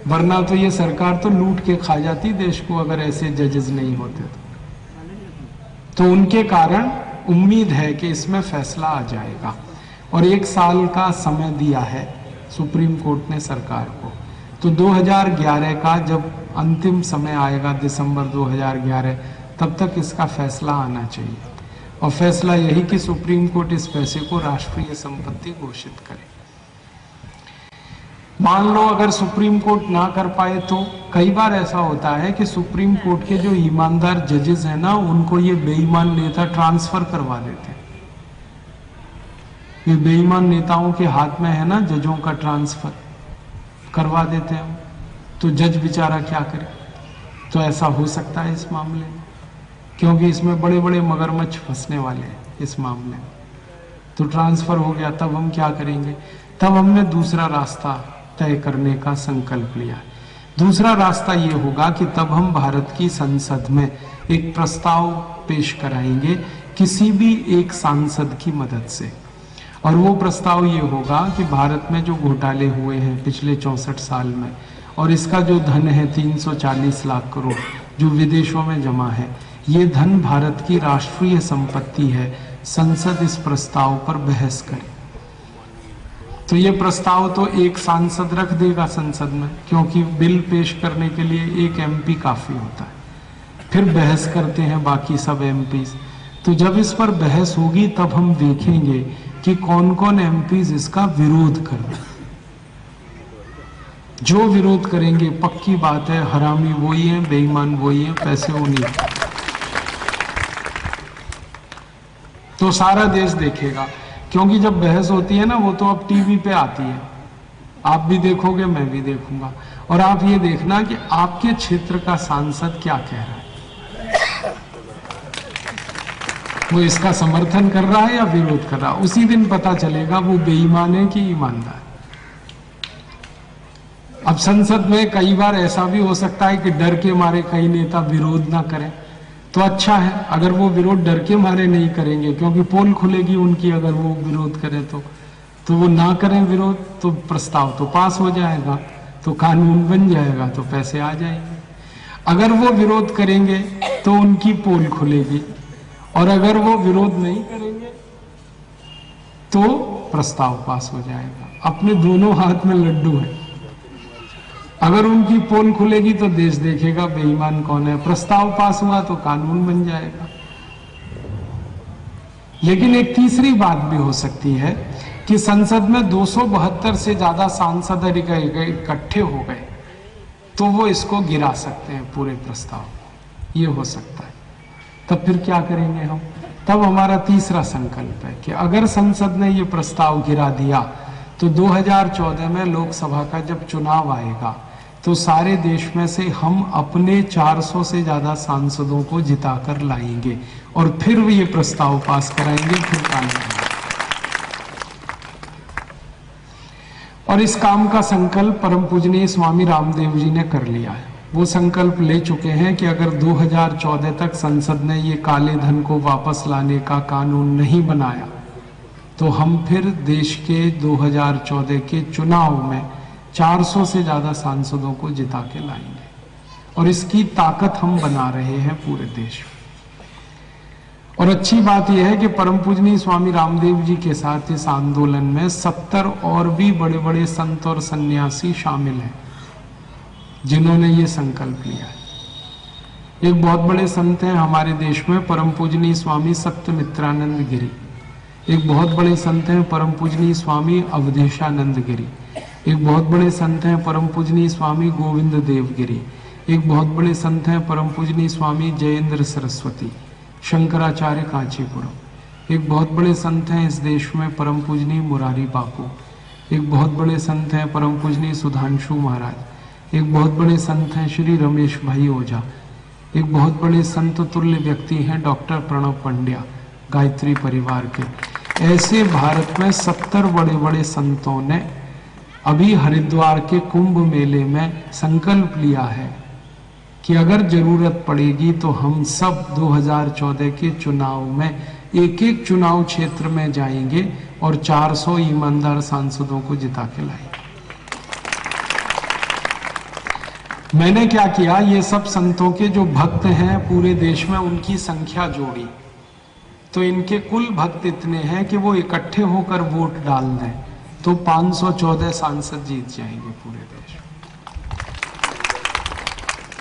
वरना तो ये सरकार तो लूट के खा जाती देश को अगर ऐसे जजेस नहीं होते तो उनके कारण उम्मीद है कि इसमें फैसला आ जाएगा। और 1 साल का समय दिया है सुप्रीम कोर्ट ने सरकार को, तो 2011 का जब अंतिम समय आएगा, दिसंबर 2011, तब तक इसका फैसला आना चाहिए। और फैसला यही कि सुप्रीम कोर्ट इस पैसे को राष्ट्रीय संपत्ति घोषित करे। मान लो अगर सुप्रीम कोर्ट ना कर पाए तो कई बार ऐसा होता है कि सुप्रीम कोर्ट के जो ईमानदार जजेस हैं ना, उनको ये बेईमान नेता ट्रांसफर करवा देते हैं। ये बेईमान नेताओं के हाथ में है ना जजों का ट्रांसफर करवा देते हैं, तो जज बेचारा क्या करे। तो ऐसा हो सकता है इस मामले में, क्योंकि इसमें बड़े बड़े मगरमच्छ फंसने वाले हैं इस मामले में। तो ट्रांसफर हो गया, तब हम क्या करेंगे? तब हमने दूसरा रास्ता तय करने का संकल्प लिया। दूसरा रास्ता ये होगा कि तब हम भारत की संसद में एक प्रस्ताव पेश कराएंगे किसी भी एक सांसद की मदद से, और वो प्रस्ताव ये होगा कि भारत में जो घोटाले हुए हैं पिछले 64 साल में, और इसका जो धन है 340 लाख करोड़ जो विदेशों में जमा है, ये धन भारत की राष्ट्रीय संपत्ति है। संसद इस प्रस्ताव पर बहस करे। तो ये प्रस्ताव तो एक सांसद रख देगा संसद में, क्योंकि बिल पेश करने के लिए एक एमपी काफी होता है। फिर बहस करते हैं बाकी सब एमपीज। तो जब इस पर बहस होगी तब हम देखेंगे कि कौन कौन एमपीज इसका विरोध कर रहे हैं। जो विरोध करेंगे पक्की बात है हरामी वही है, बेईमान वही है, पैसे उन्हीं। तो सारा देश देखेगा, क्योंकि जब बहस होती है ना वो तो अब टीवी पे आती है, आप भी देखोगे मैं भी देखूंगा, और आप ये देखना कि आपके क्षेत्र का सांसद क्या कह रहा है, वो इसका समर्थन कर रहा है या विरोध कर रहा है। उसी दिन पता चलेगा वो बेईमान है कि ईमानदार। अब संसद में कई बार ऐसा भी हो सकता है कि डर के मारे कई नेता विरोध ना करें, तो अच्छा है अगर वो विरोध डर के मारे नहीं करेंगे, क्योंकि पोल खुलेगी उनकी, अगर वो विरोध करें तो वो ना करें विरोध, तो प्रस्ताव तो पास हो जाएगा, तो कानून बन जाएगा, तो पैसे आ जाएंगे। अगर वो विरोध करेंगे तो उनकी पोल खुलेगी, और अगर वो विरोध नहीं करेंगे तो प्रस्ताव पास हो जाएगा। अपने दोनों हाथ में लड्डू है, अगर उनकी पोल खुलेगी तो देश देखेगा बेईमान कौन है, प्रस्ताव पास हुआ तो कानून बन जाएगा। लेकिन एक तीसरी बात भी हो सकती है कि संसद में 272 से ज्यादा सांसद इकट्ठे हो गए तो वो इसको गिरा सकते हैं पूरे प्रस्ताव को, ये हो सकता है। तब फिर क्या करेंगे हम? तब हमारा तीसरा संकल्प है कि अगर संसद ने ये प्रस्ताव गिरा दिया तो 2014 में लोकसभा का जब चुनाव आएगा तो सारे देश में से हम अपने 400 से ज्यादा सांसदों को जिताकर लाएंगे और फिर ये प्रस्ताव पास कराएंगे, फिर कानून। और इस काम का संकल्प परम पूजनीय स्वामी रामदेव जी ने कर लिया है। वो संकल्प ले चुके हैं कि अगर 2014 तक संसद ने ये काले धन को वापस लाने का कानून नहीं बनाया तो हम फिर देश के 2014 के चुनाव में 400 से ज्यादा सांसदों को जिता के लाएंगे, और इसकी ताकत हम बना रहे हैं पूरे देश में। और अच्छी बात यह है कि परम पूजनीय स्वामी रामदेव जी के साथ इस आंदोलन में 70 और भी बड़े बड़े संत और सन्यासी शामिल हैं जिन्होंने ये संकल्प लिया है। एक बहुत बड़े संत हैं हमारे देश में, परम पूजनीय स्वामी सत्यमित्रानंद गिरी। एक बहुत बड़े संत हैं परम पूजनीय स्वामी अवधेशानंद गिरी। एक बहुत बड़े संत हैं परम पूजनीय स्वामी गोविंद देव गिरी। एक बहुत बड़े संत हैं परम पूजनीय स्वामी जयेंद्र सरस्वती, शंकराचार्य कांचीपुरम। एक बहुत बड़े संत हैं इस देश में परम पूजनीय मुरारी बापू। एक बहुत बड़े संत हैं परम पूजनीय सुधांशु महाराज। एक बहुत बड़े संत हैं श्री रमेश भाई ओझा। एक बहुत बड़े संत तुल्य व्यक्ति हैं डॉक्टर प्रणव पंड्या, गायत्री परिवार के। ऐसे भारत में 70 बड़े बड़े संतों ने अभी हरिद्वार के कुंभ मेले में संकल्प लिया है कि अगर जरूरत पड़ेगी तो हम सब 2014 के चुनाव में एक एक चुनाव क्षेत्र में जाएंगे और 400 ईमानदार सांसदों को जिता के लाएंगे। मैंने क्या किया, ये सब संतों के जो भक्त हैं पूरे देश में उनकी संख्या जोड़ी तो इनके कुल भक्त इतने हैं कि वो इकट्ठे होकर वोट डाल दें तो 514 सांसद जीत जाएंगे पूरे देश में।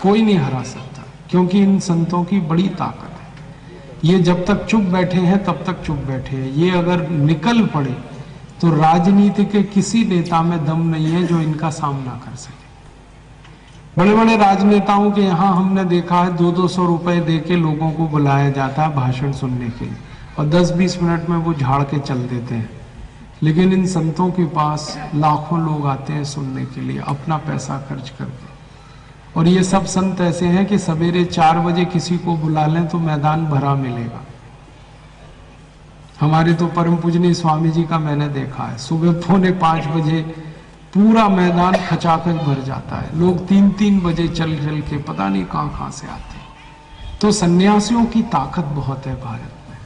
कोई नहीं हरा सकता, क्योंकि इन संतों की बड़ी ताकत है। ये जब तक चुप बैठे हैं तब तक चुप बैठे हैं, ये अगर निकल पड़े तो राजनीति के किसी नेता में दम नहीं है जो इनका सामना कर सके। बड़े बड़े राजनेताओं के यहाँ हमने देखा है 200-200 रुपए दे के लोगों को बुलाया जाता है भाषण सुनने के लिए, और 10-20 मिनट में वो झाड़ के चल देते हैं। लेकिन इन संतों के पास लाखों लोग आते हैं सुनने के लिए अपना पैसा खर्च करके। और ये सब संत ऐसे हैं कि सवेरे 4 बजे किसी को बुला लें तो मैदान भरा मिलेगा। हमारे तो परम पूजनीय स्वामी जी का मैंने देखा है, सुबह 4:45 बजे पूरा मैदान खचाखच भर जाता है। लोग 3-3 बजे चल चल के पता नहीं कहां से आते हैं। तो सन्यासियों की ताकत बहुत है भारत में,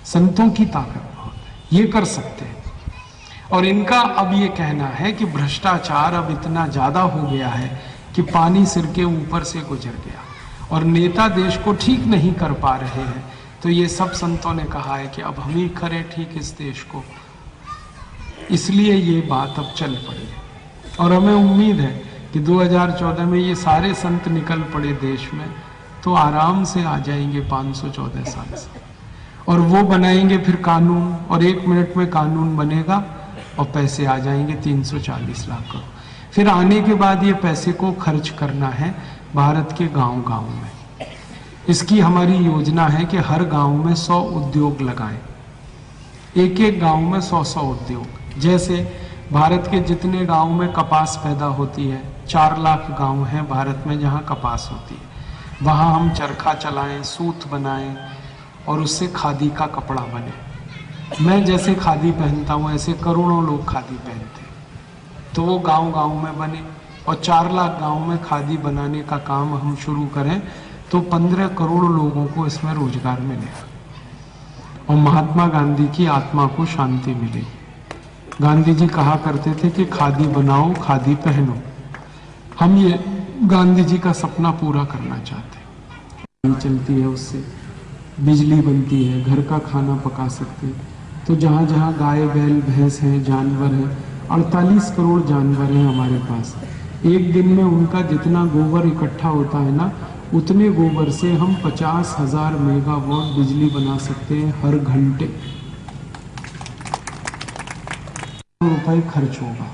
संतों की ताकत बहुत है, ये कर सकते हैं। और इनका अब ये कहना है कि भ्रष्टाचार अब इतना ज्यादा हो गया है कि पानी सिर के ऊपर से गुजर गया और नेता देश को ठीक नहीं कर पा रहे हैं। तो ये सब संतों ने कहा है कि अब हम ही करें ठीक इस देश को, इसलिए ये बात अब चल पड़ी। और हमें उम्मीद है कि 2014 में ये सारे संत निकल पड़े देश में तो आराम से आ जाएंगे 514 साल से, और वो बनाएंगे फिर कानून, और 1 मिनट में कानून बनेगा और पैसे आ जाएंगे 340 लाख करोड़। फिर आने के बाद ये पैसे को खर्च करना है भारत के गांव-गांव में। इसकी हमारी योजना है कि हर गांव में 100 उद्योग लगाएं, एक एक गांव में 100-100 उद्योग। जैसे भारत के जितने गांव में कपास पैदा होती है, 4 लाख गांव हैं भारत में जहां कपास होती है, वहां हम चरखा चलाएं, सूत बनाएं और उससे खादी का कपड़ा बने। मैं जैसे खादी पहनता हूं ऐसे करोड़ों लोग खादी पहनते हैं। तो वो गांव-गांव में बने और 4 लाख गांव में खादी बनाने का काम हम शुरू करें तो 15 करोड़ लोगों को इसमें रोजगार मिलेगा और महात्मा गांधी की आत्मा को शांति मिलेगी। गांधी जी कहा करते थे कि खादी बनाओ, खादी पहनो। हम ये गांधी जी का सपना पूरा करना चाहते हैं। चलती है, उससे बिजली बनती है, घर का खाना पका सकते हैं। तो जहाँ जहाँ गाय बैल भैंस हैं, जानवर हैं, 48 करोड़ जानवर हैं हमारे पास। एक दिन में उनका जितना गोबर इकट्ठा होता है ना, उतने गोबर से हम 50,000 मेगावाट बिजली बना सकते हैं हर घंटे। रुपए खर्च होगा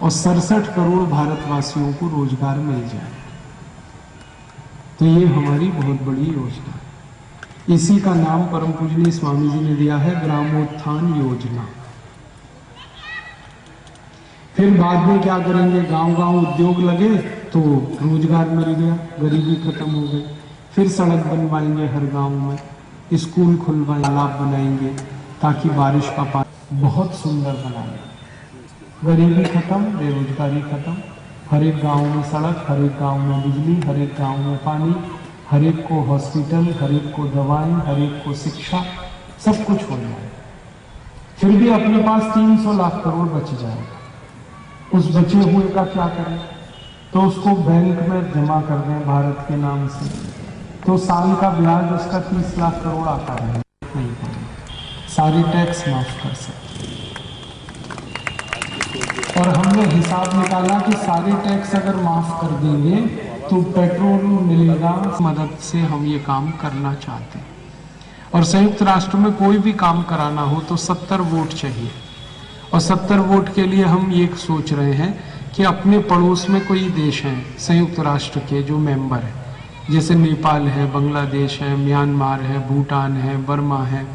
और 67 करोड़ भारतवासियों को रोजगार मिल जाए। तो ये हमारी बहुत बड़ी योजना है। इसी का नाम परम पूजनीय स्वामी जी ने दिया है ग्रामोत्थान योजना। फिर बाद में क्या करेंगे, गांव-गांव उद्योग लगे तो रोजगार मिल गया, गरीबी खत्म हो गई। फिर सड़क बनवाएंगे हर गांव में, स्कूल खुलवाएंगे, तालाब बनाएंगे ताकि बारिश का पानी बहुत सुंदर बनाएंगे। गरीबी खत्म, बेरोजगारी खत्म, हर एक गांव में सड़क, हर एक गांव में बिजली, हर एक गांव में पानी, हर एक को हॉस्पिटल, हर एक को दवाएं, हर एक को शिक्षा, सब कुछ हो जाए। फिर भी अपने पास 300 लाख करोड़ बच जाएगा। उस बचे हुए का क्या करें? तो उसको बैंक में जमा कर दें भारत के नाम से, तो साल का ब्याज उसका 30 लाख करोड़ आता है। नहीं करें, सारे टैक्स माफ कर सकते। और हमने हिसाब निकाला कि सारे टैक्स अगर माफ कर देंगे तो पेट्रोल मिलेगा। मदद से हम ये काम करना चाहते हैं। और संयुक्त राष्ट्र में कोई भी काम कराना हो तो 70 वोट चाहिए। और 70 वोट के लिए हम ये सोच रहे हैं कि अपने पड़ोस में कोई देश हैं संयुक्त राष्ट्र के जो मेंबर हैं, जैसे नेपाल है, बांग्लादेश है, म्यांमार है, भूटान है, बर्मा है,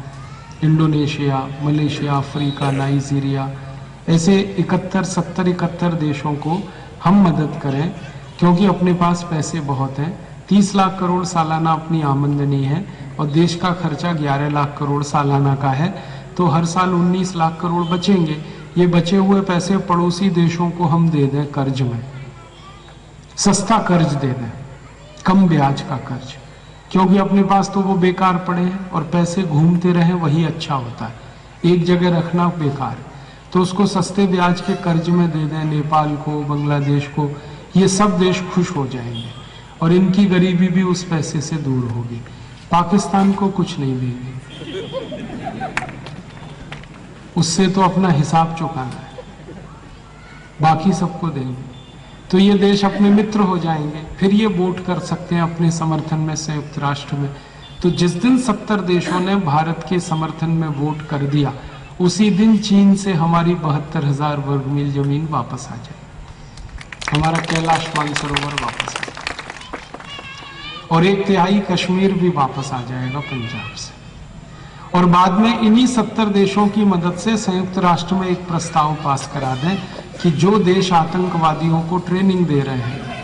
इंडोनेशिया, मलेशिया, अफ्रीका, नाइजीरिया, ऐसे 71 देशों को हम मदद करें, क्योंकि अपने पास पैसे बहुत हैं। 30 लाख करोड़ सालाना अपनी आमदनी है और देश का खर्चा 11 लाख करोड़ सालाना का है, तो हर साल 19 लाख करोड़ बचेंगे। ये बचे हुए पैसे पड़ोसी देशों को हम दे दें कर्ज में, सस्ता कर्ज दे दें, कम ब्याज का कर्ज, क्योंकि अपने पास तो वो बेकार पड़े हैं और पैसे घूमते रहे वही अच्छा होता है। एक जगह रखना बेकार, तो उसको सस्ते ब्याज के कर्ज में दे दें नेपाल को, बांग्लादेश को। ये सब देश खुश हो जाएंगे और इनकी गरीबी भी उस पैसे से दूर होगी। पाकिस्तान को कुछ नहीं देंगे, उससे तो अपना हिसाब चुकाना है, बाकी सबको देंगे। तो ये देश अपने मित्र हो जाएंगे, फिर ये वोट कर सकते हैं अपने समर्थन में संयुक्त राष्ट्र में। तो जिस दिन 70 देशों ने भारत के समर्थन में वोट कर दिया, उसी दिन चीन से हमारी 72,000 वर्ग मील जमीन वापस आ जाए, हमारा कैलाश मानसरोवर वापस आ जाए और 1/3 कश्मीर भी वापस आ जाएगा पंजाब से। और बाद में इन्हीं 70 देशों की मदद से संयुक्त राष्ट्र में एक प्रस्ताव पास करा दें कि जो देश आतंकवादियों को ट्रेनिंग दे रहे हैं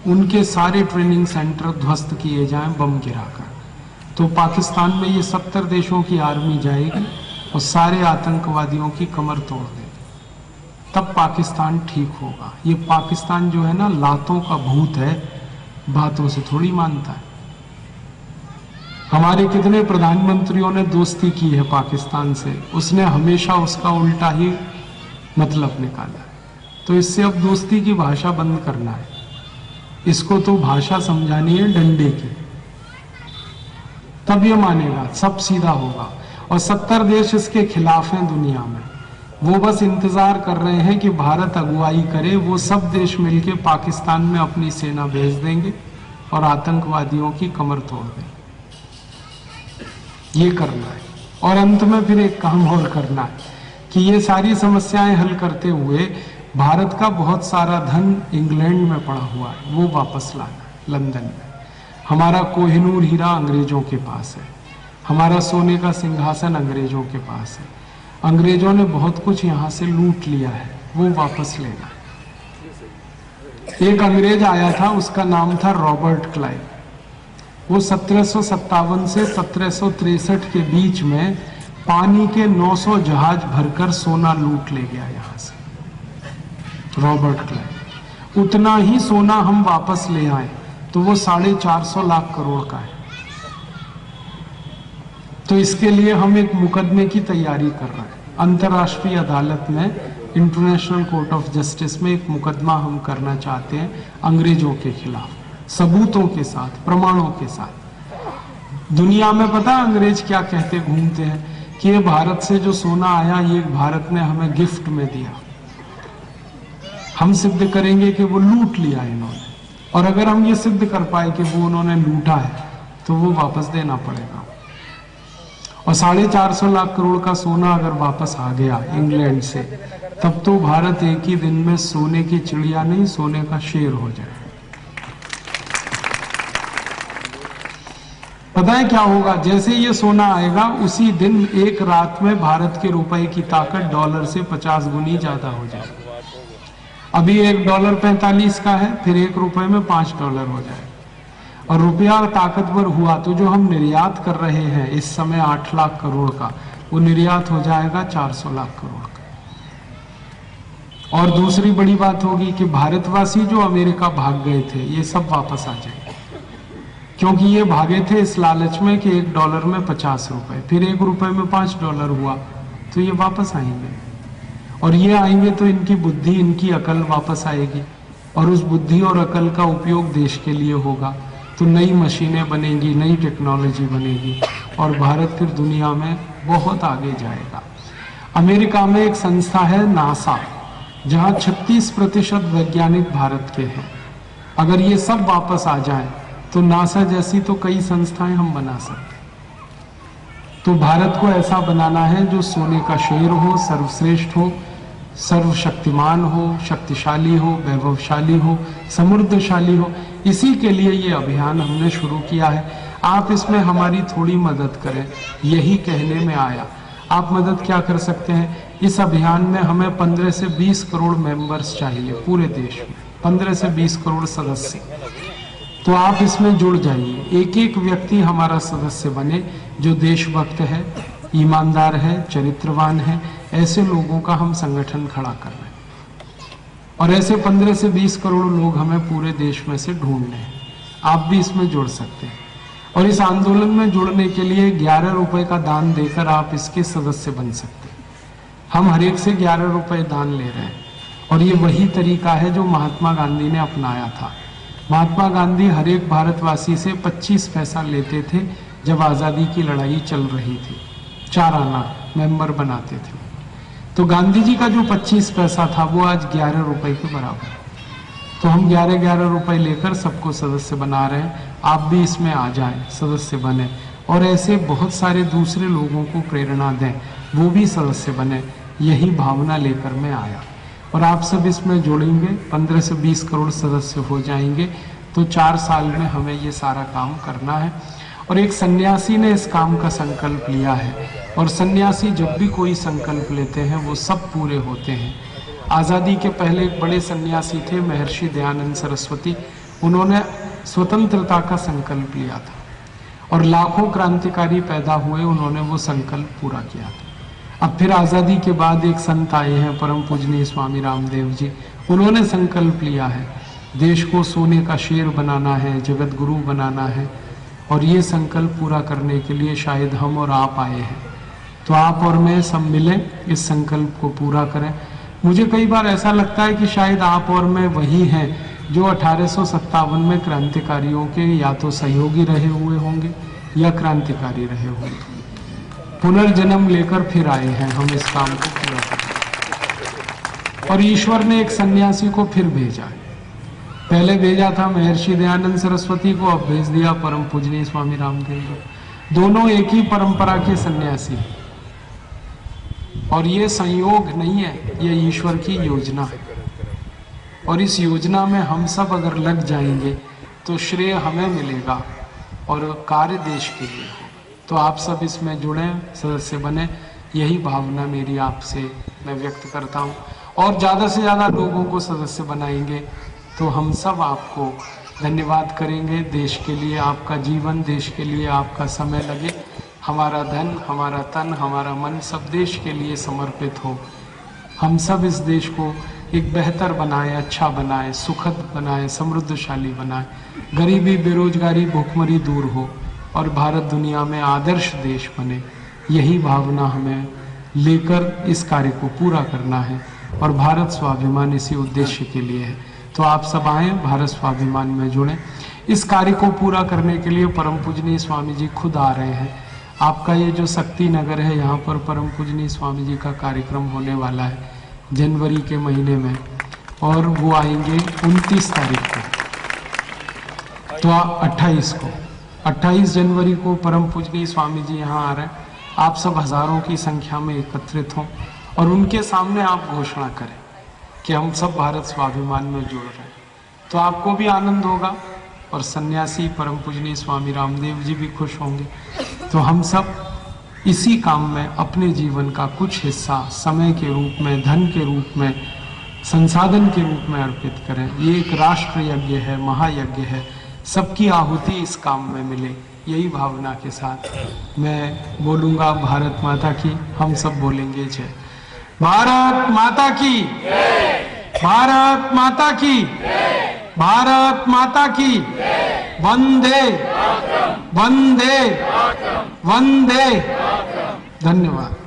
उनके सारे ट्रेनिंग सेंटर ध्वस्त किए जाएं बम गिराकर। तो पाकिस्तान में ये 70 देशों की आर्मी जाएगी और सारे आतंकवादियों की कमर तोड़ देगी, तब पाकिस्तान ठीक होगा। ये पाकिस्तान जो है ना, लातों का भूत है, बातों से थोड़ी मानता है। हमारे कितने प्रधानमंत्रियों ने दोस्ती की है पाकिस्तान से, उसने हमेशा उसका उल्टा ही मतलब निकाला। तो इससे अब दोस्ती की भाषा बंद करना है, इसको तो भाषा समझानी है डंडे की, तब ये मानेगा, सब सीधा होगा। और 70 देश इसके खिलाफ हैं दुनिया में, वो बस इंतजार कर रहे हैं कि भारत अगुवाई करे। वो सब देश मिलकर पाकिस्तान में अपनी सेना भेज देंगे और आतंकवादियों की कमर तोड़ देंगे। ये करना है। और अंत में फिर एक काम और करना है कि ये सारी समस्याएं हल करते हुए भारत का बहुत सारा धन इंग्लैंड में पड़ा हुआ है, वो वापस लाना लंदन में। हमारा कोहिनूर हीरा अंग्रेजों के पास है, हमारा सोने का सिंहासन अंग्रेजों के पास है। अंग्रेजों ने बहुत कुछ यहाँ से लूट लिया है, वो वापस लेना है। एक अंग्रेज आया था, उसका नाम था रॉबर्ट क्लाइव। वो 1757 से 1763 के बीच में पानी के 900 जहाज भरकर सोना लूट ले गया यहाँ से। Robert Clive. उतना ही सोना हम वापस ले आए तो वो 450 लाख करोड़ का है। तो इसके लिए हम एक मुकदमे की तैयारी कर रहे हैं। अंतर्राष्ट्रीय अदालत में, इंटरनेशनल कोर्ट ऑफ जस्टिस में एक मुकदमा हम करना चाहते हैं अंग्रेजों के खिलाफ, सबूतों के साथ, प्रमाणों के साथ। दुनिया में पता है अंग्रेज क्या कहते घूमते हैं कि ये भारत से जो सोना आया ये भारत ने हमें गिफ्ट में दिया। हम सिद्ध करेंगे कि वो लूट लिया इन्होंने, और अगर हम ये सिद्ध कर पाए कि वो उन्होंने लूटा है तो वो वापस देना पड़ेगा। और 450 लाख करोड़ का सोना अगर वापस आ गया इंग्लैंड से, तब तो भारत एक ही दिन में सोने की चिड़िया नहीं, सोने का शेर हो जाए। पता है क्या होगा? जैसे ये सोना आएगा उसी दिन एक रात में भारत के रुपए की ताकत डॉलर से 50 गुनी ज्यादा हो जाएगी। अभी $1 45 का है, फिर $1 में $5 हो जाएगा। और रुपया ताकतवर हुआ तो जो हम निर्यात कर रहे हैं इस समय 8 लाख करोड़ का, वो निर्यात हो जाएगा 400 लाख करोड़ का। और दूसरी बड़ी बात होगी कि भारतवासी जो अमेरिका भाग गए थे ये सब वापस आ जाएंगे, क्योंकि ये भागे थे इस लालच में कि $1 में 50 रुपए, फिर $1 में $5 हुआ, तो ये वापस आएंगे। और ये आएंगे तो इनकी बुद्धि, इनकी अकल वापस आएगी, और उस बुद्धि और अकल का उपयोग देश के लिए होगा। तो नई मशीनें बनेंगी, नई टेक्नोलॉजी बनेगी, और भारत फिर दुनिया में बहुत आगे जाएगा। अमेरिका में एक संस्था है नासा, जहां 36% वैज्ञानिक भारत के हैं। अगर ये सब वापस आ जाएं तो नासा जैसी तो कई संस्थाएं हम बना सकते। तो भारत को ऐसा बनाना है जो सोने का शेर हो, सर्वश्रेष्ठ हो, सर्वशक्तिमान हो, शक्तिशाली हो, वैभवशाली हो, समृद्धशाली हो। इसी के लिए ये अभियान हमने शुरू किया है। आप इसमें हमारी थोड़ी मदद करें, यही कहने में आया। आप मदद क्या कर सकते हैं? इस अभियान में हमें 15 से 20 करोड़ मेंबर्स चाहिए पूरे देश में, 15 से 20 करोड़ सदस्य। तो आप इसमें जुड़ जाइए, एक एक व्यक्ति हमारा सदस्य बने जो देशभक्त है, ईमानदार है, चरित्रवान है। ऐसे लोगों का हम संगठन खड़ा कर रहे हैं, और ऐसे 15 से 20 करोड़ लोग हमें पूरे देश में से ढूंढने हैं। आप भी इसमें जुड़ सकते हैं, और इस आंदोलन में जुड़ने के लिए ₹11 का दान देकर आप इसके सदस्य बन सकते हैं। हम हर एक से ₹11 दान ले रहे हैं, और ये वही तरीका है जो महात्मा गांधी ने अपनाया था। महात्मा गांधी हर एक भारतवासी से 25 पैसा लेते थे जब आज़ादी की लड़ाई चल रही थी, 4 आना मेंबर बनाते थे। तो गांधी जी का जो 25 पैसा था वो आज ₹11 के बराबर है। तो हम 11-11 रुपए लेकर सबको सदस्य बना रहे हैं। आप भी इसमें आ जाएं, सदस्य बने, और ऐसे बहुत सारे दूसरे लोगों को प्रेरणा दें, वो भी सदस्य बने। यही भावना लेकर मैं आया, और आप सब इसमें जुड़ेंगे, 15 से 20 करोड़ सदस्य हो जाएंगे। तो 4 साल में हमें ये सारा काम करना है। और एक सन्यासी ने इस काम का संकल्प लिया है, और सन्यासी जब भी कोई संकल्प लेते हैं वो सब पूरे होते हैं। आज़ादी के पहले एक बड़े सन्यासी थे महर्षि दयानंद सरस्वती, उन्होंने स्वतंत्रता का संकल्प लिया था, और लाखों क्रांतिकारी पैदा हुए, उन्होंने वो संकल्प पूरा किया था। अब फिर आज़ादी के बाद एक संत आए हैं, परम पूजनीय स्वामी रामदेव जी, उन्होंने संकल्प लिया है देश को सोने का शेर बनाना है, जगत गुरु बनाना है। और ये संकल्प पूरा करने के लिए शायद हम और आप आए हैं। तो आप और मैं सब मिलें, इस संकल्प को पूरा करें। मुझे कई बार ऐसा लगता है कि शायद आप और मैं वही हैं जो 1857 में क्रांतिकारियों के या तो सहयोगी रहे हुए होंगे या क्रांतिकारी रहे होंगे। पुनर्जन्म लेकर फिर आए हैं हम इस काम को पूरा करने। और ईश्वर ने एक सन्यासी को फिर भेजा है। पहले भेजा था महर्षि दयानंद सरस्वती को, अब भेज दिया परम पूजनीय स्वामी रामदेव को। दोनों एक ही परंपरा के सन्यासी, और ये संयोग नहीं है, ये ईश्वर की योजना है। और इस योजना में हम सब अगर लग जाएंगे तो श्रेय हमें मिलेगा और कार्य देश के लिए हो। तो आप सब इसमें जुड़ें, सदस्य बने, यही भावना मेरी आपसे मैं व्यक्त करता हूँ। और ज़्यादा से ज़्यादा लोगों को सदस्य बनाएंगे तो हम सब आपको धन्यवाद करेंगे। देश के लिए आपका जीवन, देश के लिए आपका समय लगे, हमारा धन, हमारा तन, हमारा मन सब देश के लिए समर्पित हो। हम सब इस देश को एक बेहतर बनाए, अच्छा बनाए, सुखद बनाए, समृद्धशाली बनाए, गरीबी, बेरोजगारी, भूखमरी दूर हो और भारत दुनिया में आदर्श देश बने। यही भावना हमें लेकर इस कार्य को पूरा करना है और भारत स्वाभिमान इसी उद्देश्य के लिए है। तो आप सब आए, भारत स्वाभिमान में जुड़े। इस कार्य को पूरा करने के लिए परम पूजनीय स्वामी जी खुद आ रहे हैं। आपका ये जो शक्ति नगर है, यहाँ पर परम पूजनीय स्वामी जी का कार्यक्रम होने वाला है जनवरी के महीने में, और वो आएंगे 29 तारीख को, तो 28 जनवरी को परम पूजनीय स्वामी जी यहाँ आ रहे हैं। आप सब हजारों की संख्या में एकत्रित हों और उनके सामने आप घोषणा करें कि हम सब भारत स्वाभिमान में जुड़ रहे हैं। तो आपको भी आनंद होगा और सन्यासी परम पूजनीय स्वामी रामदेव जी भी खुश होंगे। तो हम सब इसी काम में अपने जीवन का कुछ हिस्सा समय के रूप में, धन के रूप में, संसाधन के रूप में अर्पित करें। ये एक राष्ट्र यज्ञ है, महायज्ञ है, सबकी आहुति इस काम में मिले, यही भावना के साथ मैं बोलूँगा भारत माता की। हम सब बोलेंगे जय भारत माता की, भारत माता की, भारत माता की, वंदे वंदे वंदे। धन्यवाद।